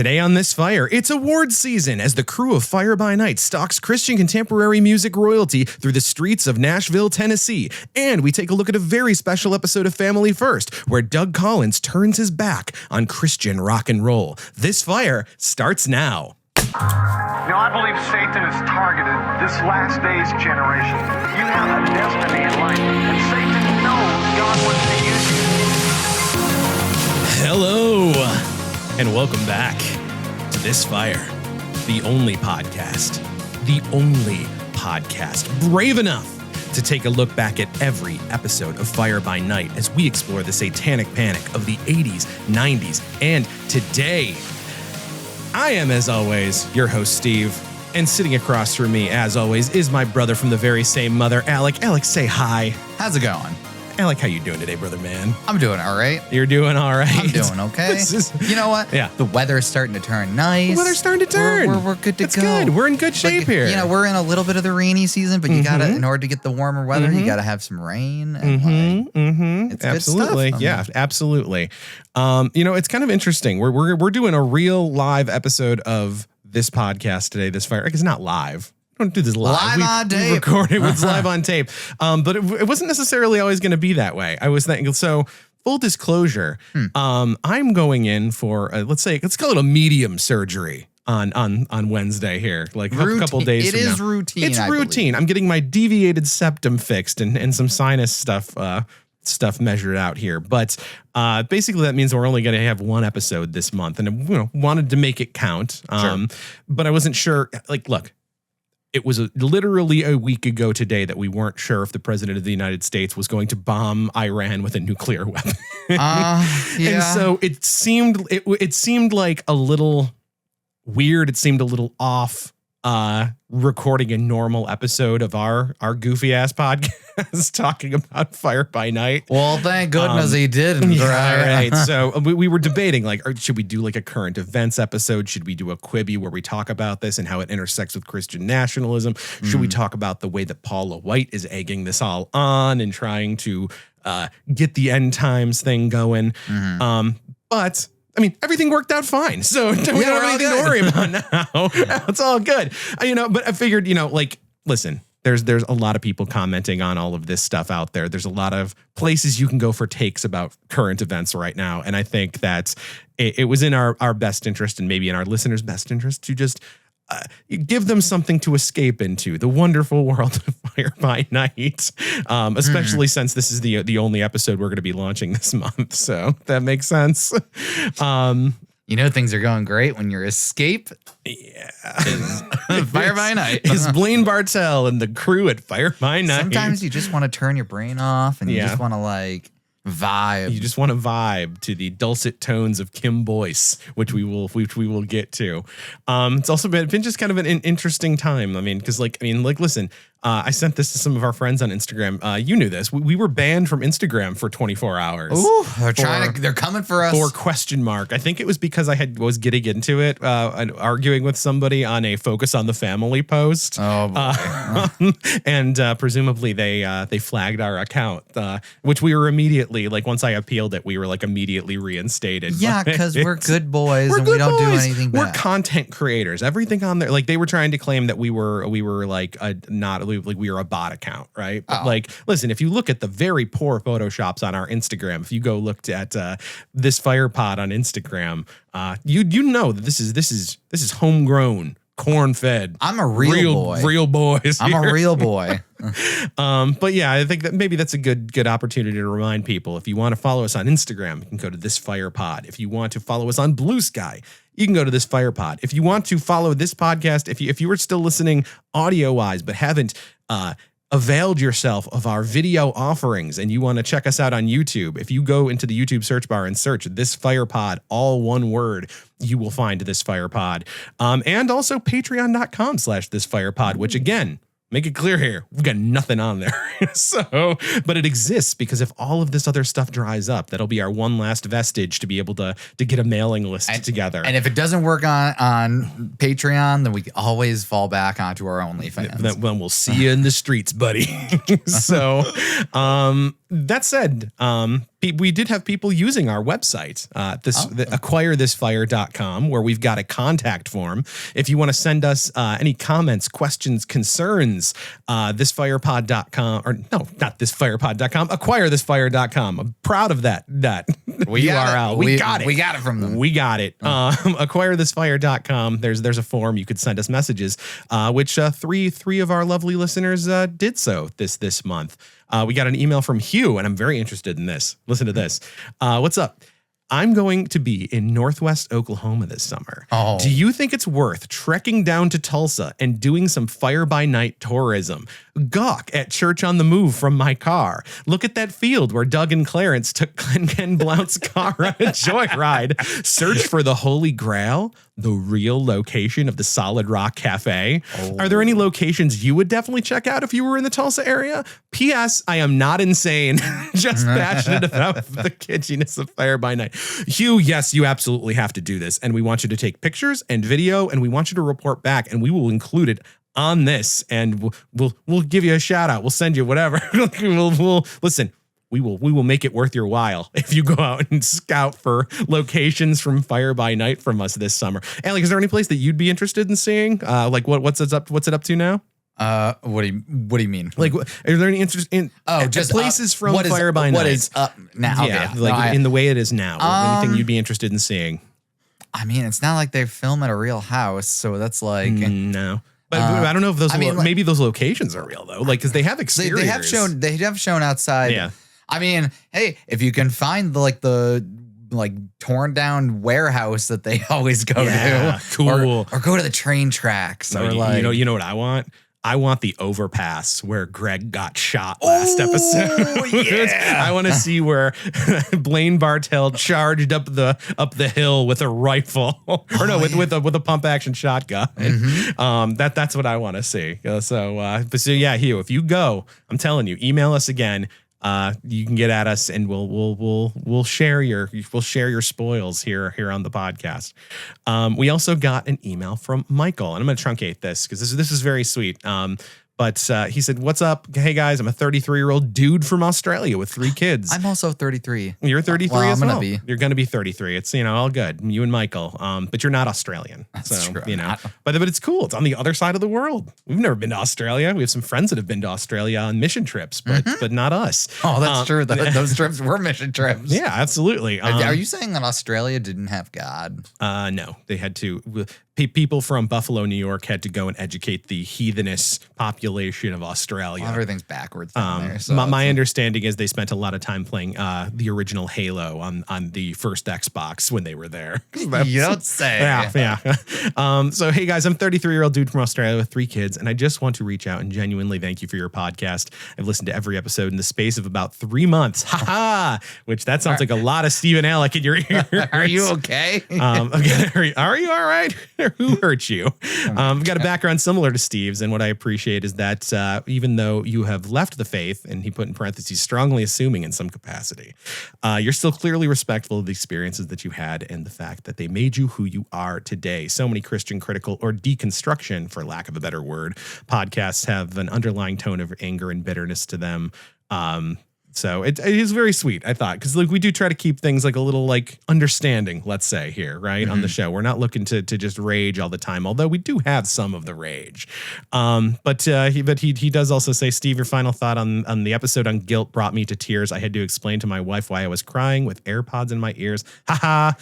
Today on This Fire, it's awards season as the crew of Fire By Nite stalks Christian contemporary music royalty through the streets of Nashville, Tennessee. And we take a look at a very special episode of Family First, where Doug Collins turns his back on Christian rock and roll. This Fire starts now. Now, I believe Satan has targeted this last day's generation. You have a destiny in life, and Satan knows God wants to use you. Hello, and welcome back to This Fire, the only podcast brave enough to take a look back at every episode of Fire By Nite as we explore the Satanic Panic of the 80s, 90s, and today. I am, as always, your host, Steve, and sitting across from me, as always, is my brother from the very same mother, Alec. Alec, say hi. How's it going? Alec, how you doing today, brother man? I'm doing all right. You're doing all right? I'm doing okay. You know what? Yeah. The weather's starting to turn nice. The weather's starting to turn. We're good to That's go. Good. We're in good shape here. You know, we're in a little bit of the rainy season, but you gotta, in order to get the warmer weather, you gotta have some rain. And it's absolutely. good stuff. Yeah, absolutely. You know, it's kind of interesting. We're doing a real live episode of this podcast today, This Fire. It's not live. Don't do this live. On tape. We record it. It's live on tape. But it wasn't necessarily always going to be that way. I was thinking, so full disclosure, I'm going in for, let's call it a medium surgery on Wednesday here, like a couple days It from is now. routine. It's routine. I'm getting my deviated septum fixed and some sinus stuff measured out here. But basically that means we're only going to have one episode this month, and wanted to make it count. Sure. But I wasn't sure, like, look, it was literally a week ago today that we weren't sure if the president of the United States was going to bomb Iran with a nuclear weapon. Yeah. And so it seemed like a little weird. It seemed a little off recording a normal episode of our goofy ass podcast talking about Fire by Nite. Well, thank goodness he didn't. Yeah, right. So we were debating, like, should we do like a current events episode? Should we do a Quibi where we talk about this and how it intersects with Christian nationalism? Should we talk about the way that Paula White is egging this all on and trying to get the end times thing going? But I mean, everything worked out fine. So we don't have anything to worry about now. It's all good. But I figured, like, listen, there's a lot of people commenting on all of this stuff out there. There's a lot of places you can go for takes about current events right now. And I think that it was in our best interest, and maybe in our listeners' best interest, to just give them something to escape into, the wonderful world of Fire by Nite, especially since this is the only episode we're going to be launching this month. So that makes sense. You know, things are going great when your escape is Fire by Nite. Is Blaine Bartell and the crew at Fire by Nite. Sometimes you just want to turn your brain off and you just want to, like, vibe. You just want to vibe to the dulcet tones of Kim Boyce, which we will get to. It's also been just kind of an interesting time. Because listen, I sent this to some of our friends on Instagram. You knew this. We were banned from Instagram for 24 hours. Ooh, they're coming for us. For question mark. I think it was because I was getting into it and arguing with somebody on a Focus on the Family post. Oh boy. And presumably they flagged our account, which we were immediately, like, once I appealed it, we were like immediately reinstated. Yeah, because we're good boys and we don't do anything bad. We're content creators. Everything on there, like, they were trying to claim that we were like we were a bot account, right? But like, listen, if you look at the very poor photoshops on our Instagram, if you go look at this Fire Pod on Instagram, you know that this is homegrown, corn-fed. I'm a real boy. Real boys. I'm a real boy. But yeah, I think that maybe that's a good opportunity to remind people. If you want to follow us on Instagram, you can go to This Fire Pod. If you want to follow us on Blue Sky, you can go to This Fire Pod. If you want to follow this podcast, if you are still listening audio-wise but haven't availed yourself of our video offerings and you want to check us out on YouTube, if you go into the YouTube search bar and search This Fire Pod, all one word, you will find This Fire Pod. And also patreon.com/This Fire Pod, which, again, make it clear here, we've got nothing on there. But it exists because if all of this other stuff dries up, that'll be our one last vestige to be able to get a mailing list together. And if it doesn't work on Patreon, then we always fall back onto our OnlyFans. Then we'll see you in the streets, buddy. So, that said, we did have people using our website, acquirethisfire.com, where we've got a contact form. If you want to send us any comments, questions, concerns, thisfirepod.com, or no, not thisfirepod.com, acquirethisfire.com. I'm proud of that URL. We got it. We got it from them. We got it. Acquirethisfire.com. There's a form you could send us messages, which three of our lovely listeners did so this month. We got an email from Hugh, and I'm very interested in this. Listen to this. What's up? I'm going to be in Northwest Oklahoma this summer. Oh. Do you think it's worth trekking down to Tulsa and doing some Fire By Nite tourism? Gawk at Church on the Move from my car. Look at that field where Doug and Clarence took Ken Blount's car on a joyride. Search for the Holy Grail, the real location of the Solid Rock Cafe. Oh. Are there any locations you would definitely check out if you were in the Tulsa area? P.S. I am not insane, just passionate about the kitschiness of Fire By Nite. Hugh, yes, you absolutely have to do this. And we want you to take pictures and video, and we want you to report back, and we will include it on this, and we'll give you a shout out. We'll send you whatever. we'll listen. We will make it worth your while if you go out and scout for locations from Fire By Nite from us this summer. Alec, is there any place that you'd be interested in seeing? Like what's it up to now? What do you mean? Like, are there any interest in just places from Fire By Nite? What is up now? Yeah, okay. In the way it is now. Anything you'd be interested in seeing? I mean, it's not like they film at a real house, so that's like no. But I don't know if those maybe those locations are real though. Like, because they have exteriors. They have shown outside. Yeah. I mean, hey, if you can find the torn down warehouse that they always go to, cool, or go to the train tracks, or you know what I want. I want the overpass where Greg got shot last episode. Yeah. I want to see where Blaine Bartell charged up the hill with a rifle, with a pump action shotgun. Mm-hmm. That's what I want to see. So yeah, Hugh, if you go, I'm telling you, email us again. You can get at us, and we'll share your spoils here on the podcast. We also got an email from Michael, and I'm going to truncate this because this is very sweet. But he said, "What's up? Hey guys, I'm a 33-year-old dude from Australia with 3 kids. I'm also 33. You're 33 as well. You're going to be 33. It's all good. You and Michael. But you're not Australian. That's true. But it's cool. It's on the other side of the world. We've never been to Australia. We have some friends that have been to Australia on mission trips, but not us. Oh, that's true. Those trips were mission trips. Yeah, absolutely. Are you saying that Australia didn't have God? No, they had to. People from Buffalo, New York had to go and educate the heathenous population of Australia. Well, everything's backwards down there. So my understanding is they spent a lot of time playing the original Halo on the first Xbox when they were there. You don't say. Yeah. So, hey guys, I'm a 33-year-old dude from Australia with 3 kids, and I just want to reach out and genuinely thank you for your podcast. I've listened to every episode in the space of about 3 months. Which that sounds like a lot of Steve and Alec in your ear. Are you okay? Are you all right? Who hurt you? I've got a background similar to Steve's, and what I appreciate is that even though you have left the faith, and he put in parentheses, strongly assuming in some capacity, you're still clearly respectful of the experiences that you had and the fact that they made you who you are today. So many Christian critical or deconstruction, for lack of a better word, podcasts have an underlying tone of anger and bitterness to them. So it is very sweet, I thought, because we do try to keep things like a little understanding, let's say, here, right, on the show. We're not looking to just rage all the time, although we do have some of the rage. But he does also say, Steve, your final thought on the episode on guilt brought me to tears. I had to explain to my wife why I was crying with AirPods in my ears. Haha.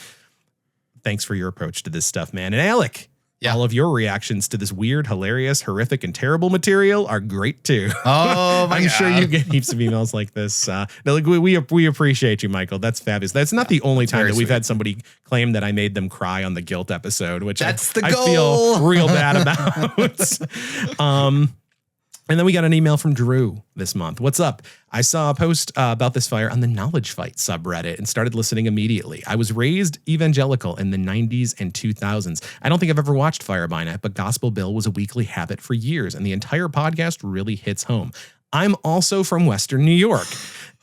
Thanks for your approach to this stuff, man. And Alec. Yeah. All of your reactions to this weird, hilarious, horrific, and terrible material are great too. Oh my God. I'm sure you get heaps of emails like this. We appreciate you, Michael. That's fabulous. That's not the only time that we've had somebody claim that I made them cry on the guilt episode, which I feel real bad about. And then we got an email from Drew this month. What's up? I saw a post about this fire on the Knowledge Fight subreddit and started listening immediately. I was raised evangelical in the 90s and 2000s. I don't think I've ever watched Fire By Nite, but Gospel Bill was a weekly habit for years, and the entire podcast really hits home. I'm also from Western New York,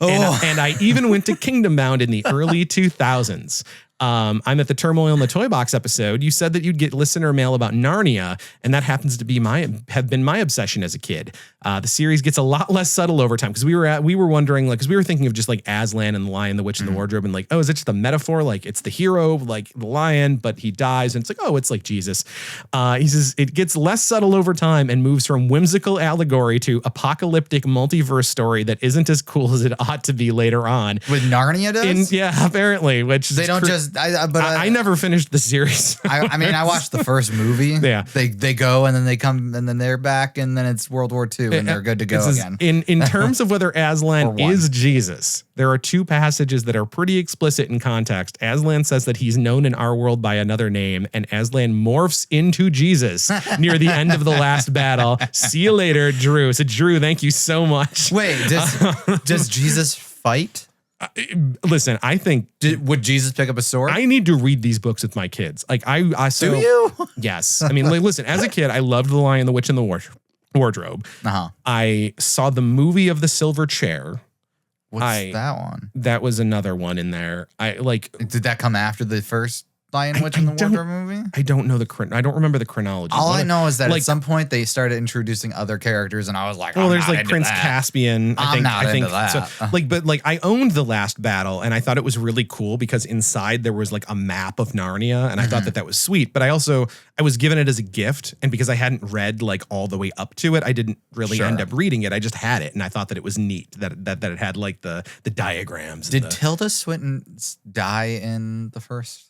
and I even went to Kingdom Bound in the early 2000s. I'm at the Turmoil in the Toy Box episode. You said that you'd get listener mail about Narnia, and that happens to be have been my obsession as a kid. The series gets a lot less subtle over time because we were wondering, like, because we were thinking of just like Aslan and the Lion, the Witch, and the Wardrobe, and like, oh, is it just a metaphor? Like, it's the hero, like the lion, but he dies, and it's like, oh, it's like Jesus. He says it gets less subtle over time and moves from whimsical allegory to apocalyptic multiverse story that isn't as cool as it ought to be later on. With Narnia does? Apparently, which they don't just. I never finished the series. I mean, I watched the first movie. Yeah, they go and then they come and then they're back and then it's World War II and they're good to go again. In terms of whether Aslan is Jesus, there are two passages that are pretty explicit in context. Aslan says that he's known in our world by another name, and Aslan morphs into Jesus near the end of the last battle. See you later, Drew. So Drew, thank you so much. Wait, does Jesus fight? Listen, I think would Jesus pick up a sword? I need to read these books with my kids. Like so, do you? Yes. I mean, like, listen, as a kid, I loved The Lion, the Witch, and the Wardrobe. I saw the movie of The Silver Chair. What's that one? That was another one in there. Did that come after the first Lion, Witch, and the Wardrobe movie? I don't know I don't remember the chronology. All I know is that at some point they started introducing other characters, and I was like, well, there's like Prince Caspian. I think that. So, but I owned The Last Battle, and I thought it was really cool because inside there was like a map of Narnia, and I thought that was sweet. But I was given it as a gift, and because I hadn't read like all the way up to it, I didn't really end up reading it. I just had it, and I thought that it was neat that it had like the diagrams. Did Tilda Swinton die in the first?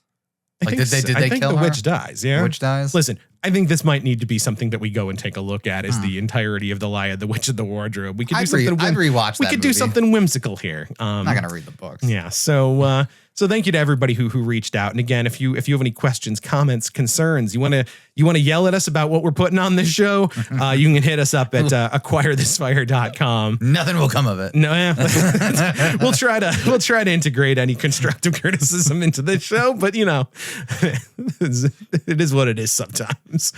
I think the witch dies. Yeah, the witch dies. Listen, I think this might need to be something that we go and take a look at. Is the entirety of The Lion, the Witch, and the Wardrobe? We could do something. I'd rewatch. We could do something whimsical here. I'm not gonna read the books. Yeah. So thank you to everybody who reached out. And again, if you have any questions, comments, concerns, you want to yell at us about what we're putting on this show, you can hit us up at acquirethisfire.com. Nothing will come of it. No, we'll try to integrate any constructive criticism into this show, but you know, it is what it is sometimes.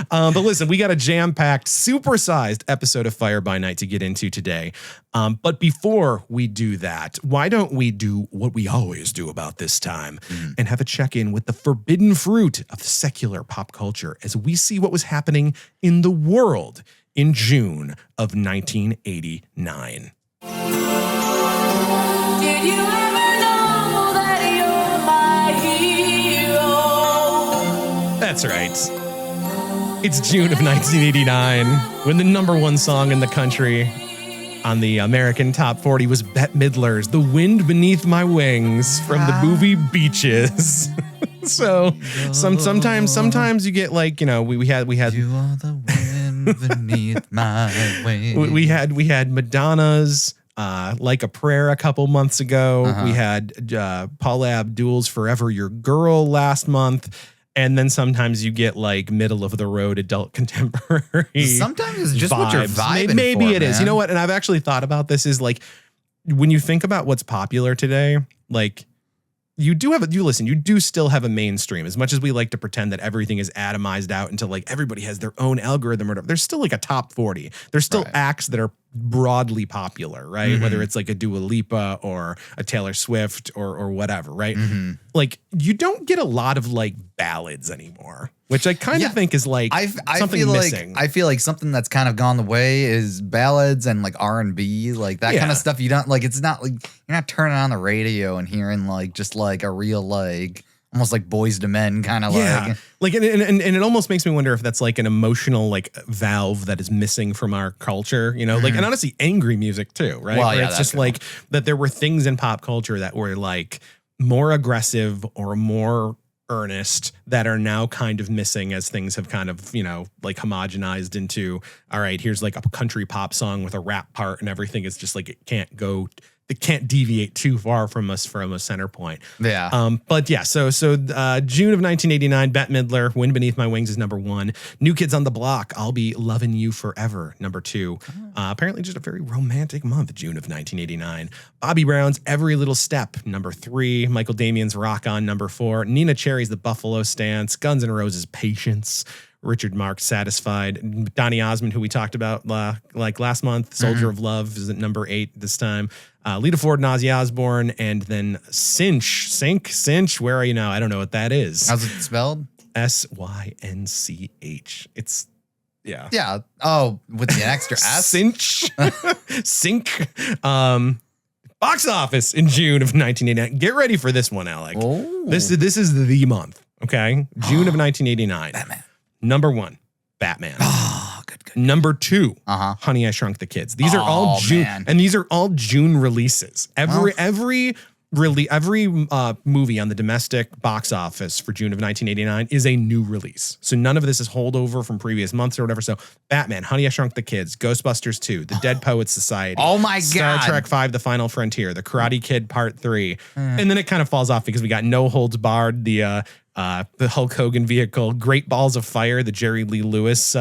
But listen, we got a jam-packed, supersized episode of Fire by Nite to get into today. But before we do that, why don't we do what we always do about this time and have a check-in with the forbidden fruit of secular pop culture as we see what was happening in the world in June of 1989. Did you ever know that you're my hero? That's right. It's June of 1989 when the #1 song in the country on the American Top 40 was Bette Midler's "The Wind Beneath My Wings" from the movie Beaches. So sometimes you get like, you know, we had You are the wind beneath my wings. we had Madonna's Like a Prayer a couple months ago. We had Paula Abdul's Forever Your Girl last month. And then sometimes you get like middle of the road adult contemporary. Sometimes it's just what you're vibing Maybe for, it is. man. You know what? And I've actually thought about this is like, when you think about what's popular today, like you do still have a mainstream. As much as we like to pretend that everything is atomized out into like everybody has their own algorithm or whatever, there's still like a top 40. There's still acts that are broadly popular, right? Whether it's like a Dua Lipa or a Taylor Swift or whatever, right? Like you don't get a lot of like ballads anymore, which I kind of think is like something missing. I feel like something that's kind of gone the way is ballads and like R&B, like that kind of stuff. You don't like, it's not like you're not turning on the radio and hearing like just like a real like almost like Boys to Men kind of like and it almost makes me wonder if that's like an emotional like valve that is missing from our culture, you know, like, and honestly angry music too, right? Well, Where it's just like that there were things in pop culture that were like more aggressive or more earnest that are now kind of missing as things have kind of, you know, like homogenized into, all right, here's like a country pop song with a rap part and everything is just like it can't deviate too far from a center point. Yeah. But yeah, so June of 1989, Bette Midler, Wind Beneath My Wings is #1. New Kids on the Block, I'll Be Loving You Forever, #2. Apparently just a very romantic month, June of 1989. Bobby Brown's Every Little Step, #3. Michael Damian's Rock On, #4. Nina Cherry's The Buffalo Stance. Guns N' Roses' Patience. Richard Marx, Satisfied. Donny Osmond, who we talked about like last month, Soldier of Love is at number 8 this time. Lita Ford and Ozzy Osbourne, and then Cinch. Where are you now? I don't know what that is. How's it spelled? Synch. It's yeah. Yeah. Oh, with the extra S. Cinch. Sync. Box office in June of 1989. Get ready for this one, Alec. Oh. This is the month. Okay, June of 1989. Batman. Number 1, Batman. Oh, good. Number 2, Uh-huh. Honey, I Shrunk the Kids. These are all June, man. and these are all June releases. Every movie on the domestic box office for June of 1989 is a new release. So none of this is holdover from previous months or whatever. So Batman, Honey, I Shrunk the Kids, Ghostbusters 2, The Dead Poets Society. Oh my Star God. Trek 5, The Final Frontier, The Karate Kid Part 3. And then it kind of falls off because we got No Holds Barred, the Hulk Hogan vehicle, Great Balls of Fire, the Jerry Lee Lewis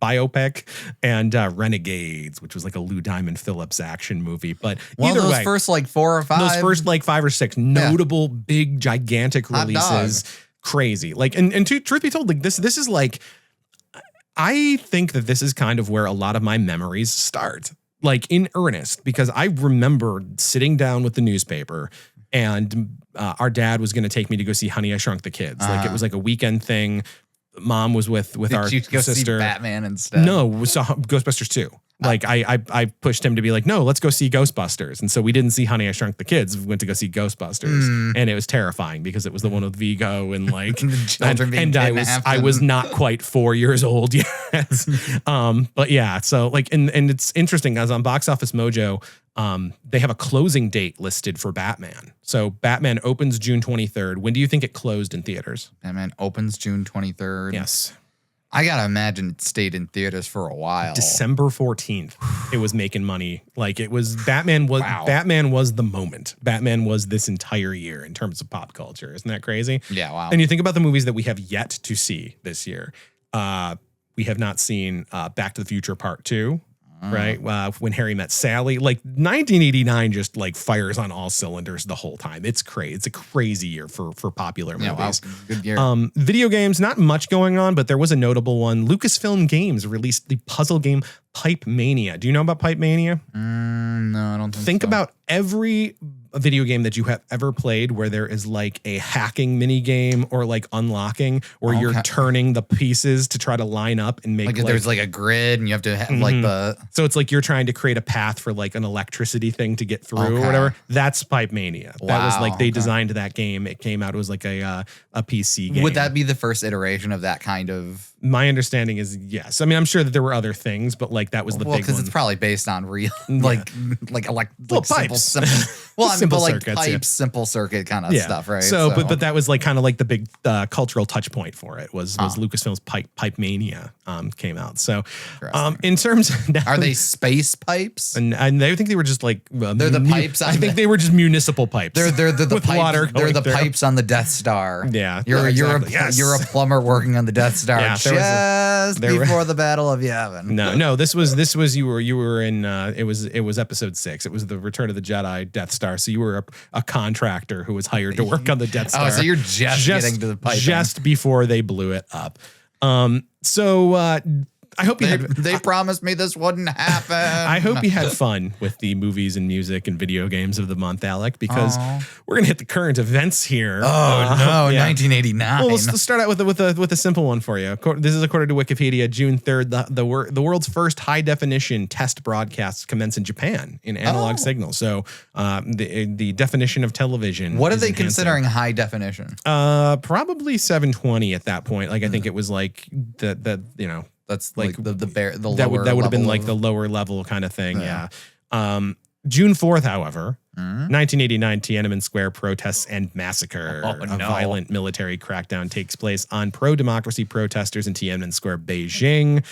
biopic, and Renegades, which was like a Lou Diamond Phillips action movie. But Well, either those way, first like 4 or 5. those first like 5 or 6 notable, big, gigantic Hot releases, crazy. Like, and truth be told, like this is like, I think that this is kind of where a lot of my memories start, like in earnest, because I remember sitting down with the newspaper and our dad was going to take me to go see Honey, I Shrunk the Kids. Like it was like a weekend thing. Mom was with our Did you go sister. see Batman instead? No, we saw Ghostbusters 2. Like I pushed him to be like, no, let's go see Ghostbusters. And so we didn't see Honey, I Shrunk the Kids. We went to go see Ghostbusters. And it was terrifying because it was the one with Vigo and like children being and I kidnapped was not quite 4 years old yet. But yeah, so like and it's interesting as on Box Office Mojo, they have a closing date listed for Batman. So Batman opens June 23rd. When do you think it closed in theaters? Batman opens June 23rd. Yes. I gotta imagine it stayed in theaters for a while. December 14th, it was making money. Like it was Batman was Wow. Batman was the moment. Batman was this entire year in terms of pop culture. Isn't that crazy? Yeah, wow. And you think about the movies that we have yet to see this year. We have not seen Back to the Future Part 2. Right. When Harry Met Sally, like 1989 just like fires on all cylinders the whole time. It's crazy. It's a crazy year for popular Yeah, wow. movies. Good year. Video games, not much going on, but there was a notable one. Lucasfilm Games released the puzzle game Pipe Mania. Do you know about Pipe Mania? No, I don't Think so. about every video game that you have ever played where there is like a hacking mini game or like unlocking where you're turning the pieces to try to line up and make Like there's like a grid and you have to have like the. so it's like you're trying to create a path for like an electricity thing to get through or whatever. That's Pipe Mania. That was like they designed that game. It came out. It was like a PC game. Would that be the first iteration of that kind of? My understanding is yes. I mean, I'm sure that there were other things, but like that was the big Because one. it's probably based on real, Well, pipes. Simple, well, I mean, Simple but like circuits, pipes, yeah. simple circuit kind of stuff, right? So, but that was like kind of like the big cultural touch point for it was Lucasfilm's Pipe Mania came out. So, in terms now, are they space pipes? And I think they were just like They're the pipes. I think they were just municipal pipes. They're the with pipes, water. They're going the through. pipes on the Death Star. Yeah, you're exactly. you're a plumber working on the Death Star Yeah, just before the Battle of Yavin. No. This was you were in. It was episode 6. It was the Return of the Jedi Death Star. So you were a contractor who was hired to work on the Death Star. Oh, so you're just getting to the pipe just before they blew it up. So I hope you had. They promised me this wouldn't happen. I hope you had fun with the movies and music and video games of the month, Alec, because we're gonna hit the current events here. Oh no, 1989. Well, let's start out with a simple one for you. This is according to Wikipedia. June 3rd, the world's first high definition test broadcasts commence in Japan in analog signal. So the definition of television. What are is they enhancing. considering high definition? Probably 720 at that point. Like I think it was like the you know. That's like the that would have been like the lower level kind of thing. Yeah. June 4th, however, 1989 Tiananmen Square protests and massacre. A violent military crackdown takes place on pro-democracy protesters in Tiananmen Square, Beijing.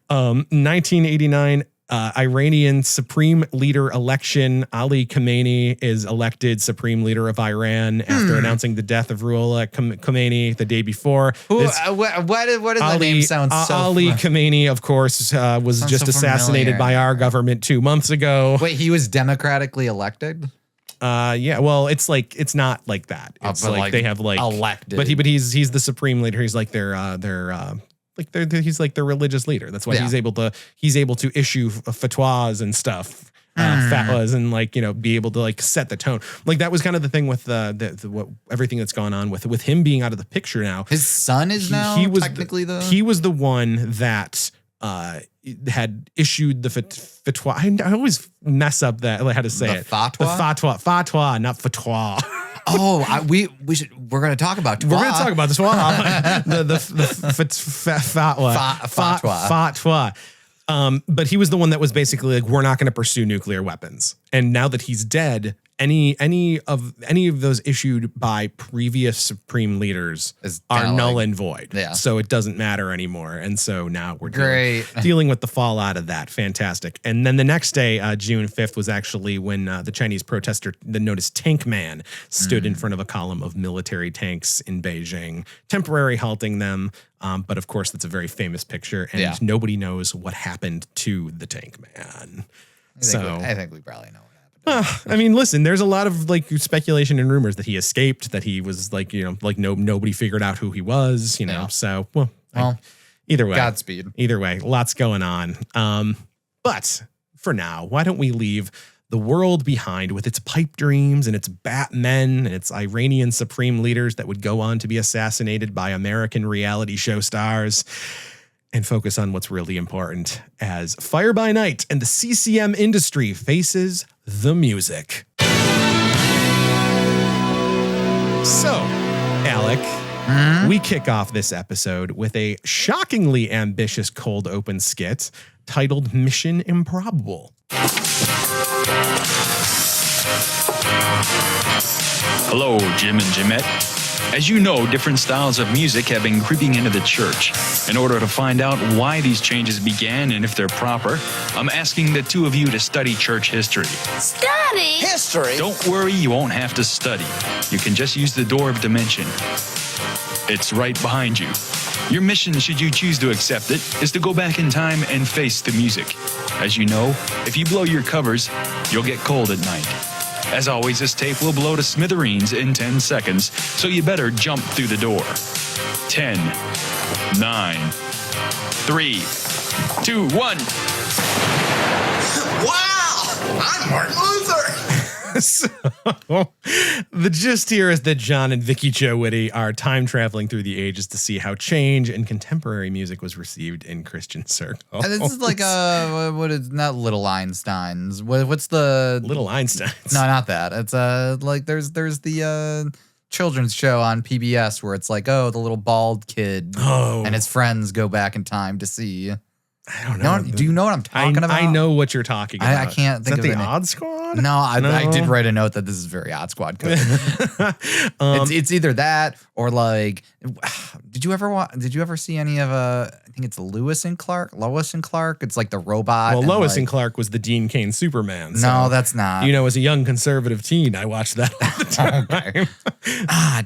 1989 Iranian Supreme Leader election. Ali Khamenei is elected Supreme Leader of Iran after announcing the death of Ruhollah Khomeini the day before. Why does the name sound so Ali Khamenei, of course, was just so assassinated familiar. by our government 2 months ago. Wait, he was democratically elected? Yeah, well, it's not like that. It's but like they have like elected. but he's the supreme leader. He's like their he's like the religious leader. That's why Yeah. he's able to issue fatwas and stuff. Fatwas and be able to set the tone. Like that was kind of the thing with the everything that's gone on with him being out of the picture now. His son is now technically he was the one that had issued the fatwa. I always mess up that how to say it. Fatwa? The fatwa, not fatwa. Oh, we're going to talk about twa. We're going to talk about this fatwa. But he was the one that was basically like, we're not going to pursue nuclear weapons. And now that he's dead, any of those issued by previous supreme leaders are null and void. Yeah. So it doesn't matter anymore. And so now we're dealing with the fallout of that. Fantastic. And then the next day, June 5th, was actually when the Chinese protester, the noticed Tank Man, stood in front of a column of military tanks in Beijing, temporarily halting them. But of course, that's a very famous picture, and nobody knows what happened to the Tank Man. I think we probably know. I mean, listen, there's a lot of speculation and rumors that he escaped, that he was nobody figured out who he was, so either way, Godspeed. Either way, lots going on. But for now, why don't we leave the world behind with its pipe dreams and its Batmen and its Iranian supreme leaders that would go on to be assassinated by American reality show stars, and focus on what's really important as Fire By Nite and the CCM industry faces the music. So, Alec, we kick off this episode with a shockingly ambitious cold open skit titled Mission Improbable. Hello, Jim and Jimette. As you know, different styles of music have been creeping into the church. In order to find out why these changes began and if they're proper, I'm asking the two of you to study church history. Study? History? Don't worry, you won't have to study. You can just use the door of dimension. It's right behind you. Your mission, should you choose to accept it, is to go back in time and face the music. As you know, if you blow your covers, you'll get cold at night. As always, this tape will blow to smithereens in 10 seconds, so you better jump through the door. 10, 9, 3, 2, 1. Wow! I'm Martin Luther! So, the gist here is that John and Vicky Joe Whitty are time traveling through the ages to see how change in contemporary music was received in Christian circles. And this is like what is not Little Einsteins? What's the Little Einsteins? No, not that. It's like there's the children's show on PBS where it's like, the little bald kid and his friends go back in time to see. I don't know. Do you know what I'm talking about? I know what you're talking about. I can't think of of the Odd Squad? No, I did write a note that this is very Odd Squad code. It's either that or like, did you ever see any of I think it's Lois and Clark. It's like the robot. Well, Lois and Clark was the Dean Cain Superman. So, no, that's not. As a young conservative teen, I watched that all the time.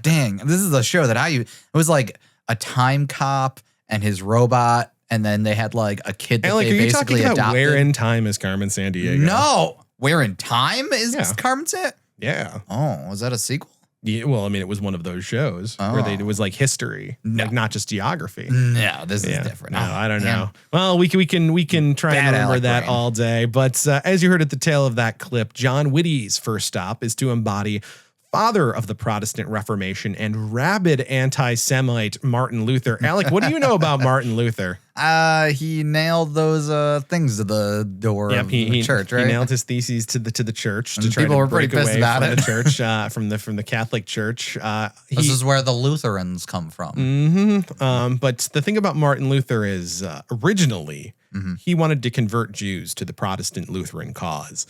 Dang. This is a show that it was like a time cop and his robot. And then they had like a kid that they basically adopted. Are you talking about Where in Time is Carmen Sandiego? No. Where in Time is Carmen Sandiego? Yeah. Oh, was that a sequel? Yeah, well, it was one of those shows where it was like history, like not just geography. No, this is different. No, I don't know. Well, we can try and remember that all day. But as you heard at the tail of that clip, John Whitty's first stop is to embody father of the Protestant Reformation and rabid anti-Semite Martin Luther. Alec, what do you know about Martin Luther? He nailed those things to the door of the church, right? He nailed his theses to the church. To try people to were pretty break pissed away about from it. the church, from the Catholic Church. This is where the Lutherans come from. Mm-hmm. But the thing about Martin Luther is originally he wanted to convert Jews to the Protestant Lutheran cause.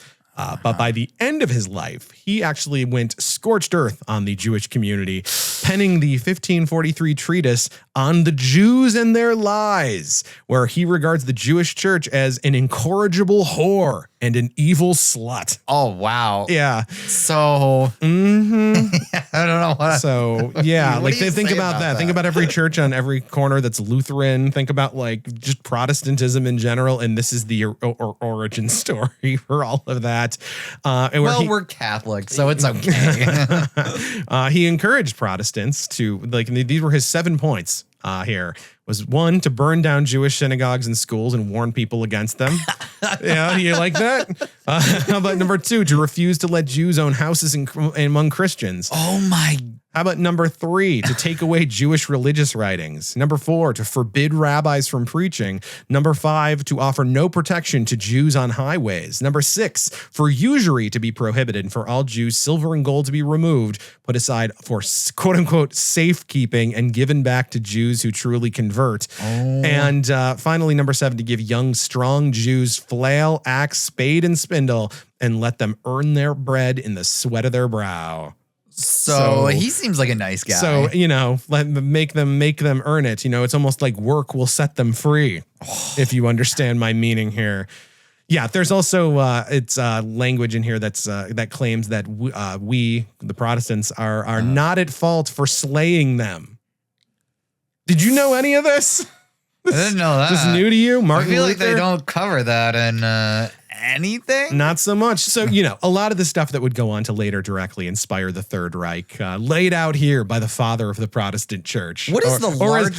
But by the end of his life, he actually went scorched earth on the Jewish community, penning the 1543 treatise on the Jews and their lies, where he regards the Jewish church as an incorrigible whore and an evil slut. Oh, wow. Yeah. So, I don't know what. So, yeah, What like do you think say about that. Think about every church on every corner that's Lutheran. Think about like just Protestantism in general. And this is the origin story for all of that. And we're Catholic, so it's okay. He encouraged Protestants to, like, these were his 7 points here was 1, to burn down Jewish synagogues and schools and warn people against them. Yeah, you like that? How about number 2, to refuse to let Jews own houses among Christians? Oh my. How about number 3, to take away Jewish religious writings? Number 4, to forbid rabbis from preaching. Number 5, to offer no protection to Jews on highways. Number 6, for usury to be prohibited and for all Jews silver and gold to be removed, put aside for quote unquote safekeeping and given back to Jews who truly convert. And finally, number 7, to give young, strong Jews flail, axe, spade, and spindle and let them earn their bread in the sweat of their brow. So he seems like a nice guy. So, make them earn it. It's almost like work will set them free, if you understand my meaning here. Yeah, there's also it's language in here that claims that we, the Protestants, are not at fault for slaying them. Did you know any of this? I didn't know that. This is new to you, Martin I feel like Luther? they don't cover that in anything. Not so much. So, a lot of the stuff that would go on to later directly inspire the Third Reich, laid out here by the father of the Protestant church. What is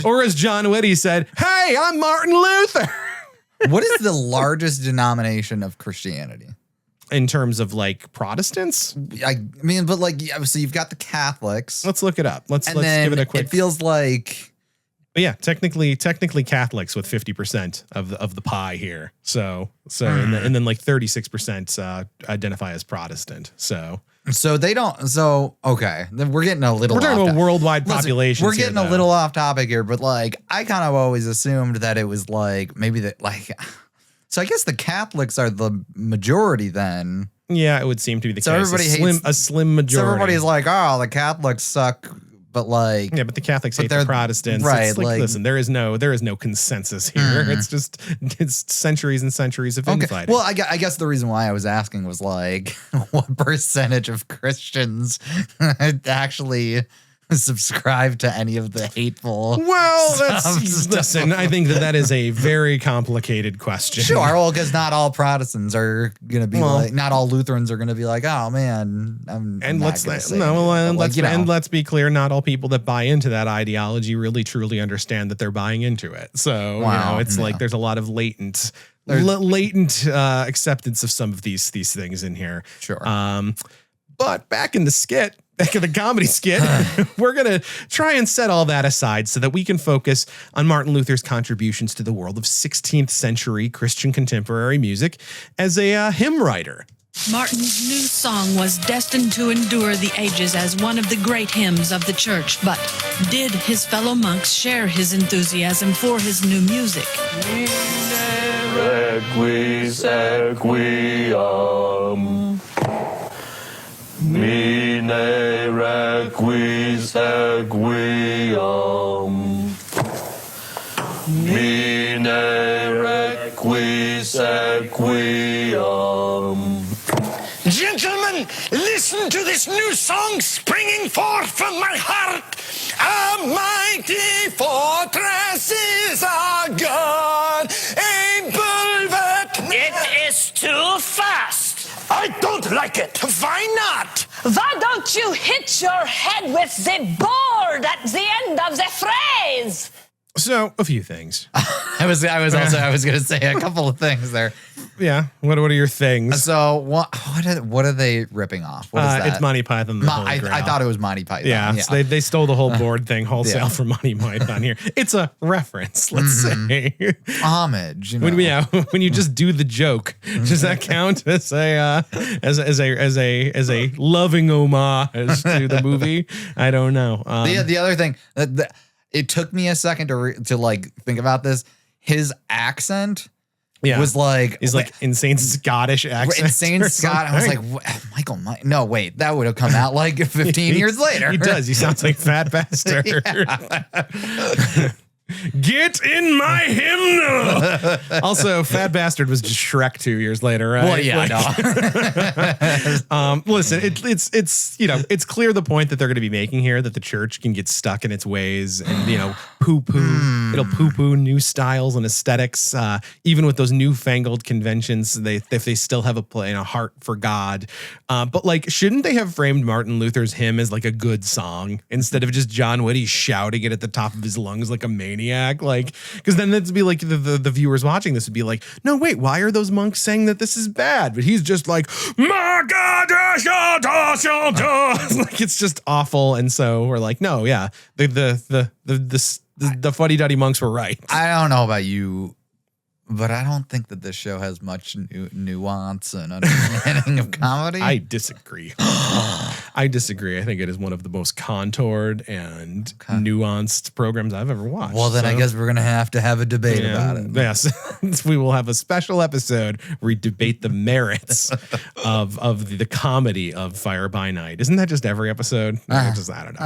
or as John Whitty said, hey, I'm Martin Luther. What is the largest denomination of Christianity? In terms of like Protestants? I mean, but like, so you've got the Catholics. Let's look it up. Let's give it a quick. It feels like. But yeah, technically Catholics with 50% of the pie here. So and then like 36% identify as Protestant. So they don't. So okay, then we're getting a little. We're talking about worldwide population. We're getting a little off topic here, but like I kind of always assumed that it was like maybe that like. So I guess the Catholics are the majority then. Yeah, it would seem to be the so case. Everybody hates a slim majority. So everybody's like, oh, the Catholics suck. But like, yeah, but the Catholics hate the Protestants. Right. It's like, listen, there is no consensus here. It's centuries and centuries of infighting. Well, I guess the reason why I was asking was like, what percentage of Christians actually subscribe to any of the hateful? Well, listen, I think that is a very complicated question. Sure, well, because not all Protestants are gonna be like, not all Lutherans are gonna be like, oh man, let's be clear, not all people that buy into that ideology really truly understand that they're buying into it. So it's like there's a lot of latent acceptance of some of these things in here. Sure. But back in the comedy skit, we're going to try and set all that aside so that we can focus on Martin Luther's contributions to the world of 16th century Christian contemporary music as a hymn writer. Martin's new song was destined to endure the ages as one of the great hymns of the church, but did his fellow monks share his enthusiasm for his new music? Mine requisequiam. Mine requisequiam. Gentlemen, listen to this new song springing forth from my heart. A mighty fortress is our God, a bulwark. It is too fast. I don't like it. Why not? Why don't you hit your head with the board at the end of the phrase? So, a few things. I was going to say a couple of things there. Yeah. What are your things? So what are they ripping off? What is that? It's Monty Python. I thought it was Monty Python. Yeah. So they stole the whole board thing wholesale from Monty Python here. It's a reference, let's say. Homage. When you just do the joke, does that count as a loving homage to the movie? I don't know. The other thing it took me a second to like think about this. His accent was like is like insane Scottish accent. Insane Scott. I was like, Michael. No, wait, that would have come out like 15 years later. He does. He sounds like Fat Bastard. Get in my hymnal. Also, Fat Bastard was just Shrek 2 years later, right? Well, yeah, listen, it's clear the point that they're going to be making here, that the church can get stuck in its ways and poo-poo. It'll poo-poo new styles and aesthetics, even with those newfangled conventions. If they still have a heart for God. But like, shouldn't they have framed Martin Luther's hymn as like a good song instead of just John Whitty shouting it at the top of his lungs like a maniac? Like, because then that'd be like the viewers watching this would be like, no, wait, why are those monks saying that this is bad? But he's just like, my God, like it's just awful. And so we're like, no, yeah, the fuddy-duddy monks were right. I don't know about you, but I don't think that this show has much nuance and understanding of comedy. I disagree. I think it is one of the most contoured and nuanced programs I've ever watched. Well, then I guess we're going to have a debate about it. Yes. We will have a special episode where we debate the merits of the comedy of Fire by Nite. Isn't that just every episode? I don't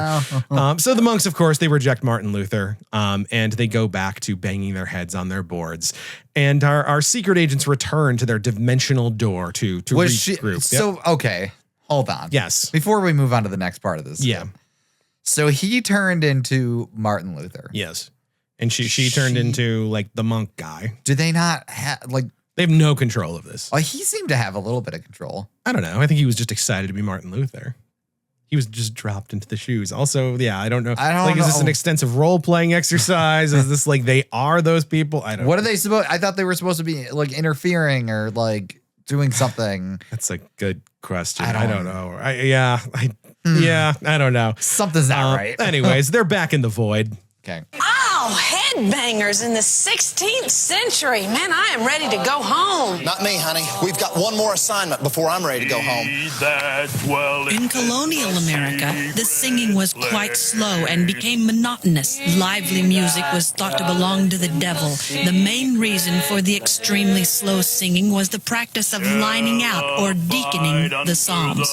know. So the monks, of course, they reject Martin Luther and they go back to banging their heads on their boards. And our secret agents return to their dimensional door to regroup. So, okay, hold on. Yes. Before we move on to the next part of this. Yeah. So he turned into Martin Luther. Yes. And she turned into like the monk guy. Do they not have like... They have no control of this. Well, he seemed to have a little bit of control. I don't know. I think he was just excited to be Martin Luther. He was just dropped into the shoes. Also, yeah, I don't know. Is this an extensive role-playing exercise? Is this like they are those people? I don't know. What are they supposed... I thought they were supposed to be like interfering or like doing something. That's a good question. I don't know. I don't know. Something's not right. Anyways, they're back in the void. Okay. Oh, headbangers in the 16th century. Man, I am ready to go home. Not me, honey. We've got one more assignment before I'm ready to go home. In colonial America, the singing was quite slow and became monotonous. Lively music was thought to belong to the devil. The main reason for the extremely slow singing was the practice of lining out or deaconing the psalms.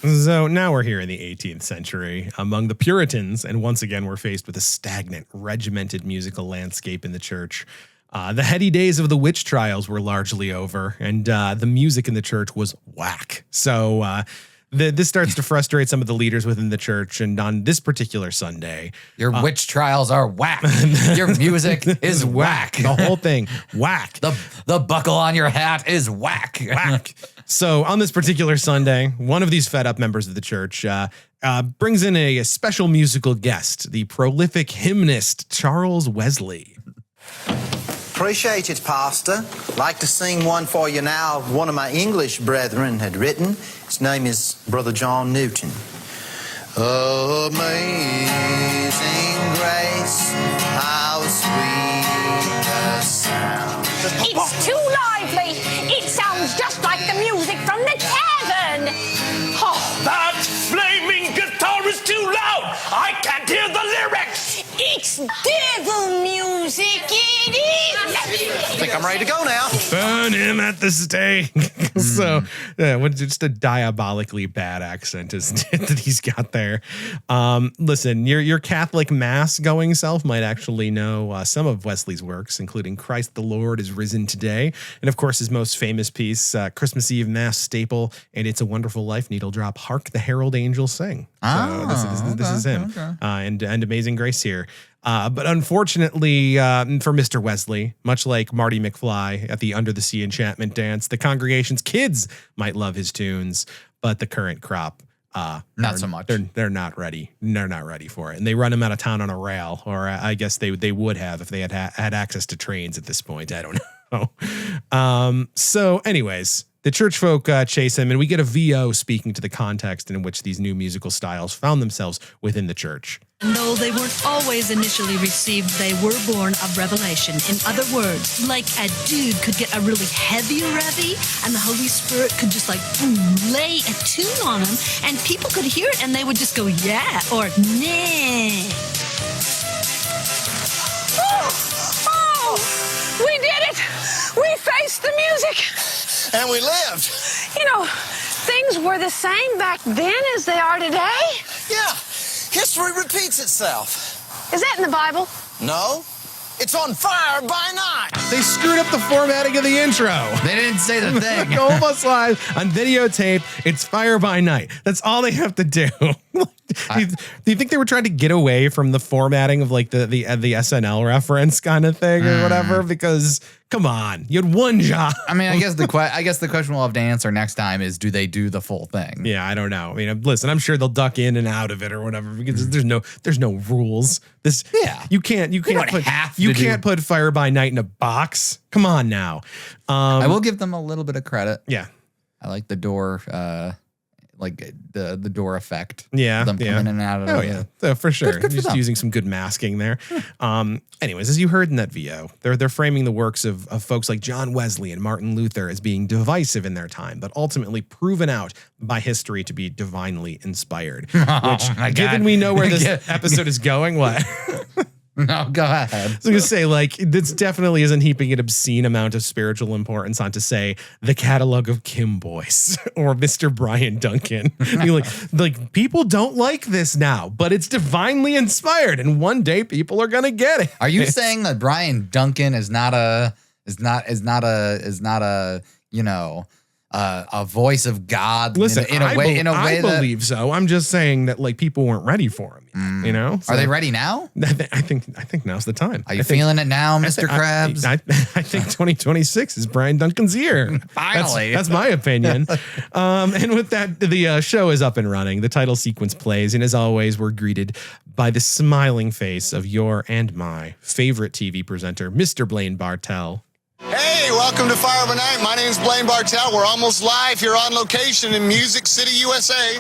So now we're here in the 18th century among the Puritans, and once again we're faced with a stagnant, regimented musical landscape in the church. The heady days of the witch trials were largely over, and the music in the church was whack. So this starts to frustrate some of the leaders within the church, and on this particular Sunday... Your witch trials are whack. Your music is whack. The whole thing, whack. The buckle on your hat is whack. Whack. So on this particular Sunday, one of these fed-up members of the church brings in a special musical guest, the prolific hymnist Charles Wesley. Appreciate it, Pastor. Like to sing one for you now. One of my English brethren had written. His name is Brother John Newton. Amazing grace, how sweet the sound. It's too lively. It sounds just like the music from the tavern. Oh, That flaming guitar is too loud. I can't hear the lyrics. it's devil music. It is. I think I'm ready to go now. Burn him at the stake. So, just a diabolically bad accent that he's got there. Listen, your Catholic mass going self might actually know some of Wesley's works, including Christ the Lord is Risen Today, and of course his most famous piece, Christmas Eve Mass staple, and It's a Wonderful Life needle drop, Hark the Herald Angels Sing. So this is him. Okay. And Amazing Grace here. But unfortunately for Mr. Wesley, much like Marty McFly at the Under the Sea Enchantment Dance, the congregation's kids might love his tunes, but the current crop, not so much. They're not ready. They're not ready for it, and they run him out of town on a rail, or I guess they would have if they had access to trains at this point. I don't know. So, anyways. The church folk chase him, and we get a VO speaking to the context in which these new musical styles found themselves within the church. And though they weren't always initially received, they were born of revelation. In other words, like a dude could get a really heavy revy, and the Holy Spirit could just like lay a tune on him, and people could hear it, and they would just go, yeah, or nah. Oh, we did it. We faced the music. And we lived. You know, things were the same back then as they are today. Yeah, history repeats itself. Is that in the Bible? No, it's on Fire by Night. They screwed up the formatting of the intro. They didn't say the thing. Almost live on videotape. It's Fire by Night. That's all they have to do. Do you think they were trying to get away from the formatting of like the SNL reference kind of thing or whatever? Because come on, you had one job. I mean, I guess the question we'll have to answer next time is, do they do the full thing? Yeah, I don't know. I mean, listen, I'm sure they'll duck in and out of it or whatever because there's no rules. You can't put Fire By Nite in a box. Come on now. I will give them a little bit of credit. Yeah, I like the door. Like the door effect. Yeah. Them coming in and out of it. So for sure. Good Just them. using some good masking there. Anyways, as you heard in that VO, they're framing the works of folks like John Wesley and Martin Luther as being divisive in their time, but ultimately proven out by history to be divinely inspired. Which, given we know where this episode is going, what? No, go ahead. I was going to say, like, this definitely isn't heaping an obscene amount of spiritual importance onto, say, the catalog of Kim Boyce or Mr. Brian Duncan. like people don't like this now, but it's divinely inspired, and one day people are going to get it. Are you saying that Brian Duncan is not a a voice of God? Listen, in a way I believe so. I'm just saying that like people weren't ready for him. You know, are they ready now? I think now's the time. Are you feeling it now, Mr. Krabs? I think 2026 is Brian Duncan's year. Finally, that's my opinion. And with that, the show is up and running. The title sequence plays, and as always, we're greeted by the smiling face of your and my favorite TV presenter, Mr. Blaine Bartell. Hey, welcome to Fire By Nite. My name's Blaine Bartell. We're almost live here on location in Music City, USA.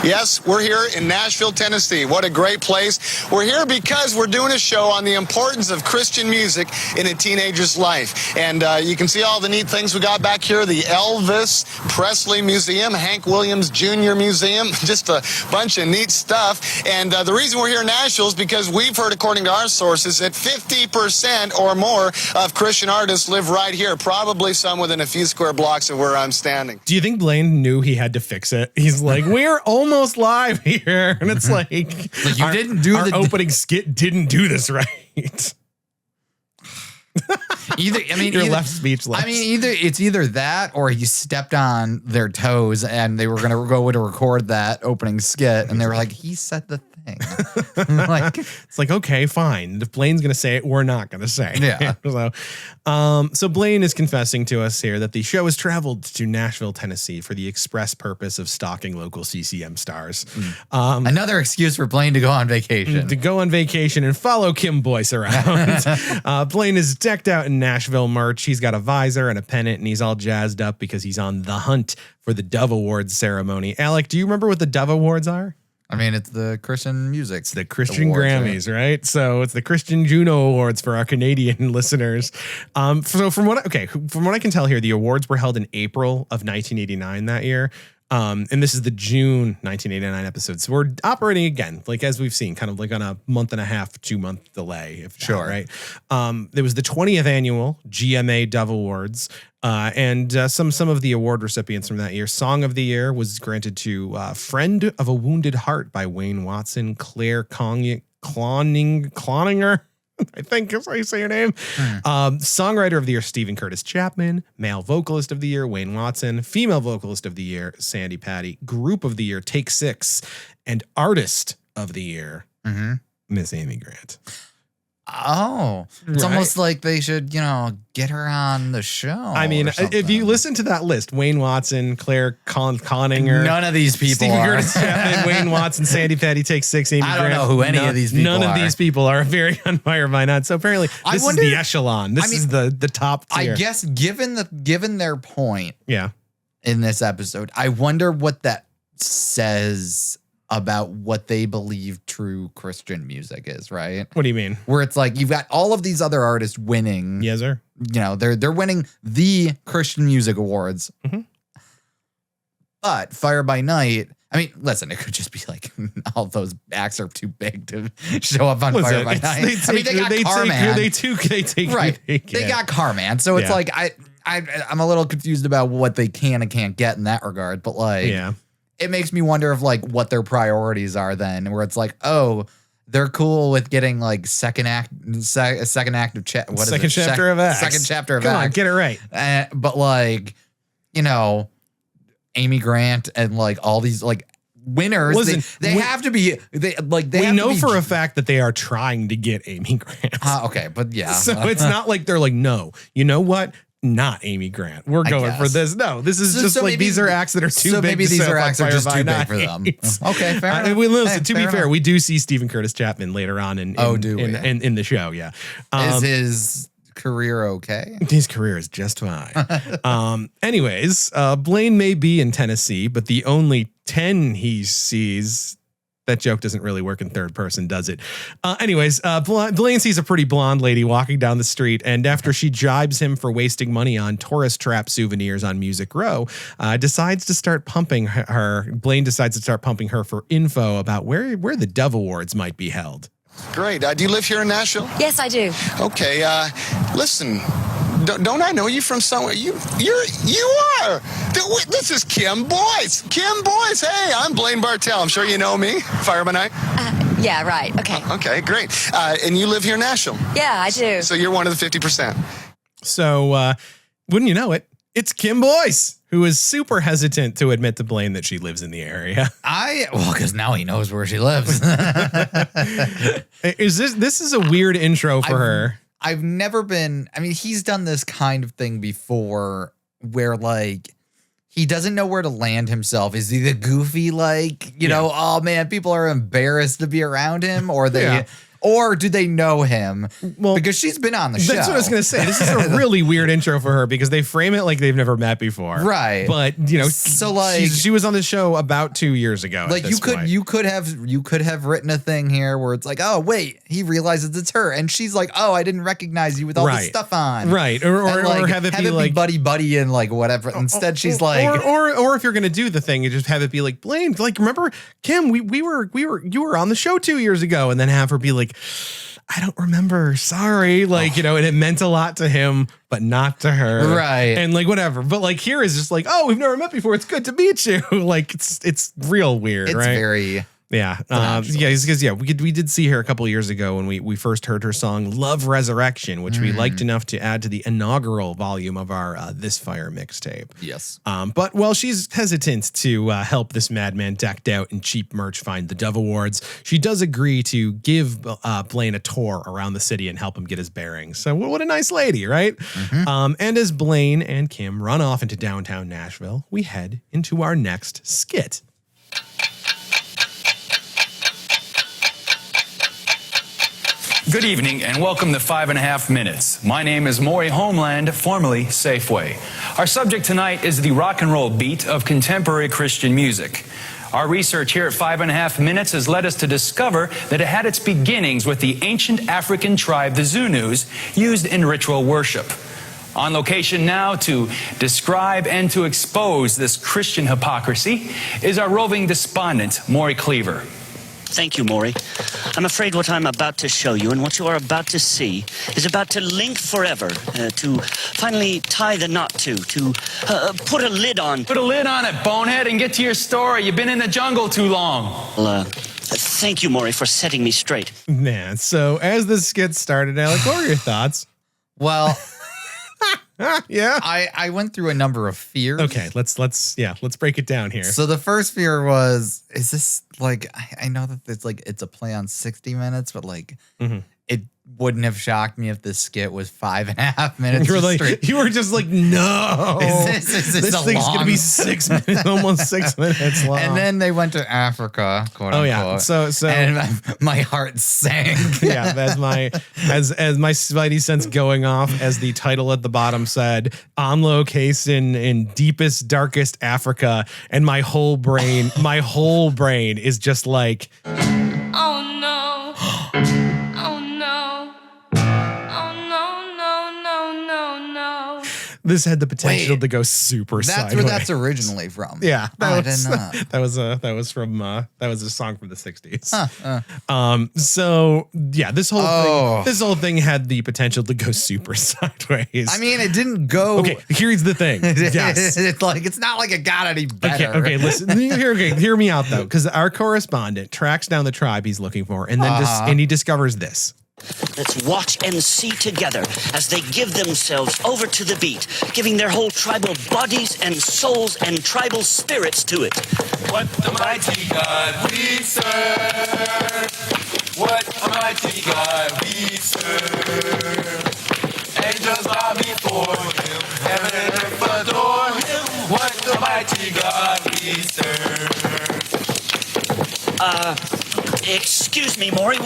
Yes, we're here in Nashville, Tennessee. What a great place. We're here because we're doing a show on the importance of Christian music in a teenager's life. And you can see all the neat things we got back here. The Elvis Presley Museum, Hank Williams Jr. Museum, just a bunch of neat stuff. And the reason we're here in Nashville is because we've heard, according to our sources, that 50% or more of Christian artists live right here, probably some within a few square blocks of where I'm standing. Do you think Blaine knew he had to fix it? He's like, we're almost live here. And it's like you didn't do our opening skit didn't do this right. You're left speechless. I mean, it's either that or he stepped on their toes and they were going to go to record that opening skit and they were like, he said the thing. It's like, okay, fine. If Blaine's going to say it, we're not going to say it. Yeah. So Blaine is confessing to us here that the show has traveled to Nashville, Tennessee for the express purpose of stalking local CCM stars. Another excuse for Blaine to go on vacation. To go on vacation and follow Kim Boyce around. Blaine is decked out in Nashville merch. He's got a visor and a pennant, and he's all jazzed up because he's on the hunt for the Dove Awards ceremony. Alec, do you remember what the Dove Awards are? I mean, it's the Christian music. It's the Christian Grammys, right? So it's the Christian Juno Awards for our Canadian listeners. So from what I can tell here, the awards were held in April of 1989 that year. And this is the June 1989 episode. So we're operating again, like as we've seen, kind of like on a month and a half, 2 month delay, if sure, right? There was the 20th annual GMA Dove Awards, and some of the award recipients from that year. Song of the Year was granted to "Friend of a Wounded Heart" by Wayne Watson, Claire Cloninger. I think is how you say your name. Songwriter of the Year, Stephen Curtis Chapman. Male Vocalist of the Year, Wayne Watson. Female Vocalist of the Year, Sandy Patty. Group of the Year, Take Six. And Artist of the Year, Miss Amy Grant. Oh, it's almost like they should, get her on the show. I mean, if you listen to that list, Wayne Watson, Claire Conninger, none of these people Stephen are. Curtis Chapman, Wayne Watson, Sandy Patty, Take Six, Amy Grant. I don't know who any of these people are. None of these people are very on Fire By Nite. So apparently this is the echelon. This is the top tier. I guess given their point in this episode, I wonder what that says about what they believe true Christian music is, right? What do you mean? Where it's like you've got all of these other artists winning. Yes, sir. They're winning the Christian Music Awards. But Fire By Nite, I mean, listen, it could just be like all those acts are too big to show up on Fire By Night. They got Carman. They got Carman. So it's like I'm a little confused about what they can and can't get in that regard. But it makes me wonder of like what their priorities are then, where it's like, oh, they're cool with getting like second chapter of Acts. Second chapter of Acts. Come on, get it right. But like, Amy Grant and like all these like winners. Listen, they have to be. We know for a fact that they are trying to get Amy Grant. Okay, but yeah. So it's not like they're like, no, you know what? Not Amy Grant. We're going for this. No, this is just like maybe, these are acts that are too big. Maybe these are acts are just too big for them. Okay, fair enough. Listen, to be fair, we do see Stephen Curtis Chapman later on in the show. Yeah, is his career okay? His career is just fine. Anyways, Blaine may be in Tennessee, but the only 10 he sees. That joke doesn't really work in third person, does it? Anyways, Blaine sees a pretty blonde lady walking down the street, and after she jibes him for wasting money on tourist trap souvenirs on Music Row, decides to start pumping her. Blaine decides to start pumping her for info about where the Dove Awards might be held. Great. Do you live here in Nashville? Yes, I do. Okay. Listen. Don't I know you from somewhere? You are. This is Kim Boyce. Kim Boyce. Hey, I'm Blaine Bartell. I'm sure you know me. Fire By Nite. Yeah, right. Okay. Okay, great. And you live here in Nashville? Yeah, I do. So you're one of the 50%. So wouldn't you know it? It's Kim Boyce, who is super hesitant to admit to Blaine that she lives in the area. Because now he knows where she lives. This is a weird intro for her. I've never been, I mean, he's done this kind of thing before where like he doesn't know where to land himself. Is he the goofy, like, you know, oh man, people are embarrassed to be around him, or or do they know him? Well, because she's been on the show. That's what I was going to say. This is a really weird intro for her because they frame it like they've never met before. Right. But, you know, so like she was on the show about 2 years ago. Like you could have written a thing here where it's like, oh wait, he realizes it's her, and she's like, oh, I didn't recognize you with all this stuff on. Right. Or have it be like buddy and like whatever. Instead, she's like, or if you're going to do the thing, you just have it be like, Blaine, like, remember Kim, you were on the show 2 years ago, and then have her be like, I don't remember. Sorry. Like, you know, and it meant a lot to him, but not to her. Right. And like, whatever. But like, here is just like, oh, we've never met before. It's good to meet you. Like, it's real weird, it's right? Very. Yeah. Because we did see her a couple of years ago when we first heard her song Love Resurrection, which we liked enough to add to the inaugural volume of our This Fire mixtape. Yes. But while she's hesitant to help this madman decked out in cheap merch find the Dove Awards, she does agree to give Blaine a tour around the city and help him get his bearings. So what a nice lady, right? And as Blaine and Kim run off into downtown Nashville, we head into our next skit. Good evening and welcome to 5.5 Minutes. My name is Maury Homeland, formerly Safeway. Our subject tonight is the rock and roll beat of contemporary Christian music. Our research here at 5.5 Minutes has led us to discover that it had its beginnings with the ancient African tribe, the Zulus, used in ritual worship. On location now to describe and to expose this Christian hypocrisy is our roving despondent, Maury Cleaver. Thank you, Maury. I'm afraid what I'm about to show you and what you are about to see is about to link forever, to finally tie the knot to put a lid on. Put a lid on it, bonehead, and get to your story. You've been in the jungle too long. Well, thank you, Maury, for setting me straight. Man, so as this skit started, Alec, what were your thoughts? Well... Yeah, I went through a number of fears. Okay, let's break it down here. So the first fear was, is this like, I know that it's a play on 60 Minutes, but like it wouldn't have shocked me if this skit was 5.5 minutes. You were just like, no, is this thing's gonna be 6 minutes, almost 6 minutes long. And then they went to Africa, quote unquote. Yeah, so and my heart sank. Yeah, as my spidey sense going off, as the title at the bottom said, on location in deepest, darkest Africa, and my whole brain is just like, Oh no. Oh no. Oh no, no, no, no, no. This had the potential to go super sideways. That's where that's originally from. Yeah, I did not. That was a song from the 60s. So yeah, this whole thing had the potential to go super sideways. I mean, it didn't go. Okay, here's the thing. Yes, it's not like it got any better. Okay, listen. Hear me out though, because our correspondent tracks down the tribe he's looking for, and then and he discovers this. Let's watch and see together as they give themselves over to the beat, giving their whole tribal bodies and souls and tribal spirits to it. What a mighty God we serve. What a mighty God we serve. Angels bow before him, heaven and earth adore him. What a mighty God we serve. Excuse me, Maury.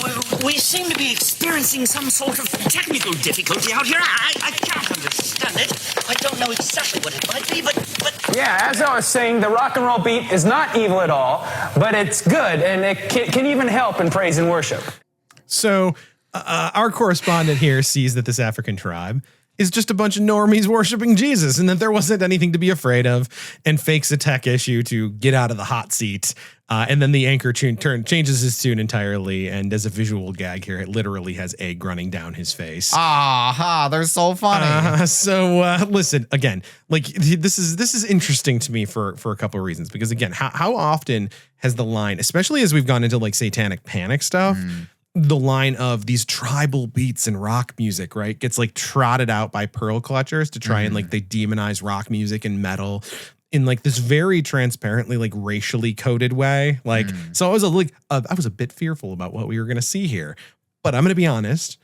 We seem to be experiencing some sort of technical difficulty out here. I can't understand it. I don't know exactly what it might be, but... Yeah, as I was saying, the rock and roll beat is not evil at all, but it's good, and it can even help in praise and worship. So our correspondent here sees that this African tribe is just a bunch of normies worshiping Jesus and that there wasn't anything to be afraid of, and fakes a tech issue to get out of the hot seat. And then the anchor changes his tune entirely. And as a visual gag here, it literally has egg running down his face. They're so funny. Listen, again, like this is interesting to me for a couple of reasons, because again, how often has the line, especially as we've gone into like Satanic Panic stuff, the line of these tribal beats and rock music, right, gets like trotted out by pearl clutchers to try and like they demonize rock music and metal in like this very transparently like racially coded way. Like, so I was a bit fearful about what we were going to see here, but I'm going to be honest.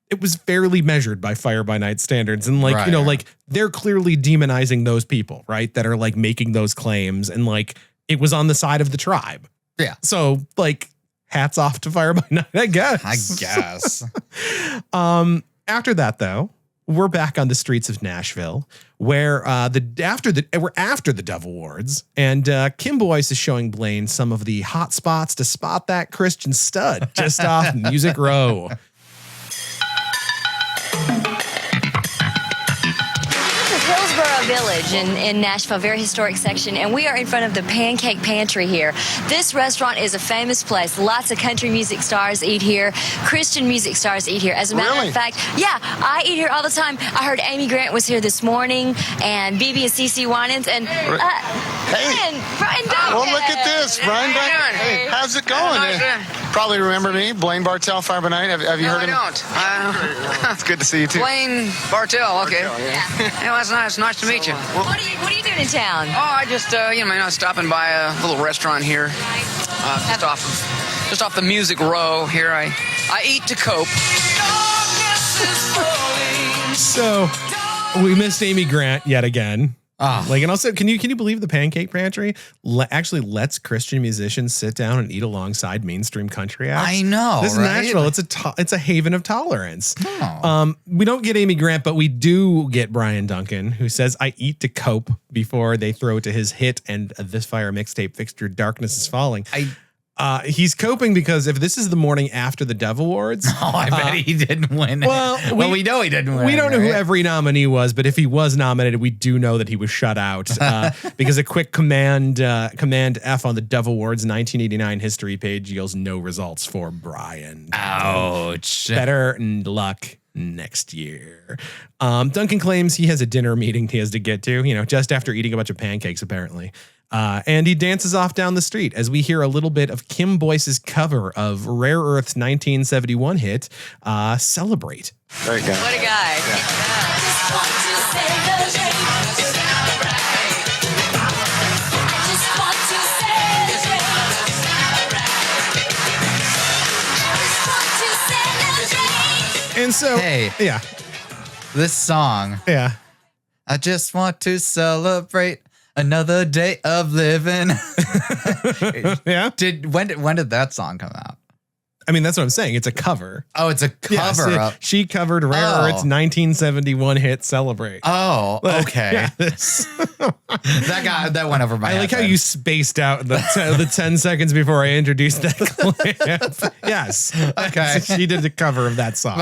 It was fairly measured by Fire By Nite standards. And like, like they're clearly demonizing those people, right, that are like making those claims. And like, it was on the side of the tribe. Yeah. So like, hats off to Fire By Nite, I guess. After that, though, we're back on the streets of Nashville, where we're after the Dove Awards, and Kim Boyce is showing Blaine some of the hot spots to spot that Christian stud just off Music Row. Village in Nashville, very historic section, and we are in front of the Pancake Pantry here. This restaurant is a famous place. Lots of country music stars eat here. Christian music stars eat here. As a matter of fact, yeah, I eat here all the time. I heard Amy Grant was here this morning, and BB and CeCe Winans, and Brian Duncan. Well, look at this, Brian Duncan. Hey, how's it going? Probably remember me, Blaine Bartell, Fire By Nite. Have you heard of me? I don't. It's good to see you too. Blaine Bartell. Okay. Yeah, that's nice. Nice to meet you. What are you doing in town? Oh, I just stopping by a little restaurant here, just off the Music Row here. I eat to cope. So we missed Amy Grant yet again. And also, can you believe the Pancake Pantry actually lets Christian musicians sit down and eat alongside mainstream country acts? I know. This is Nashville. It's a haven of tolerance. We don't get Amy Grant, but we do get Brian Duncan, who says, "I eat to cope" before they throw to his hit and This Fire mixtape fixture, "Darkness Is Falling." He's coping because if this is the morning after the Dove Awards, I bet he didn't win. Well, we know he didn't win. We don't know who every nominee was, but if he was nominated, we do know that he was shut out because a quick command F on the Dove Awards 1989 history page yields no results for Brian. Ouch! Better luck next year. Duncan claims he has a dinner meeting he has to get to, just after eating a bunch of pancakes, apparently. And he dances off down the street as we hear a little bit of Kim Boyce's cover of Rare Earth's 1971 hit, Celebrate. There you go. What a guy. And so, this song. Yeah. I just want to celebrate another day of living. Yeah. When did that song come out? I mean, that's what I'm saying. It's a cover. Oh, it's a cover. Yes, she covered Rare Earth's 1971 hit "Celebrate." Oh, okay. That went over my head. I like how you spaced out the 10 seconds before I introduced that clip. Yes. Okay. She did the cover of that song.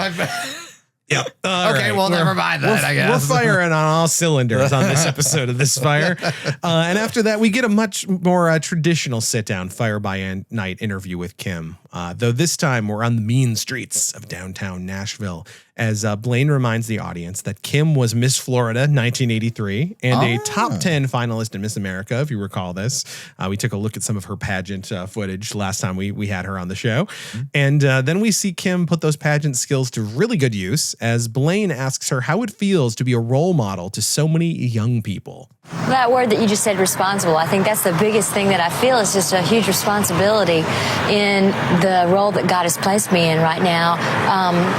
Yep. Okay, well, never mind that, I guess. We're firing on all cylinders on this episode of This Fire. And after that, we get a much more traditional sit-down Fire by Nite interview with Kim. Though this time, we're on the mean streets of downtown Nashville, as Blaine reminds the audience that Kim was Miss Florida 1983 and a top 10 finalist in Miss America, if you recall this. We took a look at some of her pageant footage last time we had her on the show. And then we see Kim put those pageant skills to really good use as Blaine asks her how it feels to be a role model to so many young people. That word that you just said, responsible, I think that's the biggest thing that I feel is just a huge responsibility in the role that God has placed me in right now.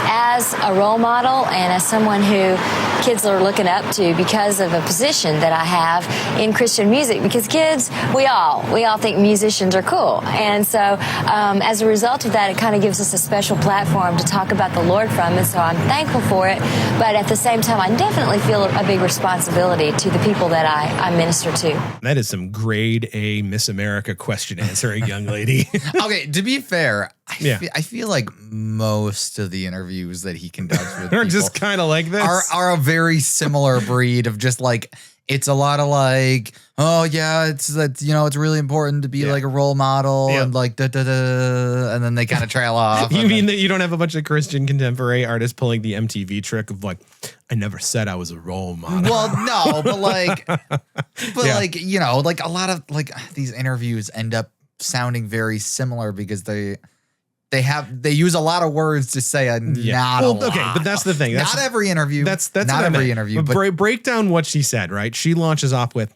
As a role model and as someone who kids are looking up to because of a position that I have in Christian music, because kids, we all think musicians are cool. And so as a result of that, it kind of gives us a special platform to talk about the Lord from, and so I'm thankful for it. But at the same time, I definitely feel a big responsibility to the people that I minister to. That is some grade A Miss America question answering, young lady. Okay, to be fair, I feel like most of the interviews that he conducts with are just kind of like this. Are a very similar breed of just like, it's a lot of like, oh yeah, it's really important to be like a role model and like and then they kind of trail off. You mean that you don't have a bunch of Christian contemporary artists pulling the MTV trick of like, I never said I was a role model. Well, no, but like, like, you know, like a lot of like these interviews end up sounding very similar because they use a lot of words to say not a lot. Okay, but that's the thing. Not every interview. That's not every interview. But break down what she said, right? She launches off with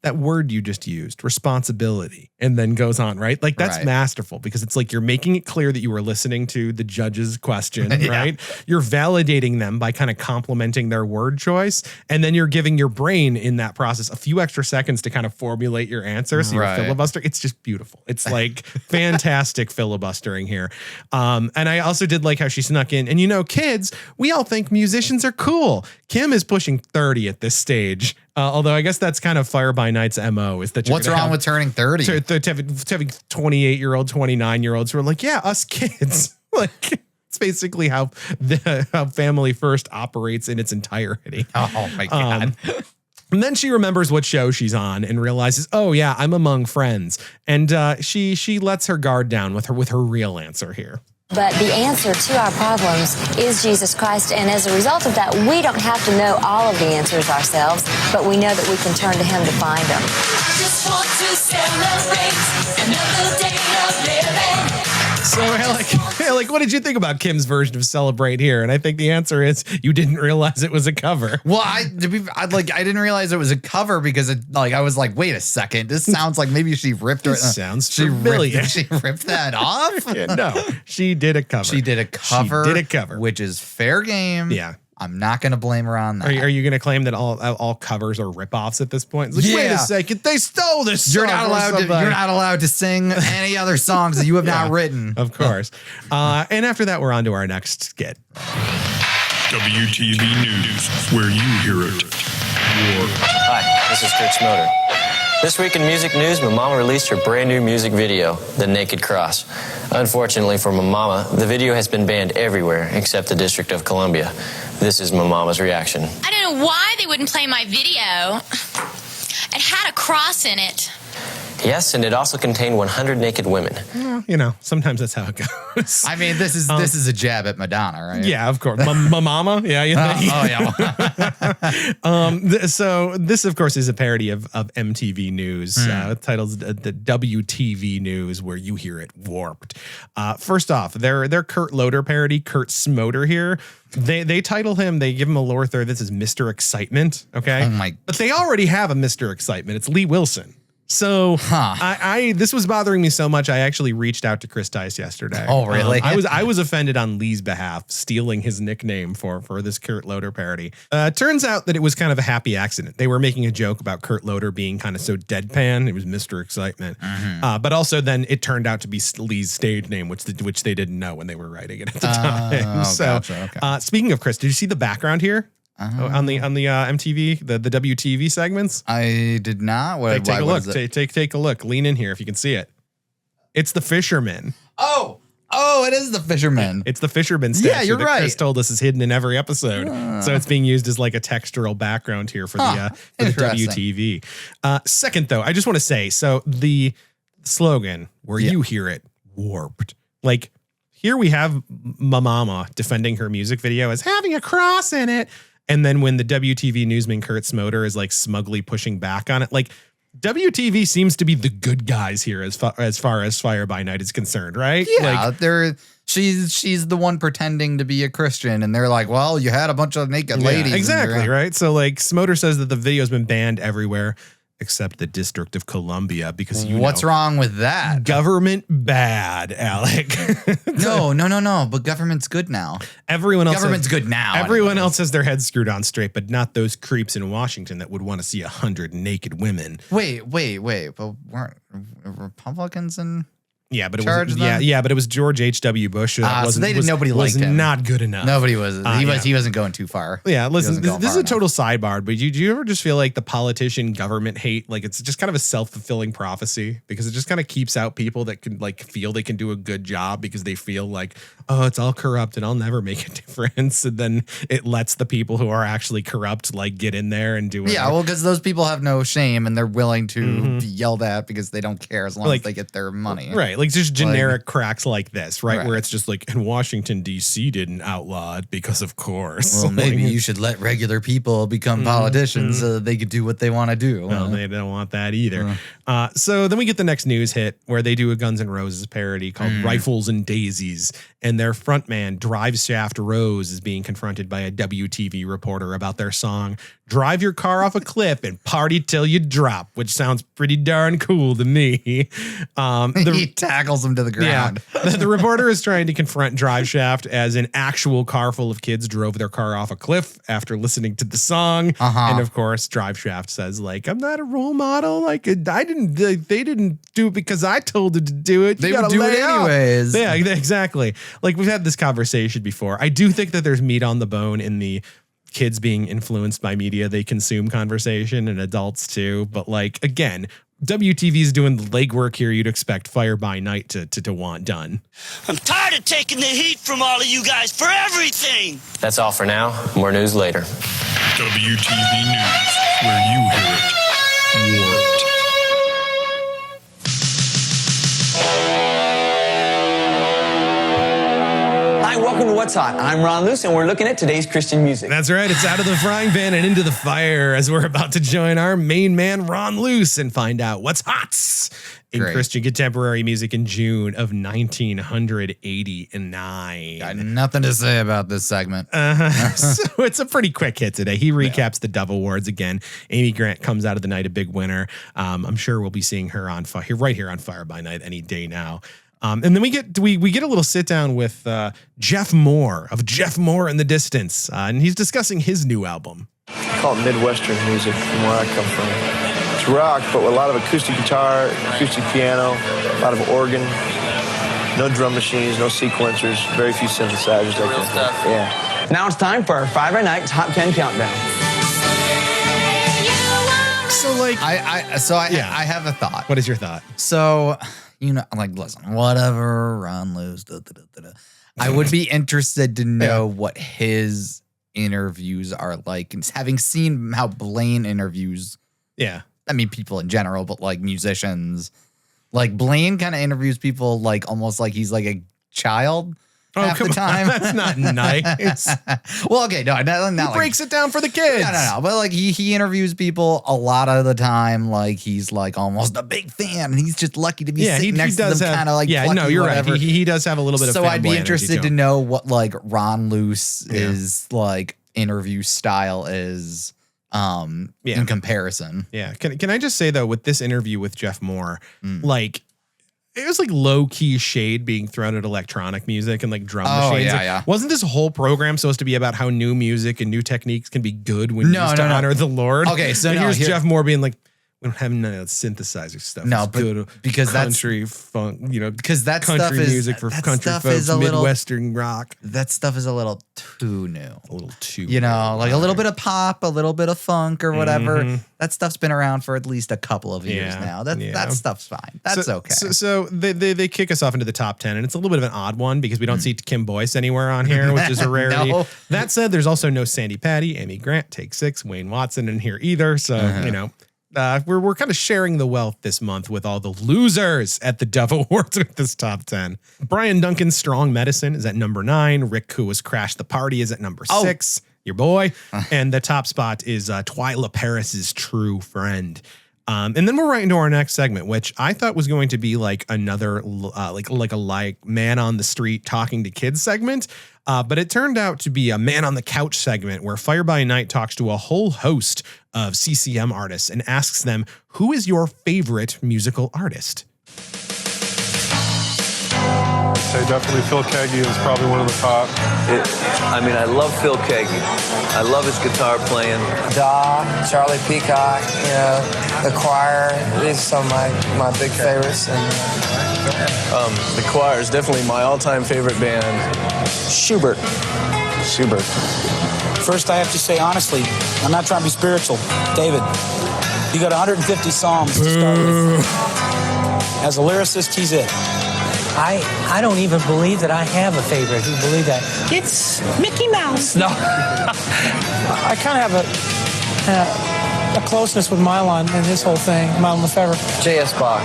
that word you just used, responsibility, and then goes on, right? Like that's masterful because it's like you're making it clear that you were listening to the judge's question, right? You're validating them by kind of complimenting their word choice, and then you're giving your brain in that process a few extra seconds to kind of formulate your answer. So you're filibuster. It's just beautiful. It's like fantastic filibustering here. And I also did like how she snuck in, and you know, kids, we all think musicians are cool. Kim is pushing 30 at this stage. Although I guess that's kind of Fire by Nite's MO is that what's wrong with turning 30? To having 28-year-old, 29-year-olds who are like, yeah, us kids. Like it's basically how Family First operates in its entirety. Oh my God. And then she remembers what show she's on and realizes, oh yeah, I'm among friends. And she lets her guard down with her real answer here. But the answer to our problems is Jesus Christ, and as a result of that, we don't have to know all of the answers ourselves, but we know that we can turn to Him to find them. I just want to celebrate another day of living. So like, what did you think about Kim's version of Celebrate here? And I think the answer is you didn't realize it was a cover. Well, I didn't realize it was a cover because I was like, wait a second, this sounds like maybe she ripped her. Sounds familiar. She ripped that off? No, she did a cover. She did a cover, which is fair game. Yeah. I'm not going to blame her on that. Are you going to claim that all covers are ripoffs at this point? Like, wait a second, they stole this song. You're not allowed to sing any other songs that you have not written. Of course. And after that, we're on to our next skit. WTV News, where you hear it. Hi, this is Kurt Smoter. This week in music news, my mama released her brand new music video, The Naked Cross. Unfortunately for my mama, the video has been banned everywhere except the District of Columbia. This is my mama's reaction. I don't know why they wouldn't play my video. It had a cross in it. Yes, and it also contained 100 naked women. Well, you know, sometimes that's how it goes. I mean, this is a jab at Madonna, right? Yeah, of course. My mama. Yeah. So this, of course, is a parody of MTV News, titled the WTV News, where you hear it warped. First off, their Kurt Loder parody, Kurt Smoter here. They title him, they give him a lower third. This is Mr. Excitement. Okay. But they already have a Mr. Excitement. It's Lee Wilson. So this was bothering me so much. I actually reached out to Chris Tice yesterday. Oh, really? I was offended on Lee's behalf, stealing his nickname for this Kurt Loder parody. Turns out that it was kind of a happy accident. They were making a joke about Kurt Loder being kind of so deadpan. It was Mr. Excitement. But also then it turned out to be Lee's stage name, which they didn't know when they were writing it at the time. Gotcha, okay. Speaking of Chris, did you see the background here? On the MTV, the WTV segments? I did not. Take a look. Take a look. Lean in here if you can see it. It's the fishermen. Oh, Oh, it is the fisherman. It's the fisherman statue. Yeah, you're that right. Chris told us is hidden in every episode. So it's being used as like a textural background here for the WTV. Second, though, I just want to say, so the slogan where you hear it, warped. Like, here we have my mama defending her music video as having a cross in it. And then when the WTV newsman Kurt Smoter is like smugly pushing back on it, like WTV seems to be the good guys here as far as Fire By Nite is concerned, right? Yeah, she's the one pretending to be a Christian, and they're like, well, you had a bunch of naked ladies. Exactly, right? So like Smoter says that the video's been banned everywhere except the District of Columbia because what's wrong with that? Government bad, Alec. No. But government's good now. Government's good now. Everyone else has their heads screwed on straight, but not those creeps in Washington that would want to see 100 naked women. Wait. But weren't Republicans in? Yeah, but it was George H.W. Bush. Nobody liked him. Not good enough. Nobody was. He wasn't going too far. Yeah, listen, this is a total sidebar, but do you ever just feel like the politician government hate, like it's just kind of a self-fulfilling prophecy because it just kind of keeps out people that can like feel they can do a good job because they feel like, oh, it's all corrupt and I'll never make a difference. And then it lets the people who are actually corrupt like get in there and do it. Yeah, well, because those people have no shame and they're willing to be yelled at because they don't care as long as they get their money. Right. Like just generic cracks like this, right? Where it's just like, in Washington, D.C. didn't outlaw it because of course. Well, maybe you should let regular people become politicians so that they could do what they want to do. Well, they don't want that either. So then we get the next news hit where they do a Guns N' Roses parody called Rifles and Daisies. And their frontman, Drive Shaft Rose, is being confronted by a WTV reporter about their song, Drive Your Car Off a Cliff and Party Till You Drop, which sounds pretty darn cool to me. He tackles him to the ground. Yeah. The reporter is trying to confront Drive Shaft as an actual car full of kids drove their car off a cliff after listening to the song. And of course, Drive Shaft says, like, I'm not a role model. Like, they didn't do it because I told them to do it. They would do it anyways. Yeah, exactly. Like, we've had this conversation before. I do think that there's meat on the bone in the kids being influenced by media they consume conversation, and adults too. But like, again, WTV is doing the legwork here you'd expect Fire By Nite to want done. I'm tired of taking the heat from all of you guys for everything. That's all for now. More news later. WTV News, where you hear it. Warped. Hi, welcome to What's Hot. I'm Ron Luce, and we're looking at today's Christian music. That's right. It's out of the frying pan and into the fire as we're about to join our main man, Ron Luce, and find out what's hot in Christian contemporary music in June of 1989. Got nothing to say about this segment. So it's a pretty quick hit today. He recaps the Dove Awards again. Amy Grant comes out of the night a big winner. I'm sure we'll be seeing her on right here on Fire By Nite any day now. And then we get a little sit down with Jeff Moore of Jeff Moore in the Distance, and he's discussing his new album. I call it Midwestern music from where I come from. It's rock, but with a lot of acoustic guitar, acoustic piano, a lot of organ, no drum machines, no sequencers, very few synthesizers. Real stuff. Yeah. Now it's time for our Fire By Nite Top 10 Countdown. So like, I have a thought. What is your thought? So, like, listen, whatever, Ron Luce, I would be interested to know what his interviews are like, and having seen how Blaine interviews. Yeah. I mean, people in general, but like musicians, like Blaine kind of interviews people like almost like he's like a child half the time. That's not nice. Well, okay, no, not he breaks it down for the kids. No. But like he interviews people a lot of the time. Like he's like almost a big fan, and he's just lucky to be sitting next to them, kind of like you're whatever. right. He does have a little bit of. So I'd be interested to him. know what like Ron Luce is like interview style is. In comparison. Yeah. Can I just say though, with this interview with Jeff Moore, like it was like low key shade being thrown at electronic music and like drum machines. Yeah. Wasn't this whole program supposed to be about how new music and new techniques can be good when used to honor the Lord? Okay, so here's Jeff Moore being like, We don't have none of that synthesizer stuff. No, It's but good because country funk, because that country stuff is music for that country stuff folks, is a little Midwestern rock. That stuff is a little too new. A little too, like a little bit of pop, a little bit of funk or whatever. Mhm. That stuff's been around for at least a couple of years now. That stuff's fine. That's okay. So they kick us off into the top 10, and it's a little bit of an odd one because we don't see Kim Boyce anywhere on here, which is a rarity. No. That said, there's also no Sandy Patty, Amy Grant, Take 6, Wayne Watson in here either. So we're kind of sharing the wealth this month with all the losers at the Dove Awards with this top 10. Brian Duncan's Strong Medicine is at number 9. Rick Kua's Crash the Party is at number 6. Your boy. And the top spot is Twyla Paris's True Friend. And then we're right into our next segment, which I thought was going to be like another like man on the street talking to kids segment. But it turned out to be a man on the couch segment where Fire By Nite talks to a whole host of CCM artists and asks them, who is your favorite musical artist? I'd say definitely Phil Keaggy is probably one of the top. I love Phil Keaggy. I love his guitar playing. Charlie Peacock, the Choir. These are some of my big favorites. And The Choir is definitely my all-time favorite band. Schubert. First, I have to say, honestly, I'm not trying to be spiritual. David, you got 150 psalms to start with. As a lyricist, he's it. I don't even believe that I have a favorite. You believe that? It's Mickey Mouse. No. I kind of have a closeness with Mylon and his whole thing, Mylon Lefebvre. J.S. Bach.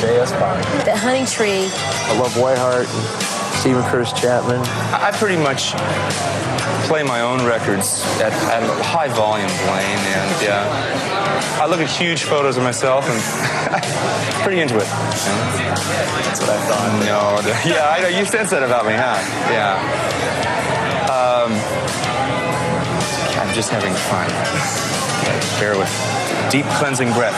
The Honey Tree. I love Whiteheart and Stephen Curtis Chapman. I pretty much play my own records at high volume, Blaine, and I look at huge photos of myself and I'm pretty into it. That's what I thought. No, I know you sense that about me, huh? Yeah. I'm just having fun. Okay, bear with me. Deep cleansing breath.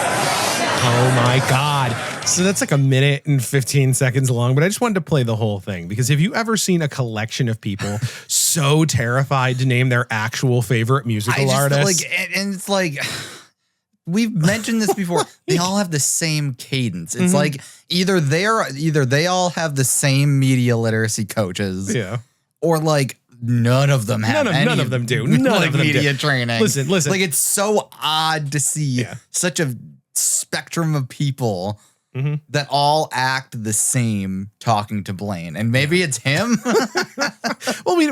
Oh my God. So that's like a minute and 15 seconds long, but I just wanted to play the whole thing because have you ever seen a collection of people so terrified to name their actual favorite musical artist? And it's like, we've mentioned this before. They all have the same cadence. It's like either they all have the same media literacy coaches. Yeah. Or like none of them have none of them do. None of them media do. training. Listen. Like it's so odd to see such a spectrum of people that all act the same talking to Blaine, and maybe it's him. Well, we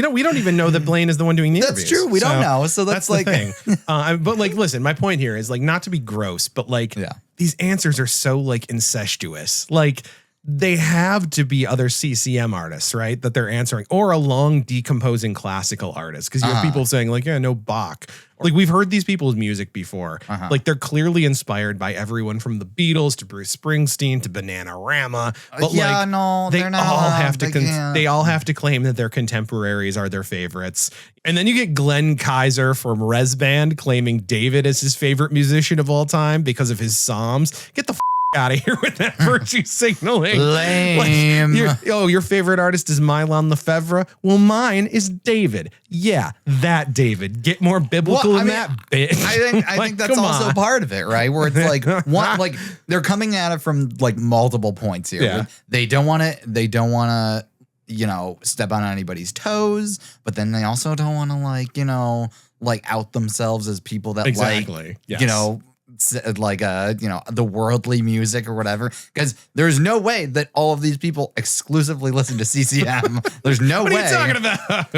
don't even know that Blaine is the one doing the interviews. That's true. We don't know. So that's like the thing. But like, listen, my point here is like not to be gross, but like these answers are so like incestuous. Like they have to be other CCM artists, right? That they're answering, or a long decomposing classical artist. Because you have people saying like, yeah, no Bach. Like we've heard these people's music before. Like they're clearly inspired by everyone from the Beatles to Bruce Springsteen to Bananarama. But they all have to claim that their contemporaries are their favorites. And then you get Glenn Kaiser from Res Band claiming David as his favorite musician of all time because of his Psalms. Get the out of here with that virtue signaling. Lame. Like, your favorite artist is Mylon Lefebvre. Well, mine is David. Yeah, that David. Get more biblical than that, bitch. I think that's also part of it, right? Where it's like like they're coming at it from like multiple points here. Yeah. They don't want to, step on anybody's toes, but then they also don't want to like out themselves as people that the worldly music or whatever, because there's no way that all of these people exclusively listen to CCM. There's no way. What are you talking about?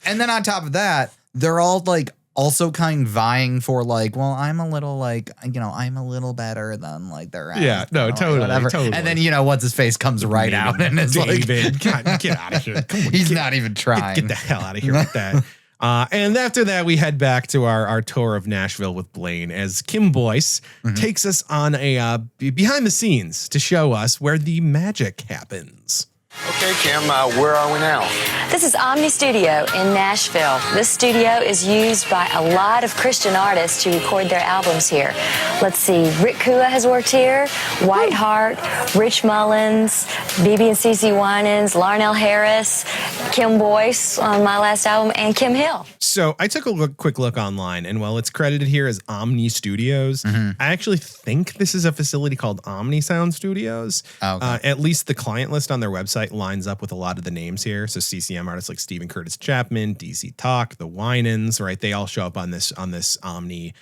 And then on top of that, they're all like also kind of vying for like, well, I'm a little like, I'm a little better than like their totally. And then what's his face comes right out and it's David, God, get out of here. Come on, he's not even trying. Get the hell out of here with that. And after that, we head back to our tour of Nashville with Blaine as Kim Boyce takes us on a behind the scenes to show us where the magic happens. Okay, Kim, where are we now? This is Omni Studio in Nashville. This studio is used by a lot of Christian artists to record their albums here. Let's see, Rick Kua has worked here, Whiteheart, Rich Mullins, BB and CeCe Winans, Larnell Harris, Kim Boyce on my last album, and Kim Hill. So I took a quick look online, and while it's credited here as Omni Studios, I actually think this is a facility called Omni Sound Studios. Oh, okay. At least the client list on their website lines up with a lot of the names here. So CCM artists like Stephen Curtis Chapman, DC Talk, the Winans, right? They all show up on this Omni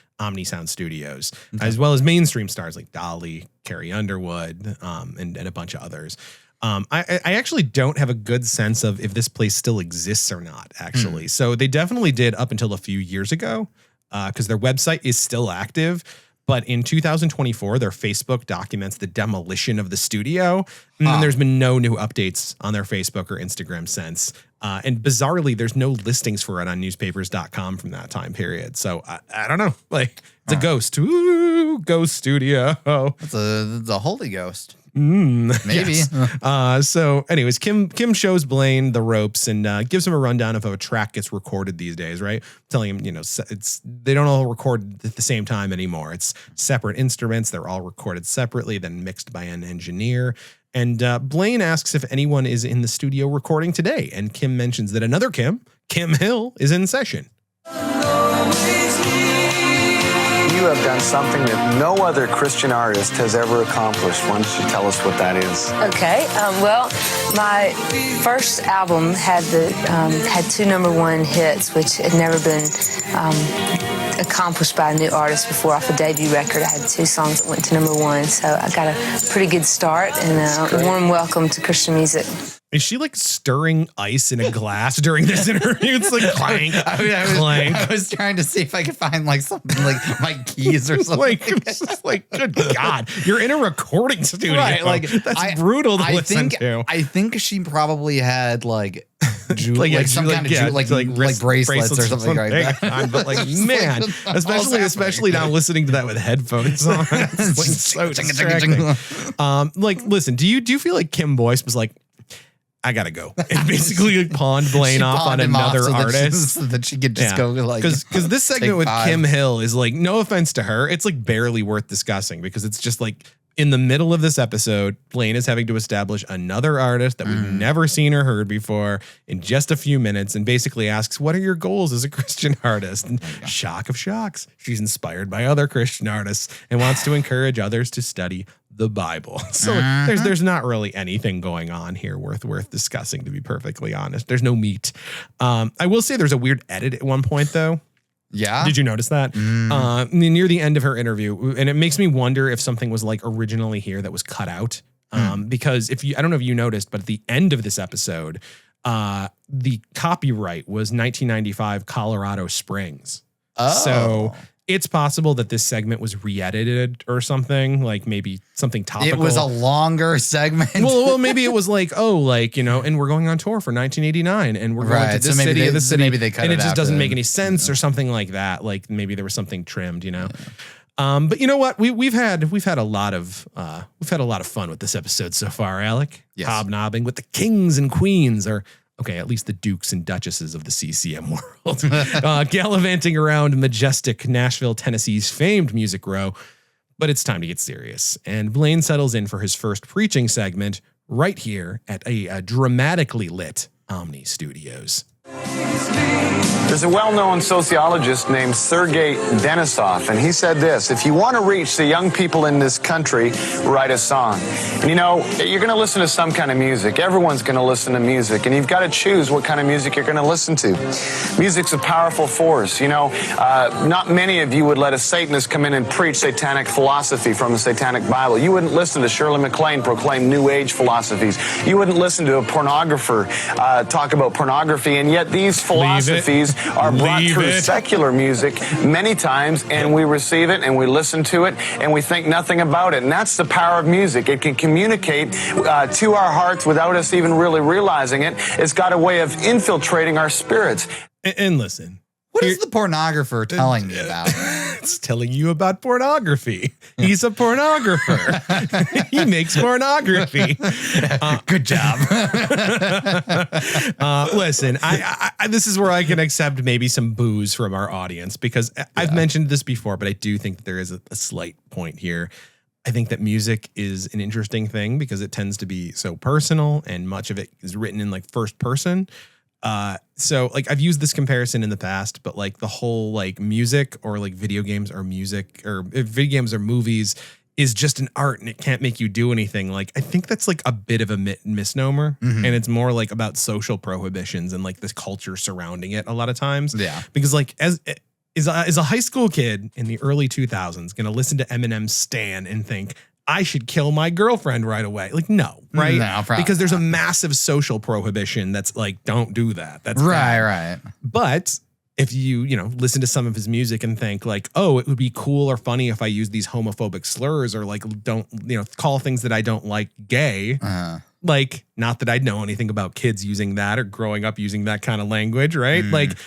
Sound Studios, as well as mainstream stars like Dolly, Carrie Underwood, and a bunch of others. I actually don't have a good sense of if this place still exists or not, actually. So they definitely did up until a few years ago, because their website is still active. But in 2024, their Facebook documents the demolition of the studio. And then there's been no new updates on their Facebook or Instagram since. And bizarrely, there's no listings for it on newspapers.com from that time period. So I don't know. Like, it's a ghost. Ooh, ghost studio. It's a holy ghost. Maybe. Yes. So anyways, Kim shows Blaine the ropes and gives him a rundown of how a track gets recorded these days, right? Telling him, they don't all record at the same time anymore. It's separate instruments. They're all recorded separately, then mixed by an engineer. And Blaine asks if anyone is in the studio recording today. And Kim mentions that another Kim Hill, is in session. You have done something that no other Christian artist has ever accomplished. Why don't you tell us what that is? Okay. Well, my first album had two #1 hits, which had never been accomplished by a new artist before. Off a debut record, I had 2 songs that went to #1, so I got a pretty good start and a warm welcome to Christian music. Is she like stirring ice in a glass during this interview? It's like clank, clank. I was trying to see if I could find like something like my keys or something. like, good God, you're in a recording studio. Right, like that's brutal to listen to. I think she probably had like like some kind of wrist bracelets or something like that. But like, man, especially now listening to that with headphones on, it's like so distracting. Like, listen, do you feel like Kim Boyce was like, I gotta go, and basically pawned Blaine off on another artist so that she could just go like, because this segment with Kim Hill is like, no offense to her, it's like barely worth discussing because it's just like in the middle of this episode, Blaine is having to establish another artist that we've never seen or heard before in just a few minutes, and basically asks, what are your goals as a Christian artist? And shock of shocks, she's inspired by other Christian artists and wants to encourage others to study the Bible. So there's not really anything going on here worth discussing, to be perfectly honest. There's no meat. I will say there's a weird edit at one point though. Yeah. Did you notice that? Near the end of her interview, and it makes me wonder if something was like originally here that was cut out. Because I don't know if you noticed, but at the end of this episode, the copyright was 1995 Colorado Springs. Oh. So it's possible that this segment was re-edited or something, like maybe something topical. It was a longer segment. well, maybe it was like, and we're going on tour for 1989 and we're going to this city of the city. Maybe they cut and it it just doesn't after make any sense or something like that. Like maybe there was something trimmed, But you know what? We've had a lot of fun with this episode so far, Alec. Yes. Hobnobbing with the kings and queens, or okay, at least the dukes and duchesses of the CCM world, gallivanting around majestic Nashville, Tennessee's famed Music Row. But it's time to get serious, and Blaine settles in for his first preaching segment right here at a dramatically lit Omni Studios. There's a well-known sociologist named Sergei Denisov, and he said this: if you want to reach the young people in this country, write a song. And you're going to listen to some kind of music. Everyone's going to listen to music, and you've got to choose what kind of music you're going to listen to. Music's a powerful force. Not many of you would let a Satanist come in and preach satanic philosophy from the Satanic Bible. You wouldn't listen to Shirley MacLaine proclaim New Age philosophies. You wouldn't listen to a pornographer talk about pornography, and yet these philosophies are brought through secular music many times, and we receive it and we listen to it and we think nothing about it. And that's the power of music. It can communicate to our hearts without us even really realizing it. It's got a way of infiltrating our spirits. And listen, what What is the pornographer telling me about? It's telling you about pornography. He's a pornographer. He makes pornography. Good job. Listen, I this is where I can accept maybe some boos from our audience because I've mentioned this before, but I do think that there is a slight point here. I think that music is an interesting thing because it tends to be so personal and much of it is written in like first person. So like I've used this comparison in the past, but like the whole like music or like video games or music or video games or movies is just an art and it can't make you do anything. Like I think that's like a bit of a misnomer and it's more like about social prohibitions and like this culture surrounding it a lot of times. Yeah. Because like as a high school kid in the early 2000s going to listen to Eminem's Stan and think I should kill my girlfriend right away. Like, no, right? No, probably because there's not. a massive social prohibition that's like, don't do that. That's right, bad. right. But if you listen to some of his music and think like, oh, it would be cool or funny if I use these homophobic slurs or like don't, call things that I don't like gay. Like, not that I know anything about kids using that or growing up using that kind of language, right? Like,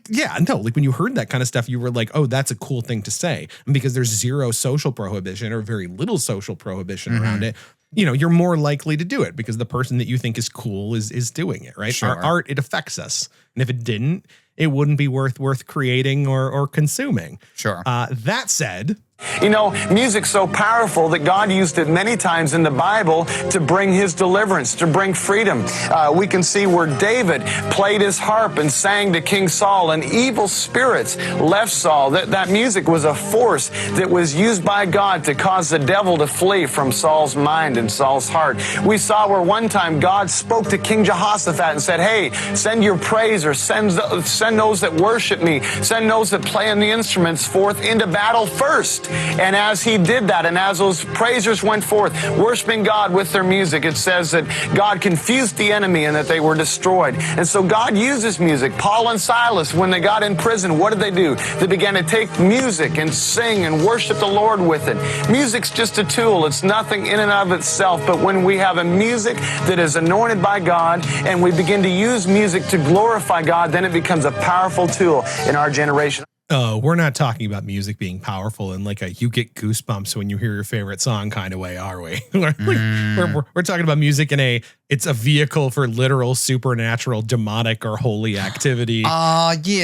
yeah, no, like when you heard that kind of stuff, you were like, oh, that's a cool thing to say. And because there's zero social prohibition or very little social prohibition around it, you're more likely to do it because the person that you think is cool is doing it, right? Sure. Our art, it affects us. And if it didn't, it wouldn't be worth creating or consuming. Sure. That said, Music's so powerful that God used it many times in the Bible to bring his deliverance, to bring freedom. We can see where David played his harp and sang to King Saul and evil spirits left Saul. That music was a force that was used by God to cause the devil to flee from Saul's mind and Saul's heart. We saw where one time God spoke to King Jehoshaphat and said, hey, send your praisers, send those that worship me, send those that play on the instruments forth into battle first. And as he did that, and as those praisers went forth, worshiping God with their music, it says that God confused the enemy and that they were destroyed. And so God uses music. Paul and Silas, when they got in prison, what did they do? They began to take music and sing and worship the Lord with it. Music's just a tool. It's nothing in and of itself. But when we have a music that is anointed by God and we begin to use music to glorify God, then it becomes a powerful tool in our generation. Oh, we're not talking about music being powerful in like a you get goosebumps when you hear your favorite song kind of way, are we? We're talking about music in it's a vehicle for literal supernatural demonic or holy activity.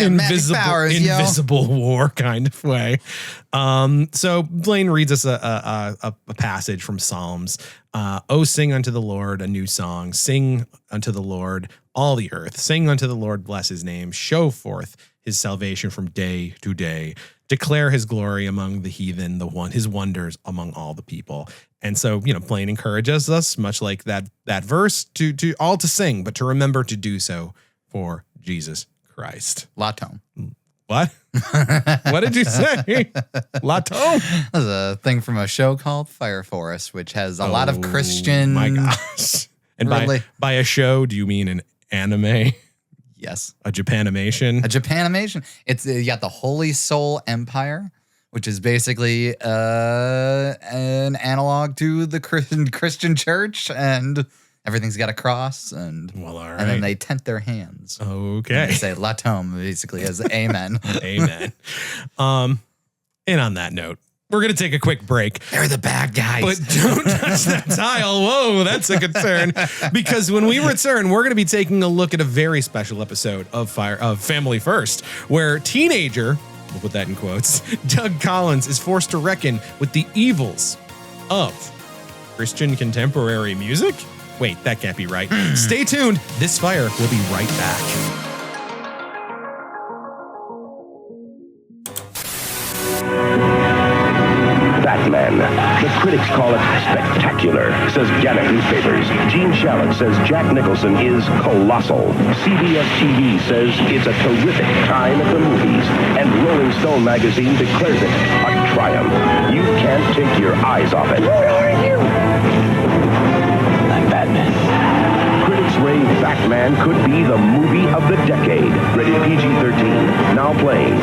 Invisible war kind of way. So Blaine reads us a passage from Psalms. Oh, sing unto the Lord a new song. Sing unto the Lord all the earth. Sing unto the Lord, bless his name. Show forth his salvation from day to day. Declare his glory among the heathen, his wonders among all the people. And so, Blaine encourages us, much like that verse, to all to sing, but to remember to do so for Jesus Christ. Latom. What? What did you say? Latom? That's a thing from a show called Fire Forest, which has a lot of Christian. My gosh. And by a show, do you mean an anime? Yes. A Japanimation? A Japanimation. It's you got the Holy Soul Empire, which is basically an analog to the Christian church, and everything's got a cross, and all right. And then they tent their hands. Okay. And they say Latom basically as amen. Amen. And on that note, we're going to take a quick break. They're the bad guys. But don't touch that tile. Whoa, that's a concern. Because when we return, we're going to be taking a look at a very special episode of Family First, where teenager, we'll put that in quotes, Doug Collins is forced to reckon with the evils of Christian contemporary music. Wait, that can't be right. Stay tuned. This Fire will be right back. Batman. The critics call it spectacular, says Gannett Newspapers. Gene Shalit says Jack Nicholson is colossal. CBS TV says it's a terrific time at the movies. And Rolling Stone magazine declares it a triumph. You can't take your eyes off it. Who are you? I'm Batman. Critics rave Batman could be the movie of the decade. Rated PG-13. Now playing.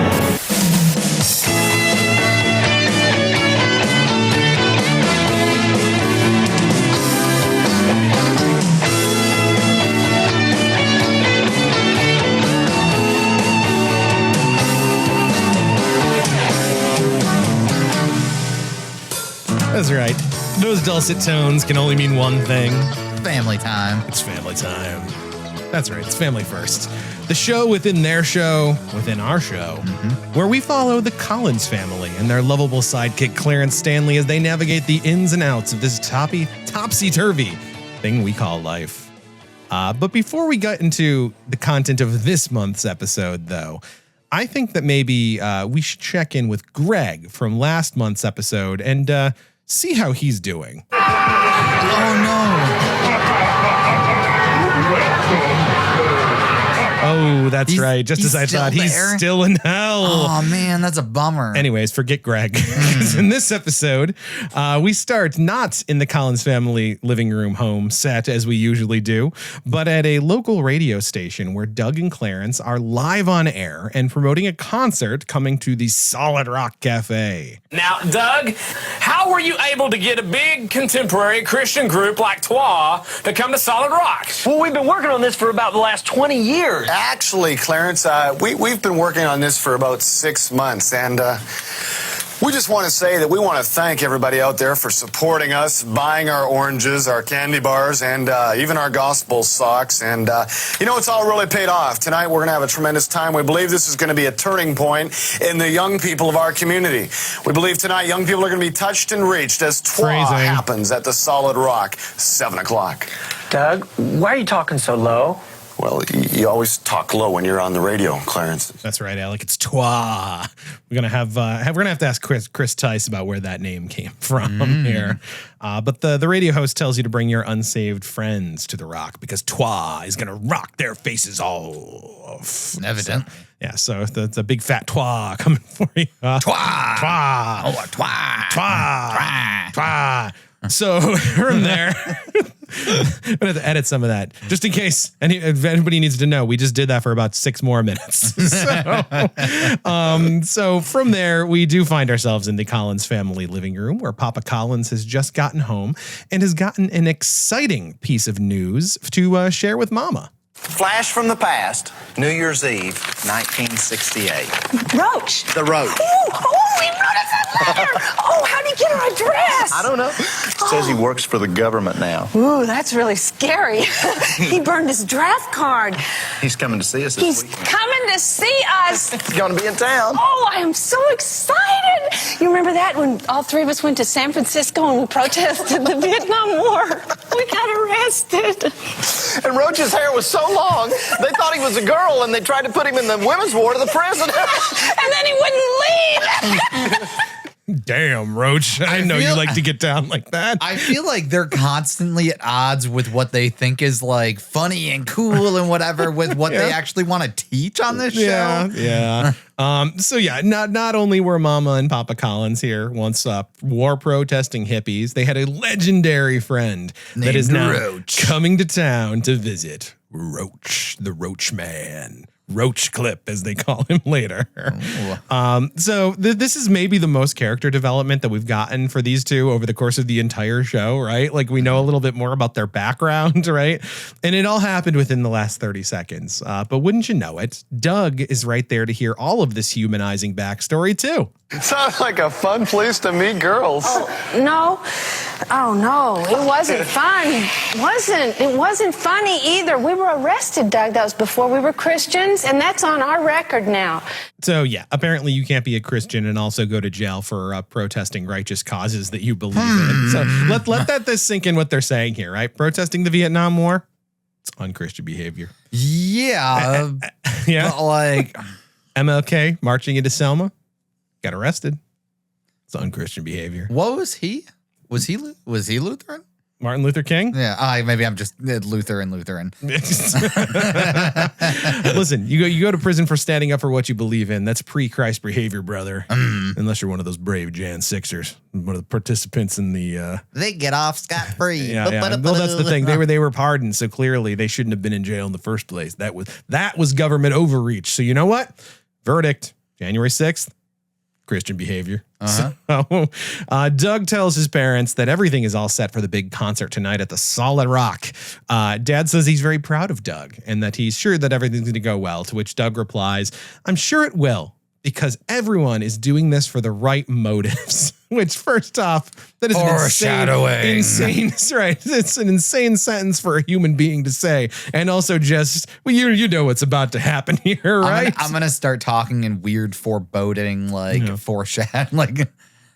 That's right. Those dulcet tones can only mean one thing. Family time. It's family time. That's right. It's family first. The show within their show, within our show, where we follow the Collins family and their lovable sidekick Clarence Stanley as they navigate the ins and outs of this topsy-turvy thing we call life. But before we get into the content of this month's episode, though, I think that maybe we should check in with Greg from last month's episode and see how he's doing. Oh, no. Oh, that's right. Just as I thought, he's still in hell. Oh, man, that's a bummer. Anyways, forget Greg. In this episode, we start not in the Collins family living room home set as we usually do, but at a local radio station where Doug and Clarence are live on air and promoting a concert coming to the Solid Rock Cafe. Now, Doug, how were you able to get a big contemporary Christian group like Twa to come to Solid Rock? Well, we've been working on this for about the last 20 years. Actually, Clarence, we've been working on this for about 6 months, and we just want to say that we want to thank everybody out there for supporting us, buying our oranges, our candy bars, and even our gospel socks. And, it's all really paid off. Tonight, we're going to have a tremendous time. We believe this is going to be a turning point in the young people of our community. We believe tonight young people are going to be touched and reached as Twa happens at the Solid Rock, 7 o'clock. Doug, why are you talking so low? Well, you always talk low when you're on the radio, Clarence. That's right, Alec. It's Twa. We're gonna have to ask Chris Tice about where that name came from here. But the radio host tells you to bring your unsaved friends to the rock because Twa is gonna rock their faces off. Evidently. So it's a big fat Twa coming for you. Twa. Twa. Oh, a Twa. Twa. Twa. So from there, I'm going to edit some of that just in case if anybody needs to know. We just did that for about 6 more minutes. So from there, we do find ourselves in the Collins family living room where Papa Collins has just gotten home and has gotten an exciting piece of news to share with Mama. Flash from the past, New Year's Eve, 1968. Roach. The Roach. Oh, he wrote us that letter. Oh, how'd he get our address? I don't know. Says he works for the government now. Ooh, that's really scary. He burned his draft card. He's coming to see us this weekend. He's coming to see us. He's going to be in town. Oh, I am so excited. You remember that when all 3 of us went to San Francisco and we protested the Vietnam War? We got arrested. And Roach's hair was so long, they thought he was a girl, and they tried to put him in the women's ward of the prison. And then he wouldn't leave. Damn, Roach. I know you like to get down like that. I feel like they're constantly at odds with what they think is like funny and cool and whatever with what they actually want to teach on this show. Yeah. Not only were Mama and Papa Collins here once war protesting hippies, they had a legendary friend that is now coming to town to visit Roach, the Roach Man. Roach Clip, as they call him later. This is maybe the most character development that we've gotten for these two over the course of the entire show, right? Like we know a little bit more about their background, right? And it all happened within the last 30 seconds. But wouldn't you know it, Doug is right there to hear all of this humanizing backstory too. Sounds like a fun place to meet girls. Oh, no, it wasn't fun. It wasn't funny either. We were arrested, Doug. That was before we were Christians, and that's on our record now. So, apparently you can't be a Christian and also go to jail for protesting righteous causes that you believe in. So let that sink in what they're saying here, right? Protesting the Vietnam War, it's unchristian behavior. Yeah. But like MLK marching into Selma, got arrested. It's unchristian behavior. What was he? Was he Lutheran? Martin Luther King? Yeah, maybe I'm just Lutheran. Listen, you go to prison for standing up for what you believe in. That's pre-Christ behavior, brother. Unless you're one of those brave Jan Sixers, one of the participants in the. They get off scot-free. Yeah. Well, that's the thing. They were pardoned, so clearly they shouldn't have been in jail in the first place. That was government overreach. So you know what? Verdict: January 6th. Christian behavior. So, Doug tells his parents that everything is all set for the big concert tonight at the Solid Rock. Dad says he's very proud of Doug and that he's sure that everything's going to go well, to which Doug replies, "I'm sure it will, because everyone is doing this for the right motives." Which, first off, that is Foreshadowing. insane, right? It's an insane sentence for a human being to say, and also just you know what's about to happen here, right? I'm gonna start talking in weird foreboding, foreshadowing,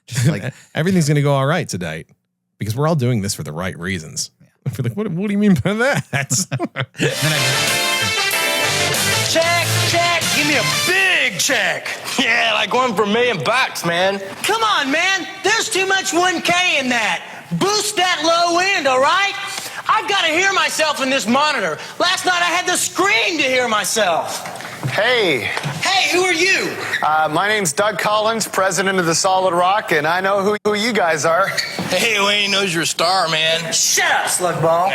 just like everything's gonna go all right tonight because we're all doing this for the right reasons. I feel like, what do you mean by that? Check, give me a big check. Yeah, like one for $1 million, man. Come on, man. There's too much 1K in that. Boost that low end, all right? I've got to hear myself in this monitor. Last night I had to scream to hear myself. Hey. Hey, who are you? My name's Doug Collins, president of the Solid Rock, and I know who you guys are. Hey, Wayne knows you're a star, man. Shut up, slugball.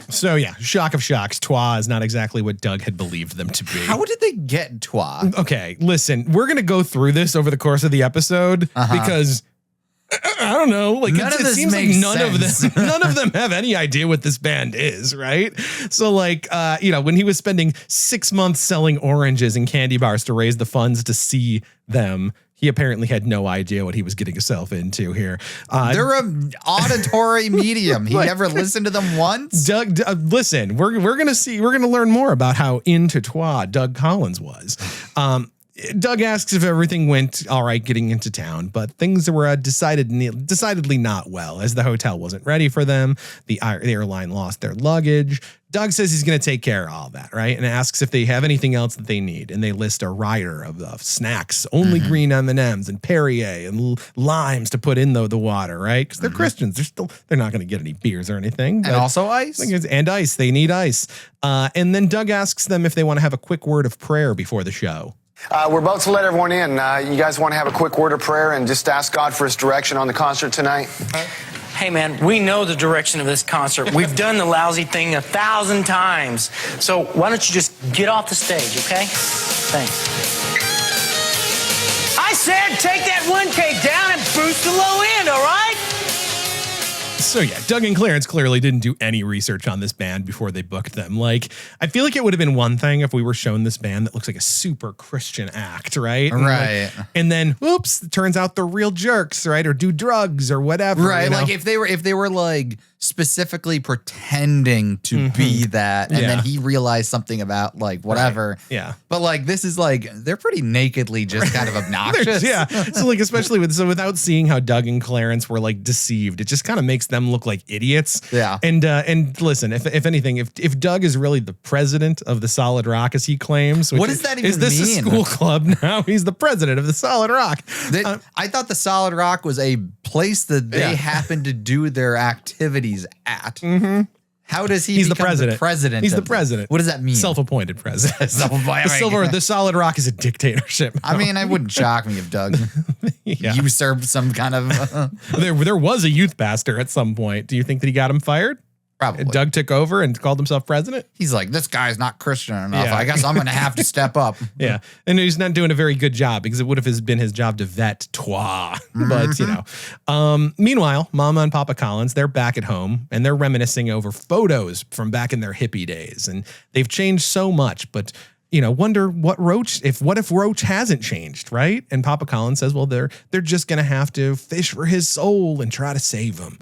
So yeah, shock of shocks. Twa is not exactly what Doug had believed them to be. How did they get Twa? Okay, listen, we're gonna go through this over the course of the episode because I don't know. Like it seems like none of them have any idea what this band is, right? So like, when he was spending 6 months selling oranges and candy bars to raise the funds to see them, he apparently had no idea what he was getting himself into here. They're an auditory medium. He never listened to them once. Doug, listen, we're gonna learn more about how into Twa Doug Collins was. Doug asks if everything went all right getting into town, but things were decidedly not well, as the hotel wasn't ready for them. The airline lost their luggage. Doug says he's going to take care of all that, right? And asks if they have anything else that they need. And they list a rider of snacks, only green M&Ms and Perrier and limes to put in the water, right? Because they're Christians. They're not going to get any beers or anything. And also ice. And ice. They need ice. And then Doug asks them if they want to have a quick word of prayer before the show. We're about to let everyone in. You guys want to have a quick word of prayer and just ask God for his direction on the concert tonight? Hey, man, we know the direction of this concert. We've done the lousy thing 1,000 times. So why don't you just get off the stage, okay? Thanks. I said take that 1K down and boost the low end, all right? So yeah, Doug and Clarence clearly didn't do any research on this band before they booked them. Like, I feel like it would have been one thing if we were shown this band that looks like a super Christian act, right? Right. And then, oops, it turns out they're real jerks, right? Or do drugs or whatever. Right. You know? Like if they were like specifically pretending to be that, and then he realized something about like whatever. Right. Yeah. But like this is like they're pretty nakedly just kind of obnoxious. Yeah. So like especially without seeing how Doug and Clarence were like deceived, it just kind of makes them look like idiots. Yeah. And listen, if anything, if Doug is really the president of the Solid Rock as he claims, what does that even mean? Is this a school club now? He's the president of the Solid Rock. I thought the Solid Rock was a place that they happen to do their activities at. Mm-hmm. How does he He's become the president? He's the president. What does that mean? Self-appointed president. The Solid Rock is a dictatorship. I mean, it wouldn't shock me if Doug usurped some kind of... There was a youth pastor at some point. Do you think that he got him fired? Probably. And Doug took over and called himself president? He's like, this guy's not Christian enough. Yeah. I guess I'm going to have to step up. Yeah. And he's not doing a very good job because it would have been his job to vet Twa. But, meanwhile, Mama and Papa Collins, they're back at home and they're reminiscing over photos from back in their hippie days. And they've changed so much, but wonder what if Roach hasn't changed, right? And Papa Collins says, well, they're just going to have to fish for his soul and try to save him.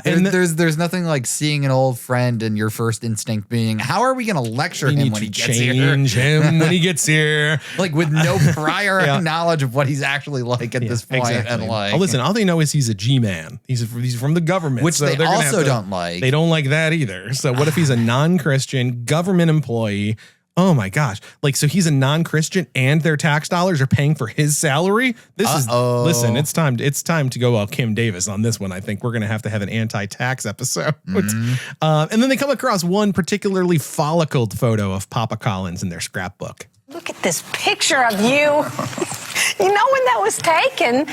There's nothing like seeing an old friend and your first instinct being, how are we going to lecture him when he gets here? Change him when he gets here. Like with no prior knowledge of what he's actually like at this point. Exactly. And like, listen, all they know is he's a G-man. He's from the government. Which they also don't like. They don't like that either. So what if he's a non-Christian government employee? Oh my gosh. Like, so he's a non-Christian and their tax dollars are paying for his salary. Listen, it's time to go all Kim Davis on this one. I think we're going to have an anti-tax episode. And then they come across one particularly follicled photo of Papa Collins in their scrapbook. Look at this picture of you. You know when that was taken?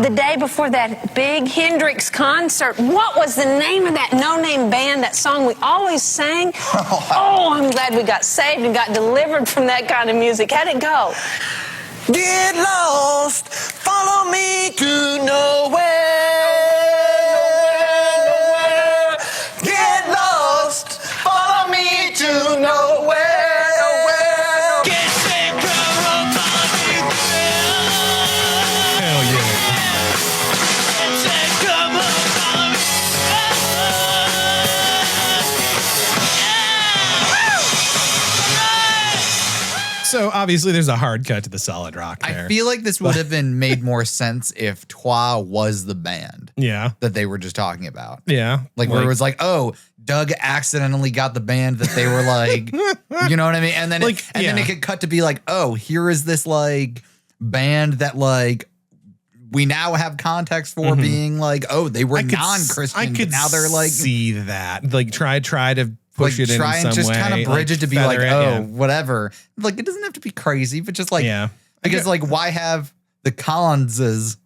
The day before that big Hendrix concert. What was the name of that no-name band, that song we always sang? Oh, I'm glad we got saved and got delivered from that kind of music. How'd it go? Get lost, follow me to nowhere. Get lost, follow me to nowhere. obviously there's a hard cut to the solid rock there. I feel like this would have been made more sense if Twa was the band. Yeah. That they were just talking about. Yeah. Like where it was like, oh, Doug accidentally got the band that they were like, you know what I mean? And then then it could cut to be like, oh, here is this like band that like we now have context for being like, oh, they were non-Christian. I could now they're like see that. Like try to push it in some way. Try and just kind of bridge it to be like, feather it, whatever. Like it doesn't have to be crazy, but just like because like why have the Collinses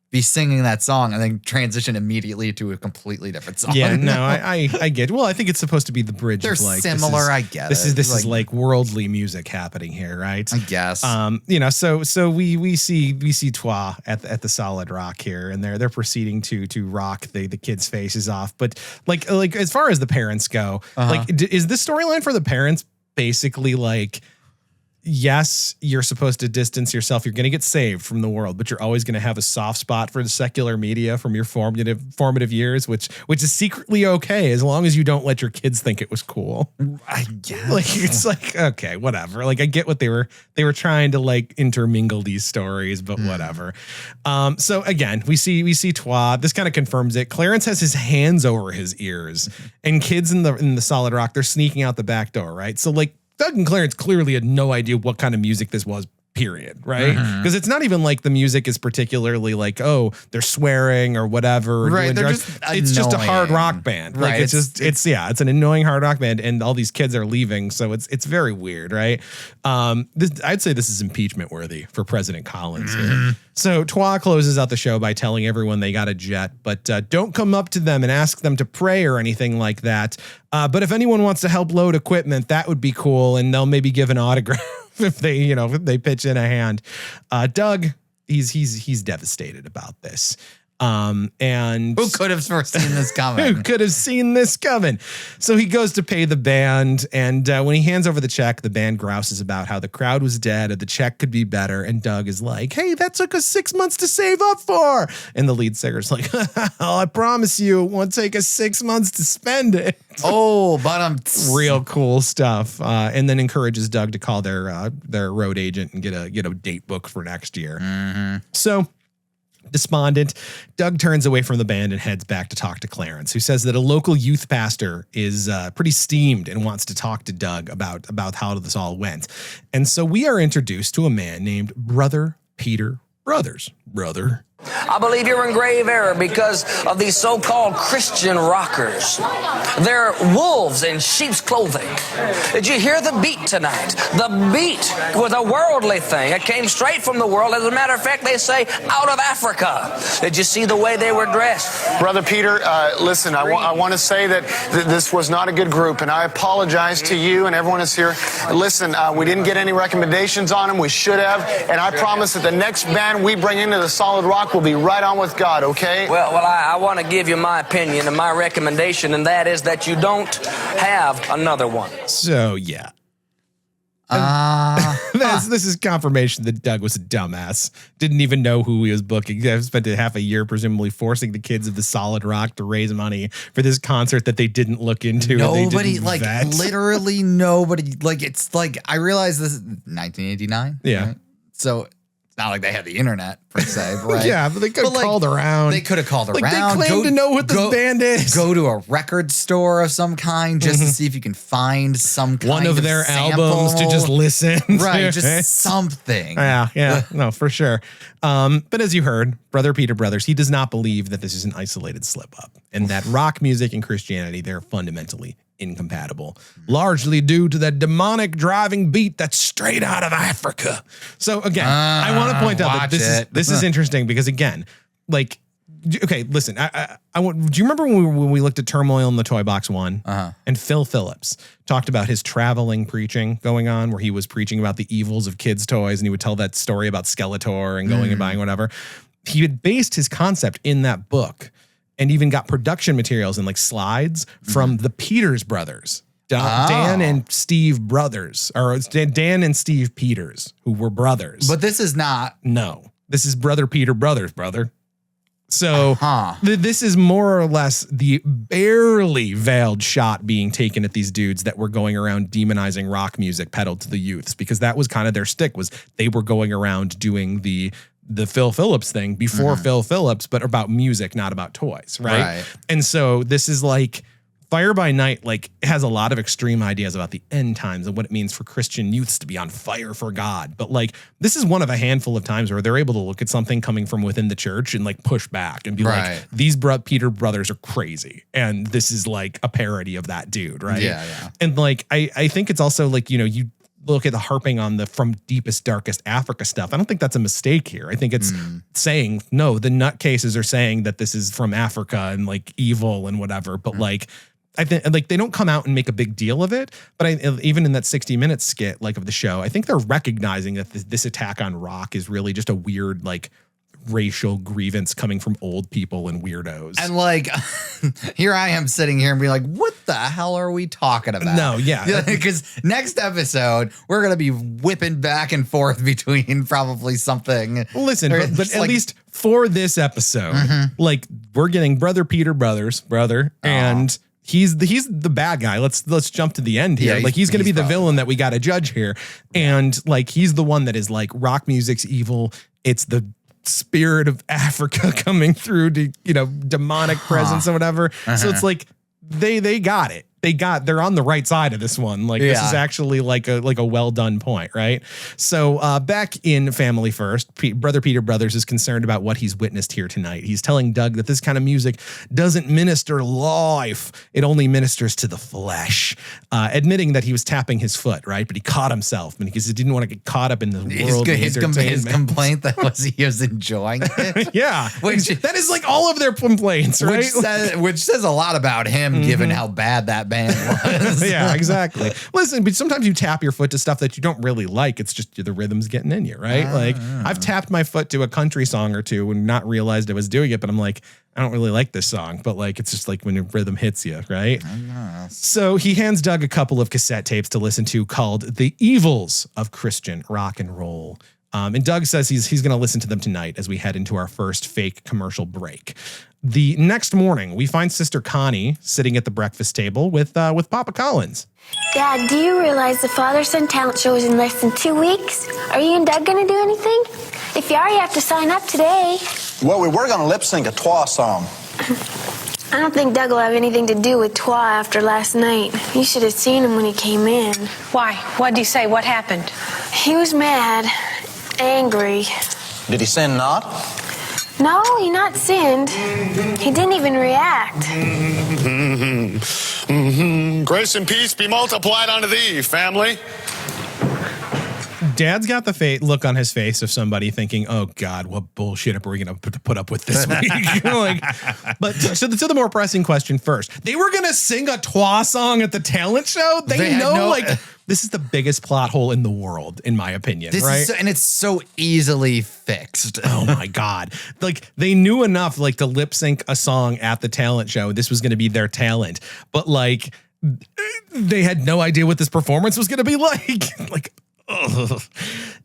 be singing that song and then transition immediately to a completely different song? Yeah, no, I get. Well, I think it's supposed to be the bridge. They're of like, similar. I get this it. This is like worldly music happening here, right? I guess. You know, so we see Twa at the solid rock here, and they're proceeding to rock the kids' faces off. But like as far as the parents go, like is this storyline for the parents basically like, yes, you're supposed to distance yourself. You're going to get saved from the world, but you're always going to have a soft spot for the secular media from your formative years, which is secretly okay as long as you don't let your kids think it was cool. I guess. Like it's like, okay, whatever. Like I get what they were trying to like intermingle these stories, but whatever. So again, we see Twa. This kind of confirms it. Clarence has his hands over his ears, and kids in the solid rock, they're sneaking out the back door, right? So like Doug and Clarence clearly had no idea what kind of music this was, period, right? Because it's not even like the music is particularly like, oh, they're swearing or whatever. Or right. It's just a hard rock band. Right. Like it's an annoying hard rock band, and all these kids are leaving. So it's very weird, right? I'd say this is impeachment worthy for President Collins here. So Twa closes out the show by telling everyone they got a jet, but don't come up to them and ask them to pray or anything like that. But if anyone wants to help load equipment, that would be cool, and they'll maybe give an autograph if they pitch in a hand. Doug, he's devastated about this. And who could have foreseen this coming? Who could have seen this coming? So he goes to pay the band, and when he hands over the check, the band grouses about how the crowd was dead and the check could be better. And Doug is like, "Hey, that took us 6 months to save up for." And the lead singer's like, "I promise you, it won't take us 6 months to spend it." Oh, but I'm real cool stuff. And then encourages Doug to call their road agent and get a date book for next year. So, despondent, Doug turns away from the band and heads back to talk to Clarence, who says that a local youth pastor is pretty steamed and wants to talk to Doug about how this all went. And so we are introduced to a man named Brother Peter Brothers. Brother. I believe you're in grave error because of these so-called Christian rockers. They're wolves in sheep's clothing. Did you hear the beat tonight? The beat was a worldly thing. It came straight from the world. As a matter of fact, they say out of Africa. Did you see the way they were dressed? Brother Peter, listen, I want to say that this was not a good group, and I apologize to you and everyone that's here. Listen, we didn't get any recommendations on them. We should have, and I promise that the next band we bring into the solid rock will be right on with God, okay? Well, I want to give you my opinion and my recommendation, and that is that you don't have another one. So, yeah. This is confirmation that Doug was a dumbass. Didn't even know who he was booking. I've spent half a year presumably forcing the kids of the solid rock to raise money for this concert that they didn't look into. Nobody, like vet. Literally nobody. Like it's like I realize this is 1989. Yeah. Right? So it's not like they had the internet per se, right? Yeah, but they could have called around. They could have called like around. They claim to know what this band is. Go to a record store of some kind just to see if you can find some kind one of their sample. albums to just listen. Right, just something. Yeah, no, for sure. But as you heard, Brother Peter Brothers, he does not believe that this is an isolated slip up and that rock music and Christianity, they're fundamentally incompatible, largely due to that demonic driving beat that's straight out of Africa. So again, I want to point out that this is interesting because again, like, okay, listen, I want. Do you remember when we looked at Turmoil in the Toy Box 1 and Phil Phillips talked about his traveling preaching going on, where he was preaching about the evils of kids' toys, and he would tell that story about Skeletor and going and buying whatever. He had based his concept in that book. And even got production materials and like slides from the Peters brothers, Dan and Steve Brothers, or Dan and Steve Peters, who were brothers. But this is not. No, this is Brother Peter Brothers, brother. So this is more or less the barely veiled shot being taken at these dudes that were going around demonizing rock music peddled to the youths, because that was kind of their stick, was they were going around doing the Phil Phillips thing before Phil Phillips, but about music, not about toys. Right. And so this is like Fire by Nite, like, has a lot of extreme ideas about the end times and what it means for Christian youths to be on fire for God. But like, this is one of a handful of times where they're able to look at something coming from within the church and like push back and be like, these Peter brothers are crazy. And this is like a parody of that dude. Right. Yeah. And like, I think it's also like, you know, you look at the harping on the from deepest, darkest Africa stuff. I don't think that's a mistake here. I think it's saying, no, the nutcases are saying that this is from Africa and like evil and whatever. But like, I think like they don't come out and make a big deal of it, but even in that 60-minute skit, like of the show, I think they're recognizing that this attack on rock is really just a weird, like, racial grievance coming from old people and weirdos. And like, here I am sitting here and be like, what the hell are we talking about? No, yeah. Because next episode, we're going to be whipping back and forth between probably something. Listen, but at least for this episode, like, we're getting Peter brother, and he's the bad guy. Let's jump to the end here. Yeah, like, he's going to be the villain that we got to judge here. And like, he's the one that is like, rock music's evil. It's the spirit of Africa coming through to, you know, demonic presence or whatever. So it's like, they got it. They're on the right side of this one. Like, this is actually like a well done point, right? So back in Family First, Brother Peter Brothers is concerned about what he's witnessed here tonight. He's telling Doug that this kind of music doesn't minister life; it only ministers to the flesh. Admitting that he was tapping his foot, right? But he caught himself because he didn't want to get caught up in the world. His complaint that he was enjoying it. Yeah, that is like all of their complaints, right? Which says a lot about him, given how bad that band was. Yeah, exactly. Listen, but sometimes you tap your foot to stuff that you don't really like. It's just the rhythm's getting in you, right? I've tapped my foot to a country song or two and not realized I was doing it, but I'm like, I don't really like this song, but like, it's just like when the rhythm hits you, right? So he hands Doug a couple of cassette tapes to listen to called The Evils of Christian Rock and Roll. And Doug says he's going to listen to them tonight as we head into our first fake commercial break. The next morning, we find Sister Connie sitting at the breakfast table with Papa Collins. Dad, do you realize the father-son talent show is in less than 2 weeks? Are you and Doug going to do anything? If you are, you have to sign up today. Well, we were going to lip sync a Twa song. I don't think Doug will have anything to do with Twa after last night. You should have seen him when he came in. Why? What'd he say? What happened? He was mad, angry. Did he sin not? No, he not sinned. He didn't even react. Grace and peace be multiplied unto thee, family. Dad's got the look on his face of somebody thinking, "Oh God, what bullshit are we going to put up with this week?" But to the more pressing question first, they were going to sing a Twa song at the talent show. They know, this is the biggest plot hole in the world, in my opinion. Right? And it's so easily fixed. Oh my God! Like, they knew enough, like, to lip sync a song at the talent show. This was going to be their talent, but like, they had no idea what this performance was going to be like. Ugh.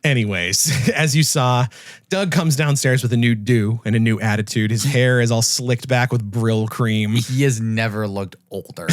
Anyways, as you saw, Doug comes downstairs with a new do and a new attitude. His hair is all slicked back with Brill cream. He has never looked older.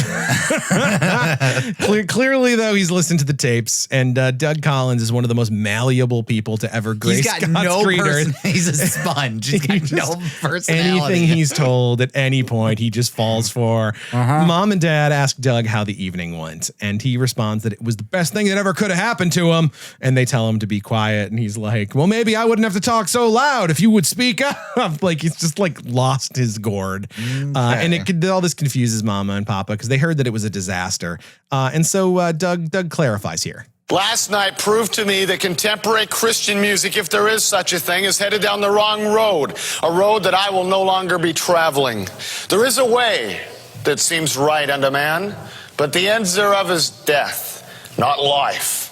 Clearly, though, he's listened to the tapes, and Doug Collins is one of the most malleable people to ever grace God's green earth. He's a sponge. He's got no personality. Anything he's told at any point, he just falls for. Mom and Dad ask Doug how the evening went, and he responds that it was the best thing that ever could have happened to him. And they tell him to be quiet, and he's like, "Well, maybe I wouldn't have to talk so loud if you would speak up." Like, he's just like lost his gourd. And all this confuses Mama and Papa because they heard that it was a disaster. And so Doug clarifies here. Last night proved to me that contemporary Christian music, if there is such a thing, is headed down the wrong road, a road that I will no longer be traveling. There is a way that seems right unto man, but the ends thereof is death, not life.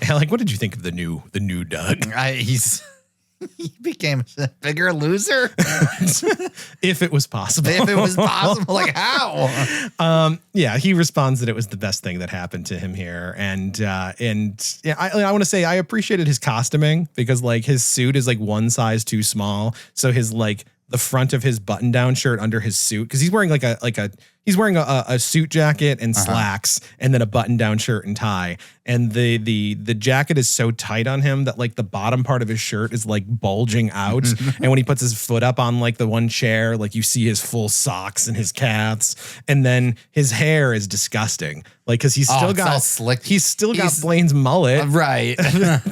Like, what did you think of the new Doug? He became a bigger loser. If it was possible. If it was possible, like how? Yeah, he responds that it was the best thing that happened to him here, and yeah, I want to say I appreciated his costuming because like his suit is like one size too small, so his like the front of his button-down shirt under his suit because he's wearing he's wearing a suit jacket and slacks and then a button-down shirt and tie. And the jacket is so tight on him that like the bottom part of his shirt is like bulging out. And when he puts his foot up on like the one chair, like you see his full socks and his calves. And then his hair is disgusting. Like, cause he's still got slick. He's still got Blaine's mullet. Right.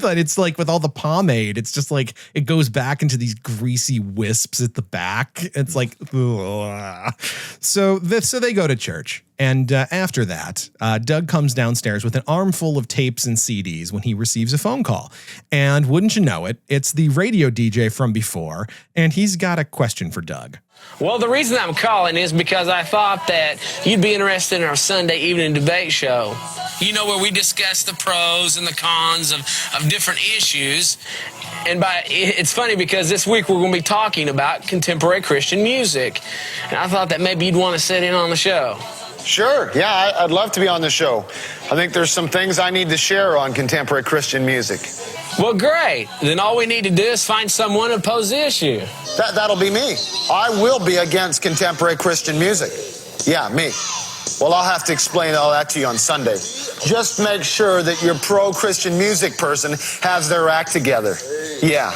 But it's like with all the pomade, it's just like it goes back into these greasy wisps at the back. It's like, ugh. So they go to church. And after that, Doug comes downstairs with an armful of tapes and CDs when he receives a phone call. And wouldn't you know it, it's the radio DJ from before, and he's got a question for Doug. Well, the reason I'm calling is because I thought that you'd be interested in our Sunday evening debate show. You know, where we discuss the pros and the cons of different issues. And it's funny because this week we're going to be talking about contemporary Christian music. And I thought that maybe you'd want to sit in on the show. Sure. Yeah, I'd love to be on the show. I think there's some things I need to share on contemporary Christian music. Well, great. Then all we need to do is find someone to oppose the issue. That'll be me. I will be against contemporary Christian music. Yeah, me. Well, I'll have to explain all that to you on Sunday. Just make sure that your pro-Christian music person has their act together. Yeah,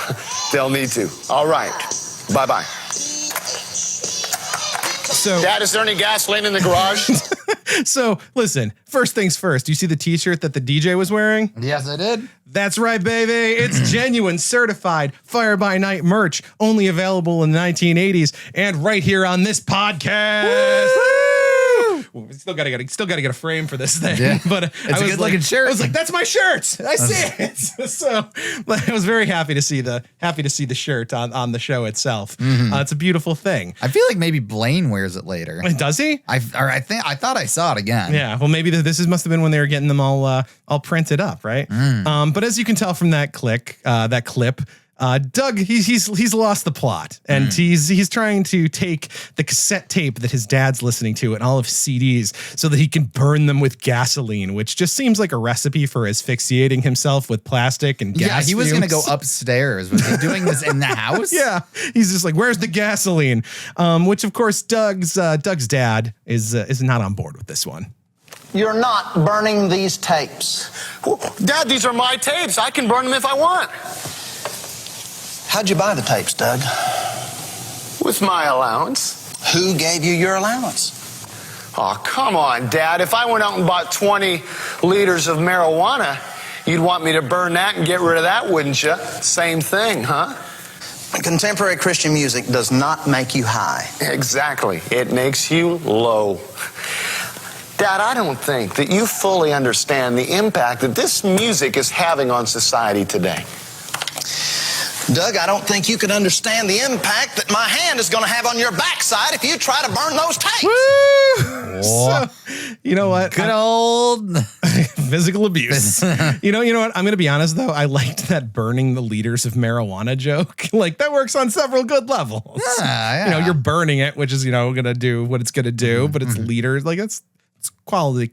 they'll need to. All right. Bye-bye. So, Dad, is there any gasoline in the garage? So, listen, first things first. Do you see the t-shirt that the DJ was wearing? Yes, I did. That's right, baby. It's genuine, certified Fire By Nite merch, only available in the 1980s and right here on this podcast. Woo! Still gotta get a frame for this thing. Yeah. But It's a good looking shirt. I was like, that's my shirt. I see it. So I was very happy to see the shirt on the show itself. It's a beautiful thing. I feel like maybe Blaine wears it later. Does he? I thought I saw it again. Yeah. Well, maybe this must have been when they were getting them all printed up, right? But as you can tell from that clip, Doug, he's lost the plot, and he's trying to take the cassette tape that his dad's listening to and all of his CDs so that he can burn them with gasoline, which just seems like a recipe for asphyxiating himself with plastic and gas. Yeah, he was going to go upstairs. Was he doing this in the house? Yeah, he's just like, "Where's the gasoline?" Which, of course, Doug's dad is not on board with this one. You're not burning these tapes. Dad, these are my tapes. I can burn them if I want. How'd you buy the tapes, Doug? With my allowance. Who gave you your allowance? Oh, come on, Dad. If I went out and bought 20 liters of marijuana, you'd want me to burn that and get rid of that, wouldn't you? Same thing, huh? Contemporary Christian music does not make you high. Exactly. It makes you low. Dad, I don't think that you fully understand the impact that this music is having on society today. Doug, I don't think you can understand the impact that my hand is going to have on your backside if you try to burn those tapes. Woo! So, you know what? Good old physical abuse. You know what? I'm going to be honest, though. I liked that burning the liters of marijuana joke. Like, that works on several good levels. Yeah. You know, you're burning it, which is, going to do what it's going to do, but it's liters. Like, it's quality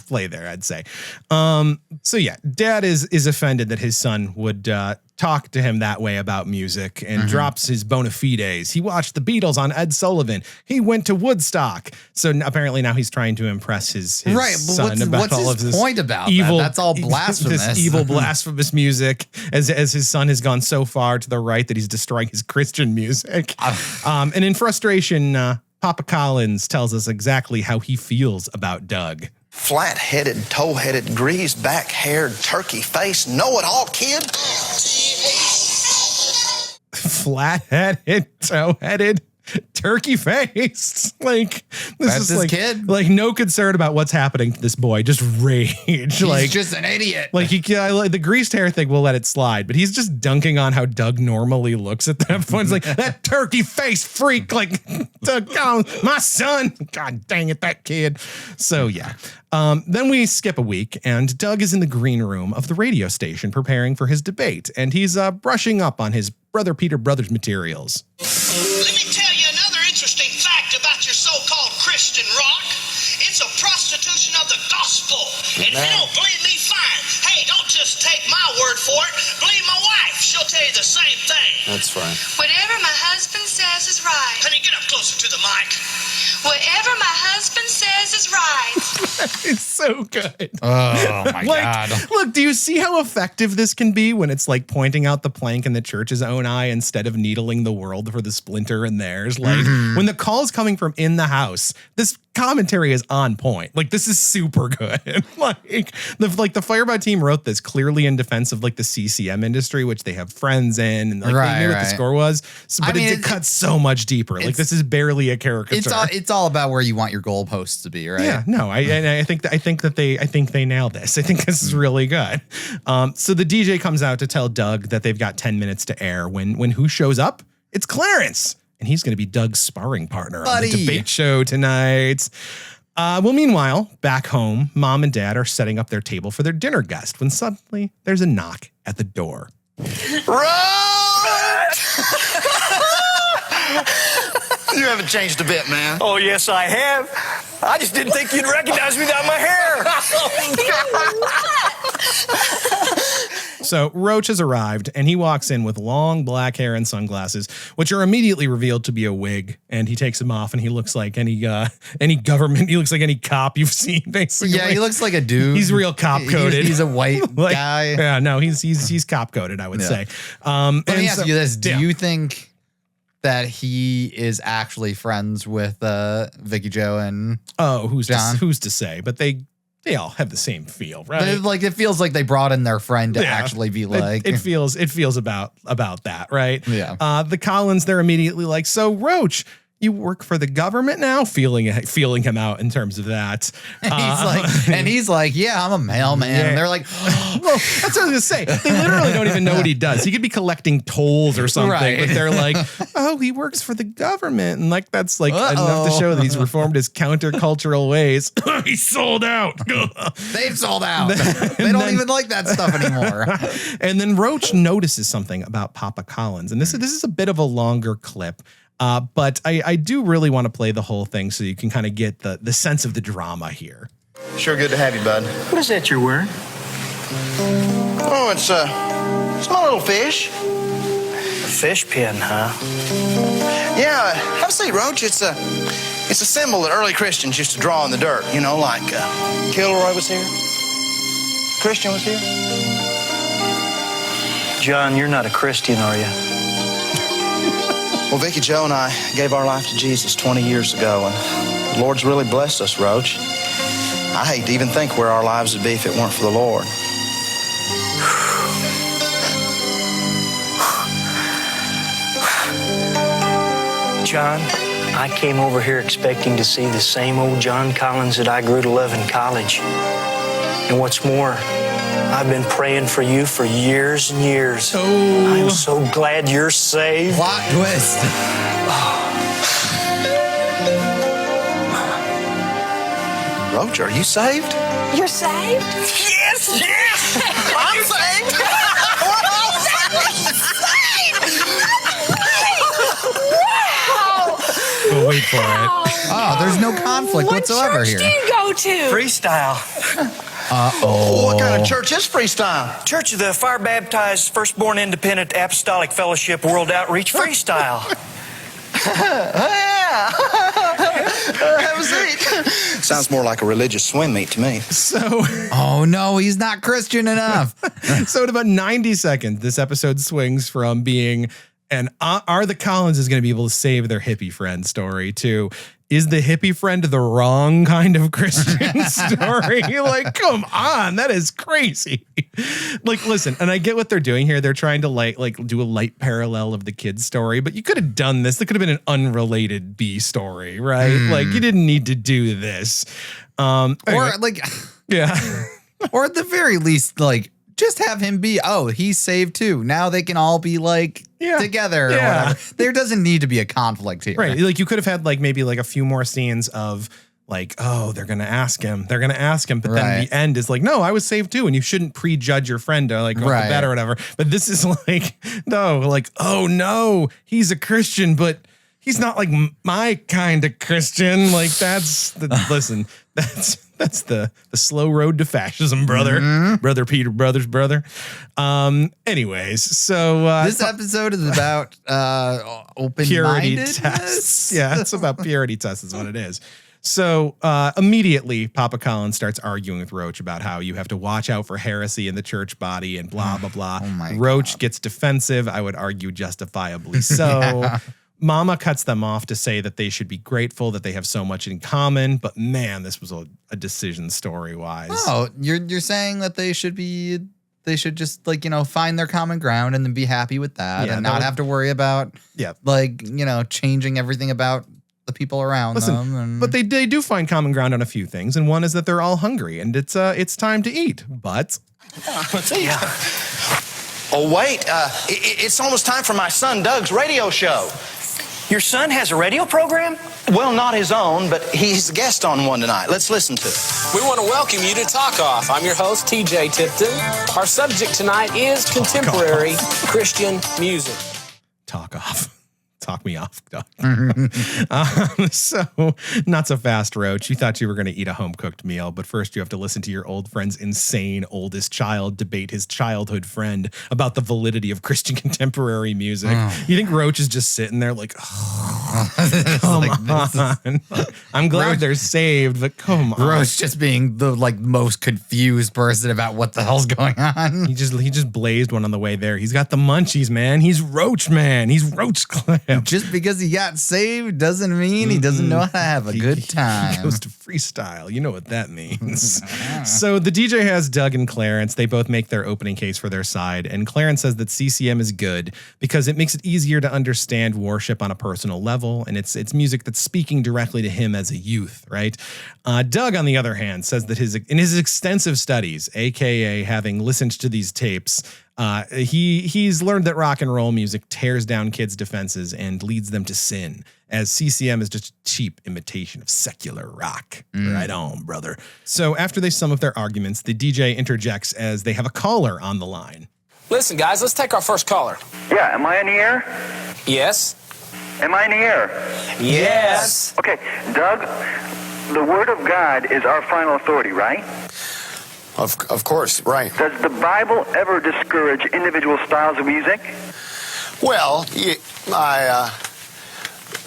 play there, I'd say. So yeah, Dad is offended that his son would talk to him that way about music and drops his bona fides. He watched the Beatles on Ed Sullivan. He went to Woodstock. So apparently now he's trying to impress his son about what's all his of this point about evil. That? That's all blasphemous. This evil blasphemous music. As his son has gone so far to the right that he's destroying his Christian music. And in frustration, Papa Collins tells us exactly how he feels about Doug. Flat-headed, toe-headed, greased-back haired, turkey-faced, know-it-all kid. Flat-headed, toe-headed, turkey-faced. Like, That's his kid. Like, no concern about what's happening to this boy. Just rage. He's just an idiot. Like, the greased hair thing, we'll let it slide. But he's just dunking on how Doug normally looks at that point. It's like, that turkey-faced freak. Like, Doug, oh, my son. God dang it, that kid. So, yeah. Then we skip a week, and Doug is in the green room of the radio station preparing for his debate. And he's brushing up on his Brother Peter Brothers materials. Let me tell you another interesting fact about your so-called Christian rock. It's a prostitution of the gospel. And if you don't believe me, fine. Hey, don't just take my word for it. Believe my wife. She'll tell you the same thing. That's right. Whatever my husband That's right. It's so good. Oh my God. Look, do you see how effective this can be when it's like pointing out the plank in the church's own eye instead of needling the world for the splinter in theirs? Like when the call is coming from in the house, this commentary is on point. Like this is super good. the Firebar team wrote this clearly in defense of like the CCM industry, which they have friends in, and like they knew what the score was. So, but it cuts so much deeper. Like this is barely a caricature. It's all about where you want your goalposts to be, right? Yeah, no, I think they nailed this. I think this is really good. So the DJ comes out to tell Doug that they've got 10 minutes to air. When who shows up? It's Clarence, and he's going to be Doug's sparring partner on the debate show tonight. Well, meanwhile, back home, Mom and Dad are setting up their table for their dinner guest when suddenly there's a knock at the door. You haven't changed a bit, man. Oh, yes, I have. I just didn't think you'd recognize me without my hair. So Roach has arrived, and he walks in with long black hair and sunglasses, which are immediately revealed to be a wig. And he takes them off, and he looks like any government. He looks like any cop you've seen, basically. Yeah, he looks like a dude. He's real cop coded. He's a white guy. Yeah, no, he's cop coded, I would say. Let me ask you this: do you think that he is actually friends with Vicky Joe and who's John? Who's to say? But they all have the same feel, right? Like it feels like they brought in their friend to actually be like. It feels about that, right? Yeah. The Collins, they're immediately like, so Roach, you work for the government now? Feeling him out in terms of that. He's like, yeah, I'm a mailman. Yeah. And they're like, well, that's what I was gonna say. They literally don't even know what he does. He could be collecting tolls or something, Right. but they're like, oh, he works for the government, and like that's like enough to show that he's reformed his countercultural ways. He's sold out. They've sold out. They don't even like that stuff anymore. And then Roach notices something about Papa Collins, and this is a bit of a longer clip. But I do really want to play the whole thing so you can kind of get the sense of the drama here. Sure good to have you, bud. What is that you're wearing? Oh, it's my little fish. A fish pin, huh? Yeah, have a seat, Roach. It's a symbol that early Christians used to draw in the dirt. You know, like Kilroy was here, Christian was here. John, you're not a Christian, are you? Well, Vicky Joe and I gave our life to Jesus 20 years ago, and the Lord's really blessed us, Roach. I hate to even think where our lives would be if it weren't for the Lord. John, I came over here expecting to see the same old John Collins that I grew to love in college. And what's more, I've been praying for you for years and years. Oh. I'm so glad you're saved. Plot twist. Roach, are you saved? You're saved? Yes, yes! I'm saved! We're all Wow! We'll wait for it. Oh, there's no conflict whatsoever What here. church do you go to? Freestyle. What kind of church is freestyle? Church of the Fire Baptized Firstborn Independent Apostolic Fellowship World Outreach Freestyle. Yeah. Have a seat. Sounds more like a religious swim meet to me. So, oh no, he's not Christian enough. So in about 90 seconds, this episode swings from being are the Collins is going to be able to save their hippie friend story to is the hippie friend the wrong kind of Christian story? Like, come on, that is crazy. Like, listen, and I get what they're doing here. They're trying to like do a light parallel of the kid's story, but you could have done this. It could have been an unrelated B story, right? Like, you didn't need to do this. Or like, yeah. Or at the very least, like, just have him be, he's saved too. Now they can all be like together or whatever. There doesn't need to be a conflict here. Right. Like you could have had like maybe like a few more scenes of like, they're going to ask him. But then the end is like, no, I was saved too. And you shouldn't prejudge your friend to like go to bed or whatever. But this is like, no, like, oh no, he's a Christian, but he's not like my kind of Christian. Like that's that's the slow road to fascism, brother. Mm-hmm. Brother Peter, brother's brother. Anyways, so this episode is about purity open-mindedness. tests. Yeah, it's about purity tests is what it is. So immediately, Papa Colin starts arguing with Roach about how you have to watch out for heresy in the church body and blah, blah, blah. Roach gets defensive, I would argue justifiably so. Yeah. Mama cuts them off to say that they should be grateful that they have so much in common. But man, this was a decision story-wise. Oh, you're saying that they should just find their common ground and then be happy with that and not have to worry about changing everything about the people around them. But they do find common ground on a few things, and one is that they're all hungry, and it's time to eat. But oh wait, it's almost time for my son Doug's radio show. Your son has a radio program? Well, not his own, but he's a guest on one tonight. Let's listen to it. We want to welcome you to Talk Off. I'm your host, TJ Tipton. Our subject tonight is contemporary Christian music. Talk off. Talk me off, Doug. So, not so fast, Roach. You thought you were going to eat a home-cooked meal, but first you have to listen to your old friend's insane oldest child debate his childhood friend about the validity of Christian contemporary music. You think Roach is just sitting there like, come on. I'm glad they're saved, but come on. Roach just being the most confused person about what the hell's going on. He just blazed one on the way there. He's got the munchies, man. He's Roach, man. He's Roach Clip. Just because he got saved doesn't mean he doesn't know how to have a good time. He goes to freestyle. You know what that means. So the DJ has Doug and Clarence. They both make their opening case for their side. And Clarence says that CCM is good because it makes it easier to understand worship on a personal level. And it's music that's speaking directly to him as a youth, right? Doug, on the other hand, says that in his extensive studies, AKA having listened to these tapes, he's learned that rock and roll music tears down kids' defenses and leads them to sin, as CCM is just a cheap imitation of secular rock. Right on, brother. So after they sum up their arguments, the DJ interjects as they have a caller on the line. Listen, guys, let's take our first caller. Yeah, am I in the air? Yes. Am I in the air? Yes. Okay, Doug, the Word of God is our final authority, right? Of course, right. Does the Bible ever discourage individual styles of music? Well,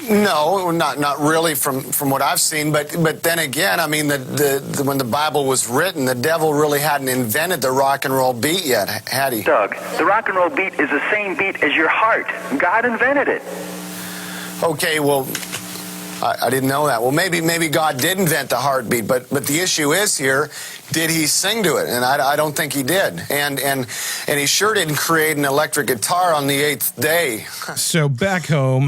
no, not really from what I've seen. But then again, I mean, when the Bible was written, the devil really hadn't invented the rock and roll beat yet, had he? Doug, the rock and roll beat is the same beat as your heart. God invented it. Okay, well, I didn't know that. Well, maybe God did invent the heartbeat, but the issue is here, did he sing to it? And I don't think he did. And he sure didn't create an electric guitar on the 8th day. So back home,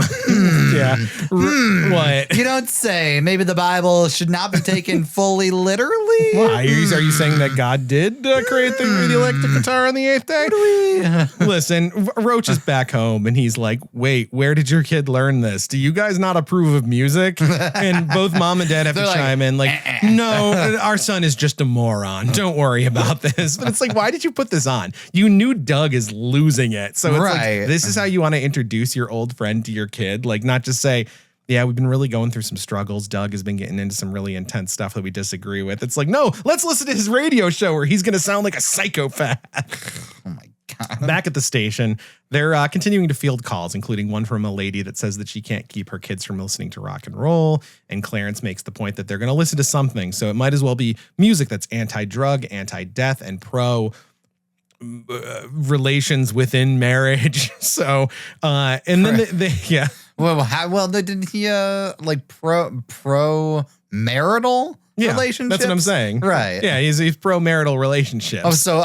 what? You don't say. Maybe the Bible should not be taken fully literally. Why? Are you saying that God did create the electric guitar on the 8th day? Listen, Roach is back home and he's like, wait, where did your kid learn this? Do you guys not approve of music? And both mom and dad have to chime in like, no, our son is just a moron. Don't worry about this. But it's like, why did you put this on? You knew Doug is losing it. So it's like, this is how you want to introduce your old friend to your kid. Like, not just say, yeah, we've been really going through some struggles. Doug has been getting into some really intense stuff that we disagree with. It's like, no, let's listen to his radio show where he's going to sound like a psychopath. Oh my God. Back at the station, they're continuing to field calls, including one from a lady that says that she can't keep her kids from listening to rock and roll. And Clarence makes the point that they're going to listen to something. So it might as well be music that's anti-drug, anti-death, and pro relations within marriage. So, and then they Well, didn't he pro marital relationships? That's what I'm saying. Right. Yeah, he's pro marital relationships. Oh, so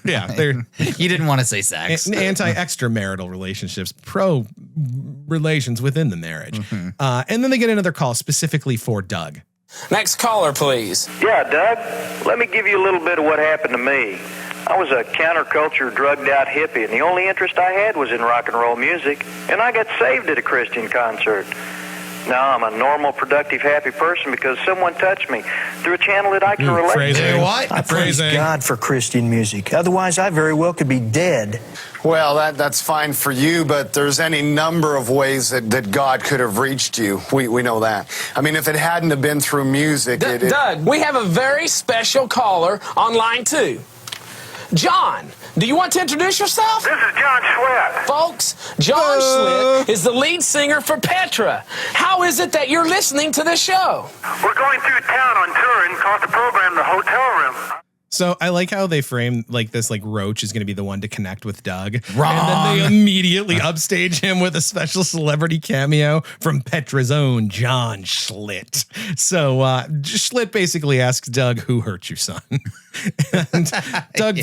yeah, they're you didn't want to say sex. Anti-extramarital relationships, pro relations within the marriage. And then they get another call specifically for Doug. Next caller, please. Yeah, Doug, let me give you a little bit of what happened to me. I was a counterculture, drugged-out hippie, and the only interest I had was in rock and roll music, and I got saved at a Christian concert. Now I'm a normal, productive, happy person because someone touched me through a channel that I can relate to. What? I praise God for Christian music. Otherwise, I very well could be dead. Well, that's fine for you, but there's any number of ways that God could have reached you. We know that. I mean, if it hadn't have been through music... Doug, we have a very special caller on line 2. John, do you want to introduce yourself? This is John Schlitt. Folks, John Schlitt is the lead singer for Petra. How is it that you're listening to this show? We're going through town on tour and caught the program The Hotel Room. So I like how they frame like this, like Roach is going to be the one to connect with Doug. Wrong. And then they immediately upstage him with a special celebrity cameo from Petra's own John Schlitt. So Schlitt basically asks Doug, who hurt you, son? And Doug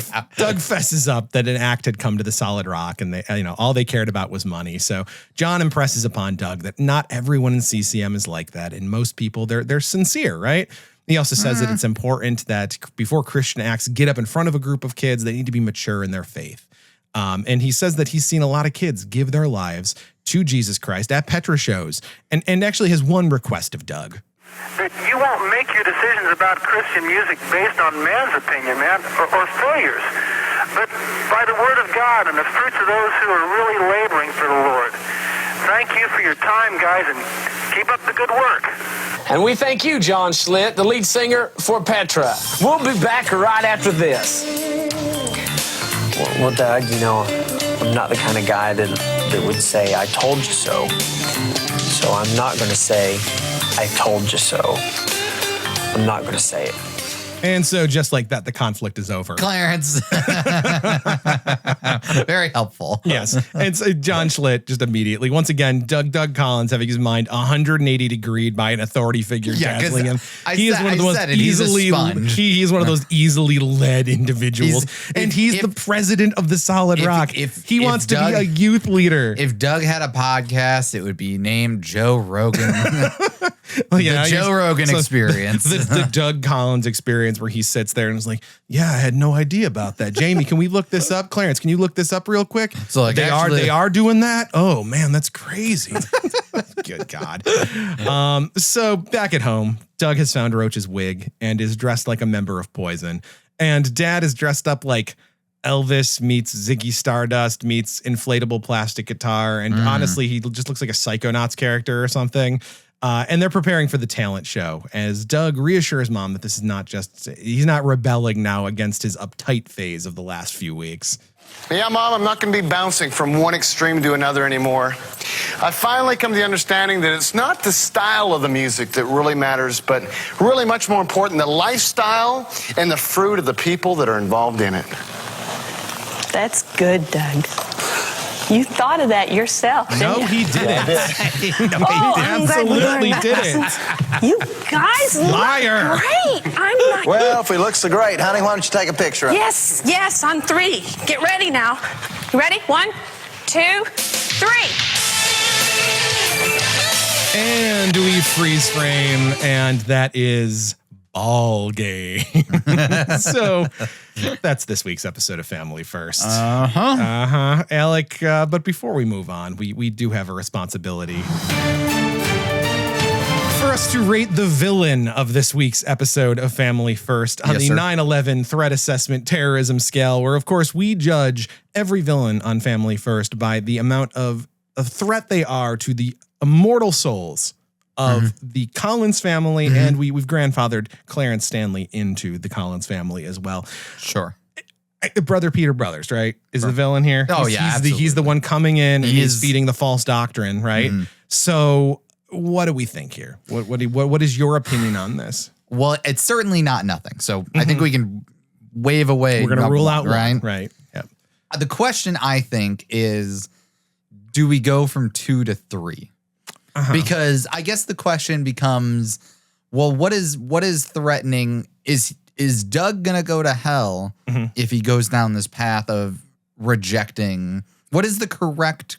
fesses up that an act had come to the Solid Rock and they, all they cared about was money. So John impresses upon Doug that not everyone in CCM is like that. And most people, they're sincere, right? He also says that it's important that before Christian acts get up in front of a group of kids, they need to be mature in their faith. And he says that he's seen a lot of kids give their lives to Jesus Christ at Petra shows and actually has one request of Doug. That you won't make your decisions about Christian music based on man's opinion, man, or failures, but by the word of God and the fruits of those who are really laboring for the Lord. Thank you for your time, guys, and keep up the good work. And we thank you, John Schlitt, the lead singer for Petra. We'll be back right after this. Well, Doug, I'm not the kind of guy that would say, I told you so. So I'm not going to say, I told you so. I'm not going to say it. And so just like that, the conflict is over. Clarence. Very helpful. Yes. And so John Schlitt just immediately, once again, Doug Collins having his mind 180 degreed by an authority figure dazzling him. He's one of the most easily led individuals. He's the president of the Solid Rock. He wants to be a youth leader. If Doug had a podcast, it would be named Joe Rogan. The Joe Rogan experience. The Doug Collins experience where he sits there and is like, yeah, I had no idea about that. Jamie, can we look this up? Clarence, can you look this up real quick? So like they are doing that? Oh man, that's crazy. Good God. So back at home, Doug has found Roach's wig and is dressed like a member of Poison. And Dad is dressed up like Elvis meets Ziggy Stardust meets inflatable plastic guitar. And honestly, he just looks like a Psychonauts character or something. And they're preparing for the talent show as Doug reassures Mom that this is not he's not rebelling now against his uptight phase of the last few weeks. Yeah, Mom, I'm not going to be bouncing from one extreme to another anymore. I finally come to the understanding that it's not the style of the music that really matters, but really much more important, the lifestyle and the fruit of the people that are involved in it. That's good, Doug. You thought of that yourself, didn't you? He didn't. He absolutely didn't. You guys Liar. look great. I'm not. Well, if we look so great, honey, why don't you take a picture of it? Yes, on 3. Get ready now. You ready? 1, 2, 3. And we freeze frame, and that is ball game. So that's this week's episode of Family First. Alec, but before we move on, we do have a responsibility for us to rate the villain of this week's episode of Family First on the 9/11 threat assessment terrorism scale, where of course we judge every villain on Family First by the amount of threat they are to the immortal souls of the Collins family, and we've grandfathered Clarence Stanley into the Collins family as well. Sure. Brother Peter Brothers, right, is the villain here. He's the one coming in and he's feeding the false doctrine, right? So what do we think here? What is your opinion on this? Well, it's certainly not nothing. So I think we can wave away. We're going to rule out one, right? Yep. The question I think is, do we go from 2 to 3? Because I guess the question becomes, well, what is threatening? Is Doug gonna go to hell if he goes down this path of rejecting? What is the correct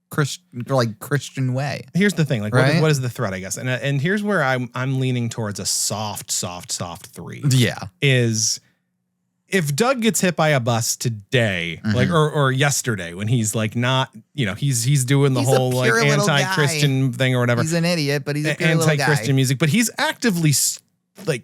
Christian way? Here's the thing, what is the threat? I guess, and here's where I'm leaning towards a soft 3. Yeah, is if Doug gets hit by a bus today, or yesterday, when he's like not, he's doing the whole like anti-Christian thing or whatever. He's an idiot, but he's a pure little guy. Anti-Christian music, but he's actively like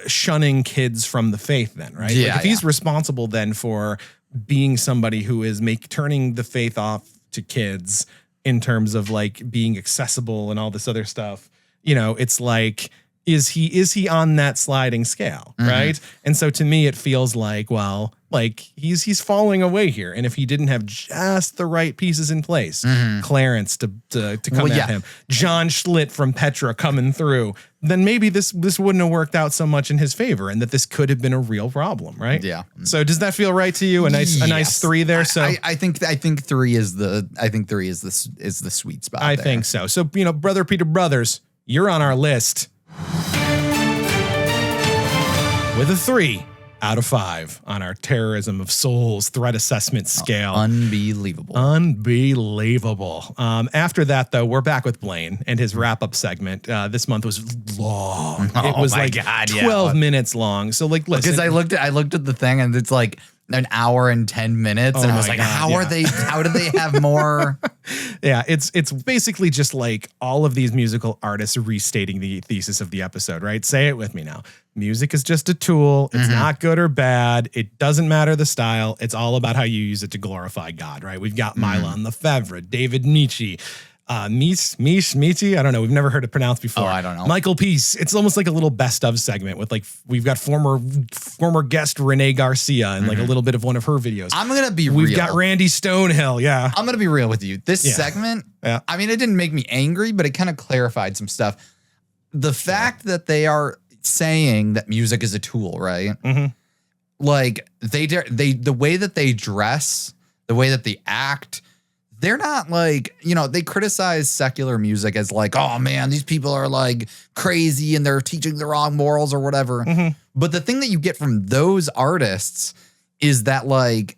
shunning kids from the faith. Then, right? Yeah, if he's responsible then for being somebody who is turning the faith off to kids in terms of like being accessible and all this other stuff, it's like. Is he on that sliding scale, right? And so to me, it feels like, well, like he's falling away here. And if he didn't have just the right pieces in place, Clarence to come at him, John Schlitt from Petra coming through, then maybe this wouldn't have worked out so much in his favor, and that this could have been a real problem, right? Yeah. So does that feel right to you? A nice 3 there. So I think 3 is the sweet spot. I think so. So Brother Peter Brothers, you're on our list with a 3 out of 5 on our terrorism of souls threat assessment scale. Unbelievable. After that, though, we're back with Blaine and his wrap-up segment. This month was long. It was 12 minutes long. So listen. Because I looked at the thing and it's like an hour and 10 minutes. And I was like, how do they have more? Yeah, it's basically just like all of these musical artists restating the thesis of the episode, right? Say it with me now. Music is just a tool. It's not good or bad. It doesn't matter the style. It's all about how you use it to glorify God, right? We've got Milan Lefebvre, David Michi, Michi. I don't know. We've never heard it pronounced before. Oh, I don't know. Michael Peace. It's almost like a little best of segment with we've got former guest Renee Garcia and like a little bit of one of her videos. I'm going to be real. We've got Randy Stonehill. Yeah. I'm going to be real with you. This segment, I mean, it didn't make me angry, but it kind of clarified some stuff. The fact that they are saying that music is a tool, right? Like the way that they dress, the way that they act, they're not like, they criticize secular music as like, oh man, these people are like crazy and they're teaching the wrong morals or whatever. But the thing that you get from those artists is that like,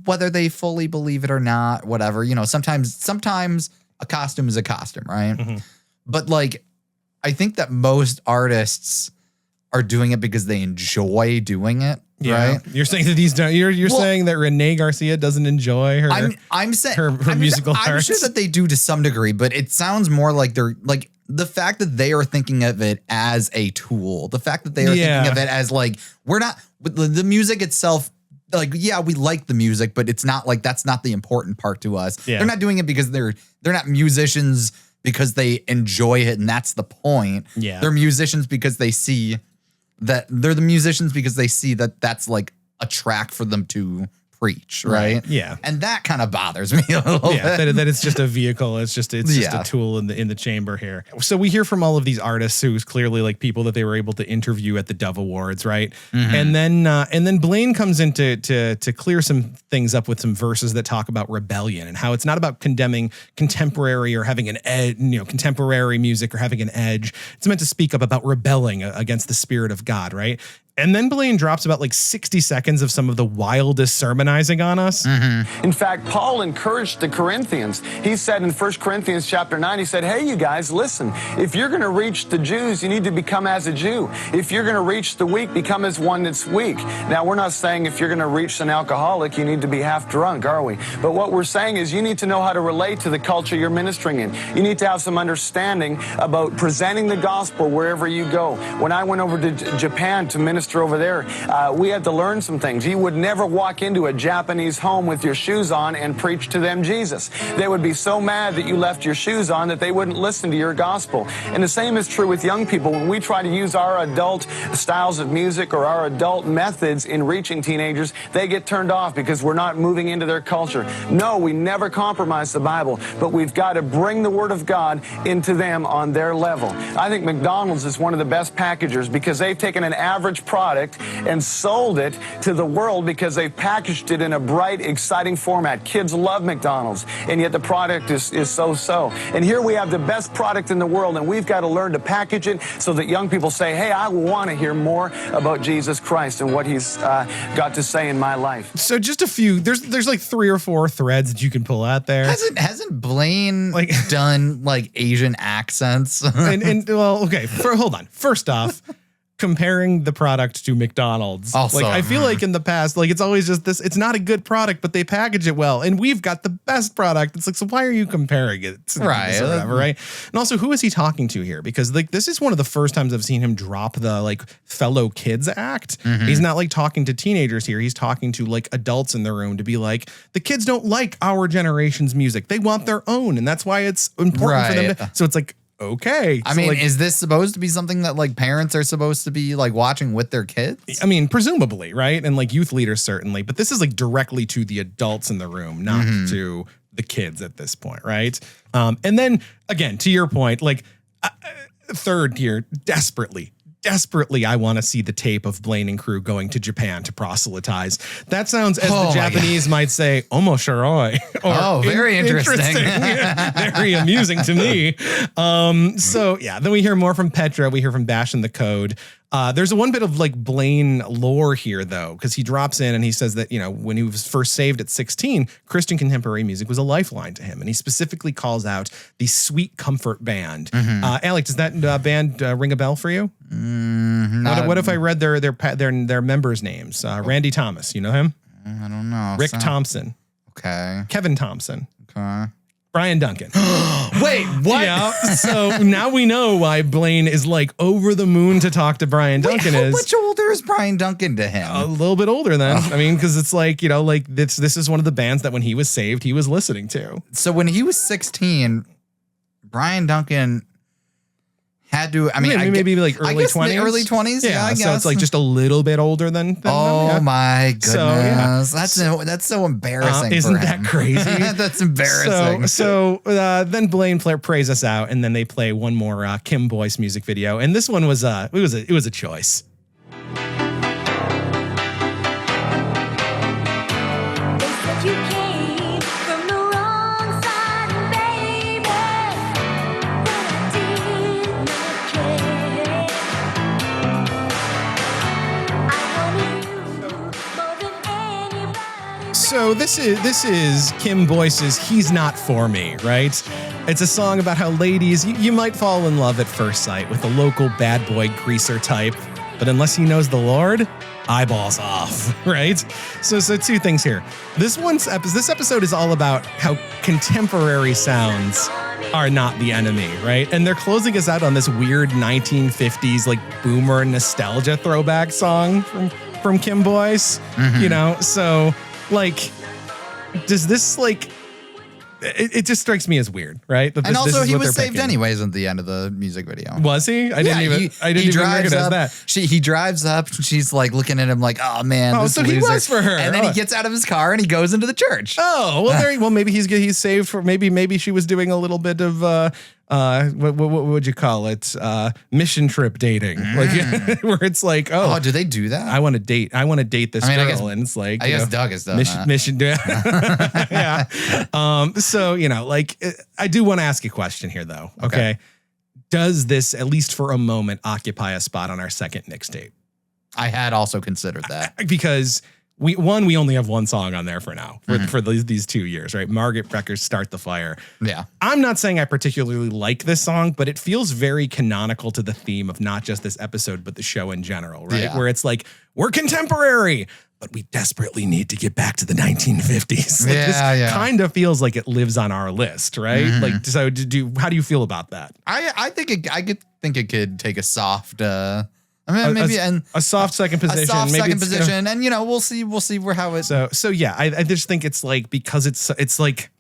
whether they fully believe it or not, whatever, sometimes a costume is a costume, right? But like, I think that most artists are doing it because they enjoy doing it. Yeah. Right. You're saying that you're saying that Renee Garcia doesn't enjoy her. I'm saying her musical arts. I'm sure that they do to some degree, but it sounds more like they're like the fact that they are thinking of it as a tool. The fact that they are thinking of it as like we're not the music itself. Like, yeah, we like the music, but it's not like that's not the important part to us. Yeah. They're not doing it because they're not musicians because they enjoy it, and that's the point. Yeah. They're musicians because they see that that's like a track for them to preach, right? Yeah. And that kind of bothers me a little bit. That it's just a vehicle. It's just a tool in the chamber here. So we hear from all of these artists who's clearly like people that they were able to interview at the Dove Awards, right? And then Blaine comes in to clear some things up with some verses that talk about rebellion and how it's not about condemning contemporary or having an edge, contemporary music or having an edge. It's meant to speak up about rebelling against the Spirit of God, right? And then Blaine drops about like 60 seconds of some of the wildest sermonizing on us. In fact, Paul encouraged the Corinthians. He said in 1 Corinthians chapter 9, he said, hey, you guys, listen, if you're going to reach the Jews, you need to become as a Jew. If you're going to reach the weak, become as one that's weak. Now, we're not saying if you're going to reach an alcoholic, you need to be half drunk, are we? But what we're saying is you need to know how to relate to the culture you're ministering in. You need to have some understanding about presenting the gospel wherever you go. When I went over to Japan to minister over there, we had to learn some things. You would never walk into a Japanese home with your shoes on and preach to them Jesus. They would be so mad that you left your shoes on that they wouldn't listen to your gospel. And the same is true with young people. When we try to use our adult styles of music or our adult methods in reaching teenagers, they get turned off because we're not moving into their culture. No, we never compromise the Bible, but we've got to bring the Word of God into them on their level. I think McDonald's is one of the best packagers because they've taken an average product and sold it to the world because they've packaged it in a bright, exciting format. Kids love McDonald's, and yet the product is so-so. And here we have the best product in the world, and we've got to learn to package it so that young people say, hey, I want to hear more about Jesus Christ and what he's got to say in my life. So just a few, there's like 3 or 4 threads that you can pull out there. Hasn't Blaine done like Asian accents? well, okay, hold on. First off, comparing the product to McDonald's. Also, I feel like in the past, it's always just this, it's not a good product, but they package it well. And we've got the best product. It's like, so why are you comparing it? Right. Or whatever, right. And also, who is he talking to here? Because this is one of the first times I've seen him drop the fellow kids act. He's not talking to teenagers here. He's talking to adults in the room to be like, the kids don't like our generation's music. They want their own. And that's why it's important for them to. So it's like, okay. I mean, is this supposed to be something that like parents are supposed to be like watching with their kids? I mean, presumably, right? And like youth leaders certainly, but this is like directly to the adults in the room, not to the kids at this point, right? And then again, to your point, like third tier, desperately, I want to see the tape of Blaine and crew going to Japan to proselytize. That sounds, as the Japanese might say, omoshiroi. Oh, very interesting. Very amusing to me. So yeah, then we hear more from Petra. We hear from Bash and the Code. There's one bit of like Blaine lore here though, because he drops in and he says that, you know, when he was first saved at 16, Christian contemporary music was a lifeline to him. And he specifically calls out the Sweet Comfort Band. Alec, does that band ring a bell for you? What if I read their members' names? Randy Thomas, you know him? I don't know. Rick Thompson. Okay. Kevin Thompson. Okay. Brian Duncan. Wait, what? Yeah. So now we know why Blaine is like over the moon to talk to Brian Duncan. How much older is Brian Duncan to him? A little bit older then. I mean, because it's like, you know, like this is one of the bands that when he was saved, he was listening to. So when he was 16, Brian Duncan had to, I mean, maybe like early 20s. Early 20s, yeah, I guess. So it's like just a little bit older than oh them, yeah. my goodness. So, yeah. That's so embarrassing. Isn't for that him. crazy? That's embarrassing. So then Blaine prays us out, and then they play one more Kim Boyce music video, and this one was it was a choice. So this is Kim Boyce's "He's Not For Me," right? It's a song about how ladies, you might fall in love at first sight with a local bad boy greaser type, but unless he knows the Lord, eyeballs off, right? So two things here. This episode is all about how contemporary sounds are not the enemy, right? And they're closing us out on this weird 1950s like boomer nostalgia throwback song from Kim Boyce, you know? So like, does this like, it just strikes me as weird, right? And also he was saved anyways at the end of the music video. Was he? I didn't even recognize that. He drives up, she's like looking at him like, oh man, this so loser. He was for her. And then he gets out of his car and he goes into the church. Oh, well maybe he's saved for, maybe she was doing a little bit of, what would you call it? Mission trip dating, like where it's like, oh, do they do that? I want to date this girl, and it's like, I guess Doug has done mission. Yeah. So you know, like, I do want to ask a question here, though. Okay, does this, at least for a moment, occupy a spot on our second mixtape? I had also considered that because. We only have one song on there for now for these 2 years, right? Margaret Becker's "Start the Fire." Yeah. I'm not saying I particularly like this song, but it feels very canonical to the theme of not just this episode, but the show in general, right? Yeah. Where it's like, we're contemporary, but we desperately need to get back to the 1950s. Like, this kind of feels like it lives on our list, right? Like, so how do you feel about that? I think it could take a soft I mean, maybe a soft second position. A soft maybe second position, and you know, we'll see how it. So yeah, I just think it's like, because it's like,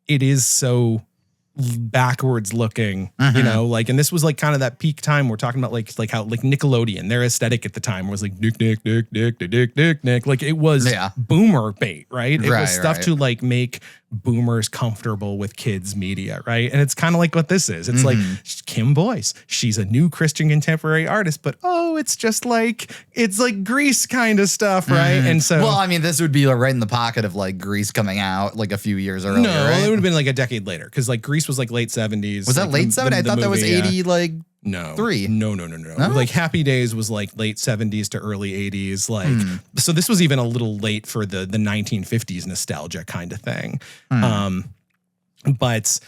it is so backwards looking, you know, like, and this was like kind of that peak time we're talking about, like how like Nickelodeon, their aesthetic at the time was like Nick, like it was boomer bait, right? It was stuff to like make boomers comfortable with kids media, right? And it's kind of like what this is. It's like Kim Boyce, she's a new Christian contemporary artist, but it's just like, it's like Grease kind of stuff, right? And so, well, I mean, this would be right in the pocket of like Grease coming out like a few years earlier. No, right? it would have been like a decade later, because like Grease was like late 70s. Was that late 70s? I thought that was 80 like no 3. No. Like Happy Days was like late 70s to early 80s. Like so this was even a little late for the 1950s nostalgia kind of thing. But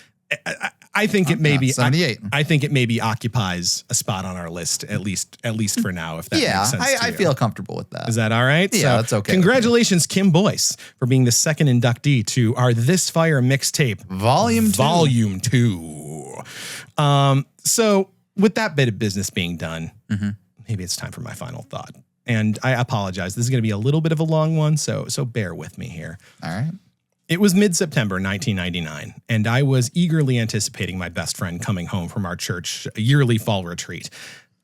I think it maybe 78. I think it maybe occupies a spot on our list, at least for now, if that makes sense. I feel comfortable with that. Is that all right? Yeah, that's okay. Congratulations, Kim Boyce, for being the second inductee to our This Fire mixtape Volume 2. So with that bit of business being done, maybe it's time for my final thought. And I apologize. This is going to be a little bit of a long one, so bear with me here. All right. It was mid-September 1999, and I was eagerly anticipating my best friend coming home from our church yearly fall retreat.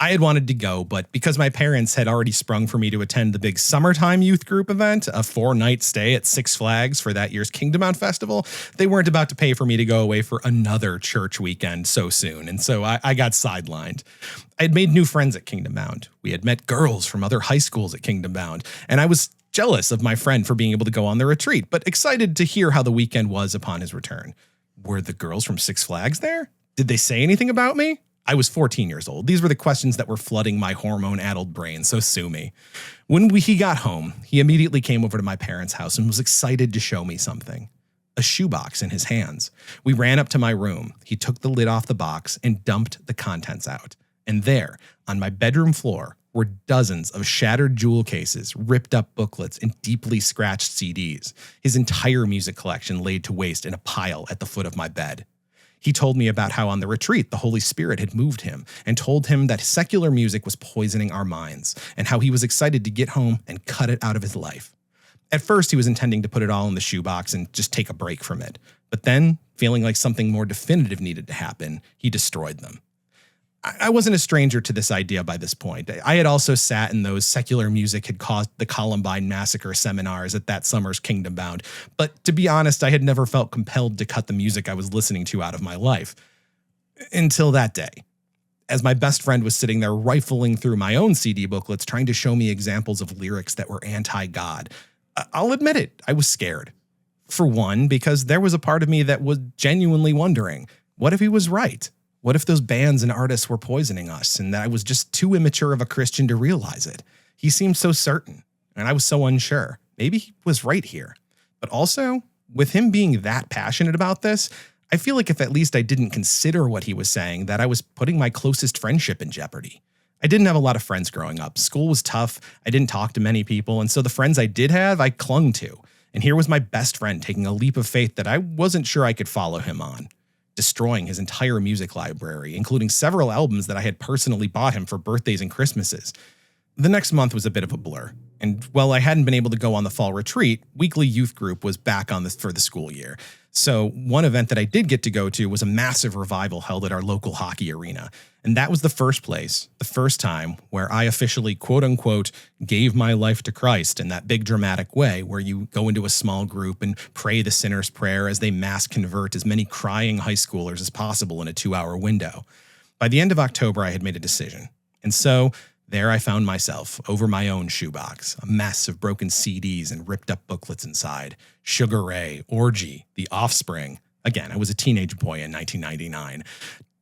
I had wanted to go, but because my parents had already sprung for me to attend the big summertime youth group event, a 4-night stay at Six Flags for that year's Kingdom Bound Festival, they weren't about to pay for me to go away for another church weekend so soon, and so I got sidelined. I had made new friends at Kingdom Bound. We had met girls from other high schools at Kingdom Bound, and I was jealous of my friend for being able to go on the retreat, but excited to hear how the weekend was upon his return. Were the girls from Six Flags there? Did they say anything about me? I was 14 years old. These were the questions that were flooding my hormone-addled brain, so sue me. When he got home, he immediately came over to my parents' house and was excited to show me something. A shoebox in his hands. We ran up to my room. He took the lid off the box and dumped the contents out. And there, on my bedroom floor, were dozens of shattered jewel cases, ripped up booklets, and deeply scratched CDs. His entire music collection laid to waste in a pile at the foot of my bed. He told me about how on the retreat, the Holy Spirit had moved him and told him that secular music was poisoning our minds and how he was excited to get home and cut it out of his life. At first, he was intending to put it all in the shoebox and just take a break from it. But then, feeling like something more definitive needed to happen, he destroyed them. I wasn't a stranger to this idea by this point. I had also sat in those secular music had caused the Columbine massacre seminars at that summer's Kingdom Bound. But to be honest, I had never felt compelled to cut the music I was listening to out of my life. Until that day. As my best friend was sitting there rifling through my own CD booklets, trying to show me examples of lyrics that were anti-God. I'll admit it, I was scared. For one, because there was a part of me that was genuinely wondering, what if he was right? What if those bands and artists were poisoning us and that I was just too immature of a Christian to realize it? He seemed so certain, and I was so unsure. Maybe he was right here. But also, with him being that passionate about this, I feel like if at least I didn't consider what he was saying, that I was putting my closest friendship in jeopardy. I didn't have a lot of friends growing up. School was tough. I didn't talk to many people, and so the friends I did have, I clung to. And here was my best friend taking a leap of faith that I wasn't sure I could follow him on. Destroying his entire music library, including several albums that I had personally bought him for birthdays and Christmases. The next month was a bit of a blur, and while I hadn't been able to go on the fall retreat, weekly youth group was back on for the school year. So one event that I did get to go to was a massive revival held at our local hockey arena. And that was the first time where I officially, quote unquote, gave my life to Christ in that big dramatic way where you go into a small group and pray the sinner's prayer as they mass convert as many crying high schoolers as possible in a 2-hour window. By the end of October, I had made a decision. And so there I found myself over my own shoebox, a mess of broken CDs and ripped up booklets inside. Sugar Ray, Orgy, The Offspring. Again, I was a teenage boy in 1999.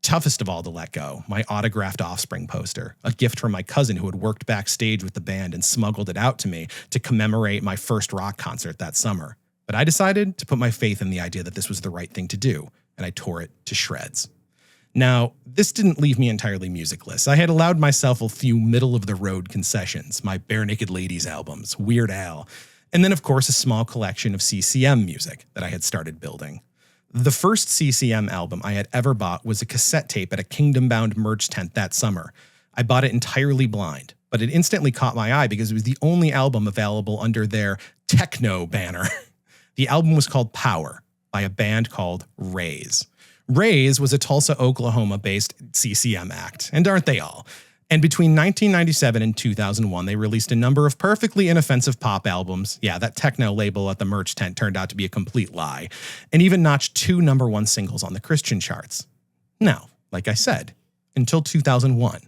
Toughest of all to let go, my autographed Offspring poster, a gift from my cousin who had worked backstage with the band and smuggled it out to me to commemorate my first rock concert that summer. But I decided to put my faith in the idea that this was the right thing to do, and I tore it to shreds. Now, this didn't leave me entirely musicless. I had allowed myself a few middle-of-the-road concessions, my Bare Naked Ladies albums, Weird Al, and then, of course, a small collection of CCM music that I had started building. The first CCM album I had ever bought was a cassette tape at a Kingdom Bound merch tent that summer. I bought it entirely blind, but it instantly caught my eye because it was the only album available under their techno banner. The album was called Power by a band called Rays. Rays was a Tulsa, Oklahoma-based CCM act, and aren't they all? And between 1997 and 2001, they released a number of perfectly inoffensive pop albums. Yeah, that techno label at the merch tent turned out to be a complete lie, and even notched 2 #1 singles on the Christian charts. Now, like I said, until 2001,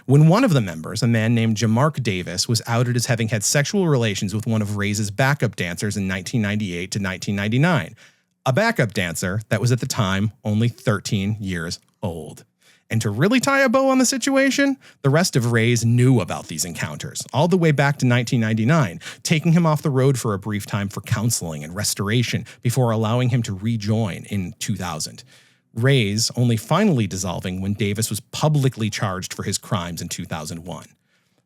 when one of the members, a man named Jamark Davis, was outed as having had sexual relations with one of Rays' backup dancers in 1998 to 1999. A backup dancer that was at the time only 13 years old. And to really tie a bow on the situation, the rest of Rays knew about these encounters, all the way back to 1999, taking him off the road for a brief time for counseling and restoration before allowing him to rejoin in 2000. Rays only finally dissolving when Davis was publicly charged for his crimes in 2001.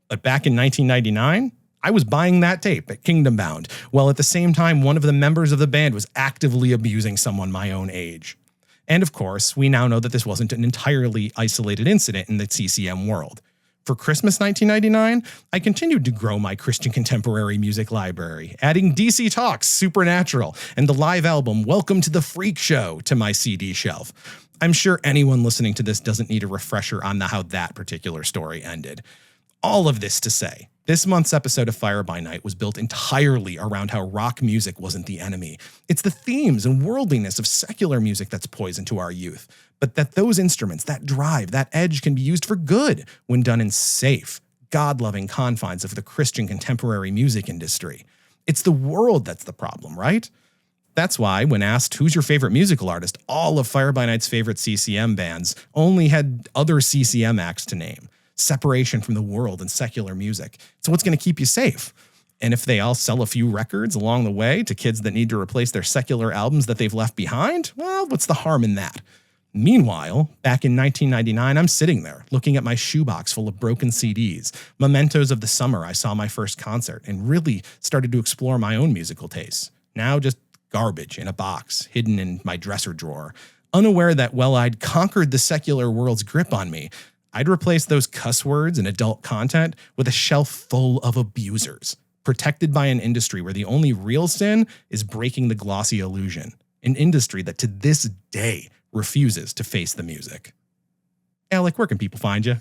But back in 1999, I was buying that tape at Kingdom Bound, while at the same time one of the members of the band was actively abusing someone my own age. And of course, we now know that this wasn't an entirely isolated incident in the CCM world. For Christmas 1999, I continued to grow my Christian contemporary music library, adding DC Talk's Supernatural and the live album Welcome to the Freak Show to my CD shelf. I'm sure anyone listening to this doesn't need a refresher on how that particular story ended. All of this to say, this month's episode of Fire by Nite was built entirely around how rock music wasn't the enemy. It's the themes and worldliness of secular music that's poison to our youth. But that those instruments, that drive, that edge can be used for good when done in safe, God-loving confines of the Christian contemporary music industry. It's the world that's the problem, right? That's why, when asked who's your favorite musical artist, all of Fire by Nite's favorite CCM bands only had other CCM acts to name. Separation from the world and secular music. So what's going to keep you safe? And if they all sell a few records along the way to kids that need to replace their secular albums that they've left behind, well, what's the harm in that? Meanwhile, back in 1999, I'm sitting there looking at my shoebox full of broken CDs, mementos of the summer I saw my first concert, and really started to explore my own musical tastes. Now just garbage in a box, hidden in my dresser drawer, unaware that while I'd conquered the secular world's grip on me, I'd replace those cuss words and adult content with a shelf full of abusers, protected by an industry where the only real sin is breaking the glossy illusion, an industry that to this day refuses to face the music. Alec, where can people find you?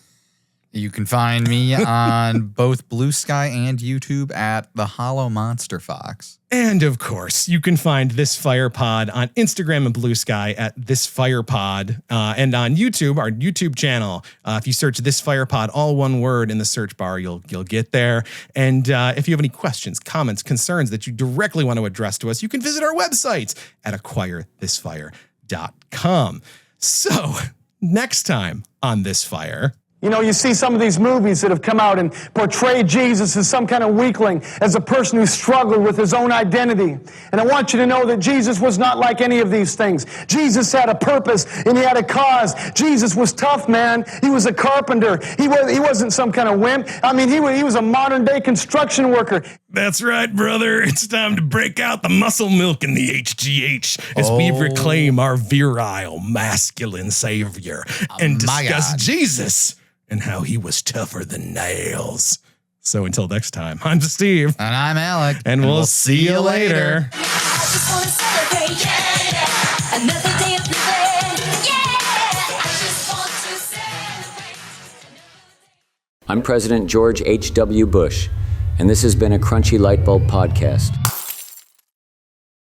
You can find me on both Blue Sky and YouTube at The Hollow Monster Fox. And of course, you can find This Fire Pod on Instagram and Blue Sky at This Fire Pod, and on YouTube, our YouTube channel. If you search This Fire Pod, all one word in the search bar, you'll get there. And if you have any questions, comments, concerns that you directly want to address to us, you can visit our website at acquirethisfire.com. So, next time on This Fire. You know, you see some of these movies that have come out and portray Jesus as some kind of weakling, as a person who struggled with his own identity. And I want you to know that Jesus was not like any of these things. Jesus had a purpose and he had a cause. Jesus was tough, man. He was a carpenter. He wasn't some kind of wimp. I mean, he was a modern day construction worker. That's right, brother. It's time to break out the muscle milk and the HGH as we reclaim our virile, masculine savior and discuss Jesus and how he was tougher than nails. So until next time, I'm Steve. And I'm Alec. And we'll see you later. I'm President George H.W. Bush, and this has been a Crunchy Lightbulb podcast.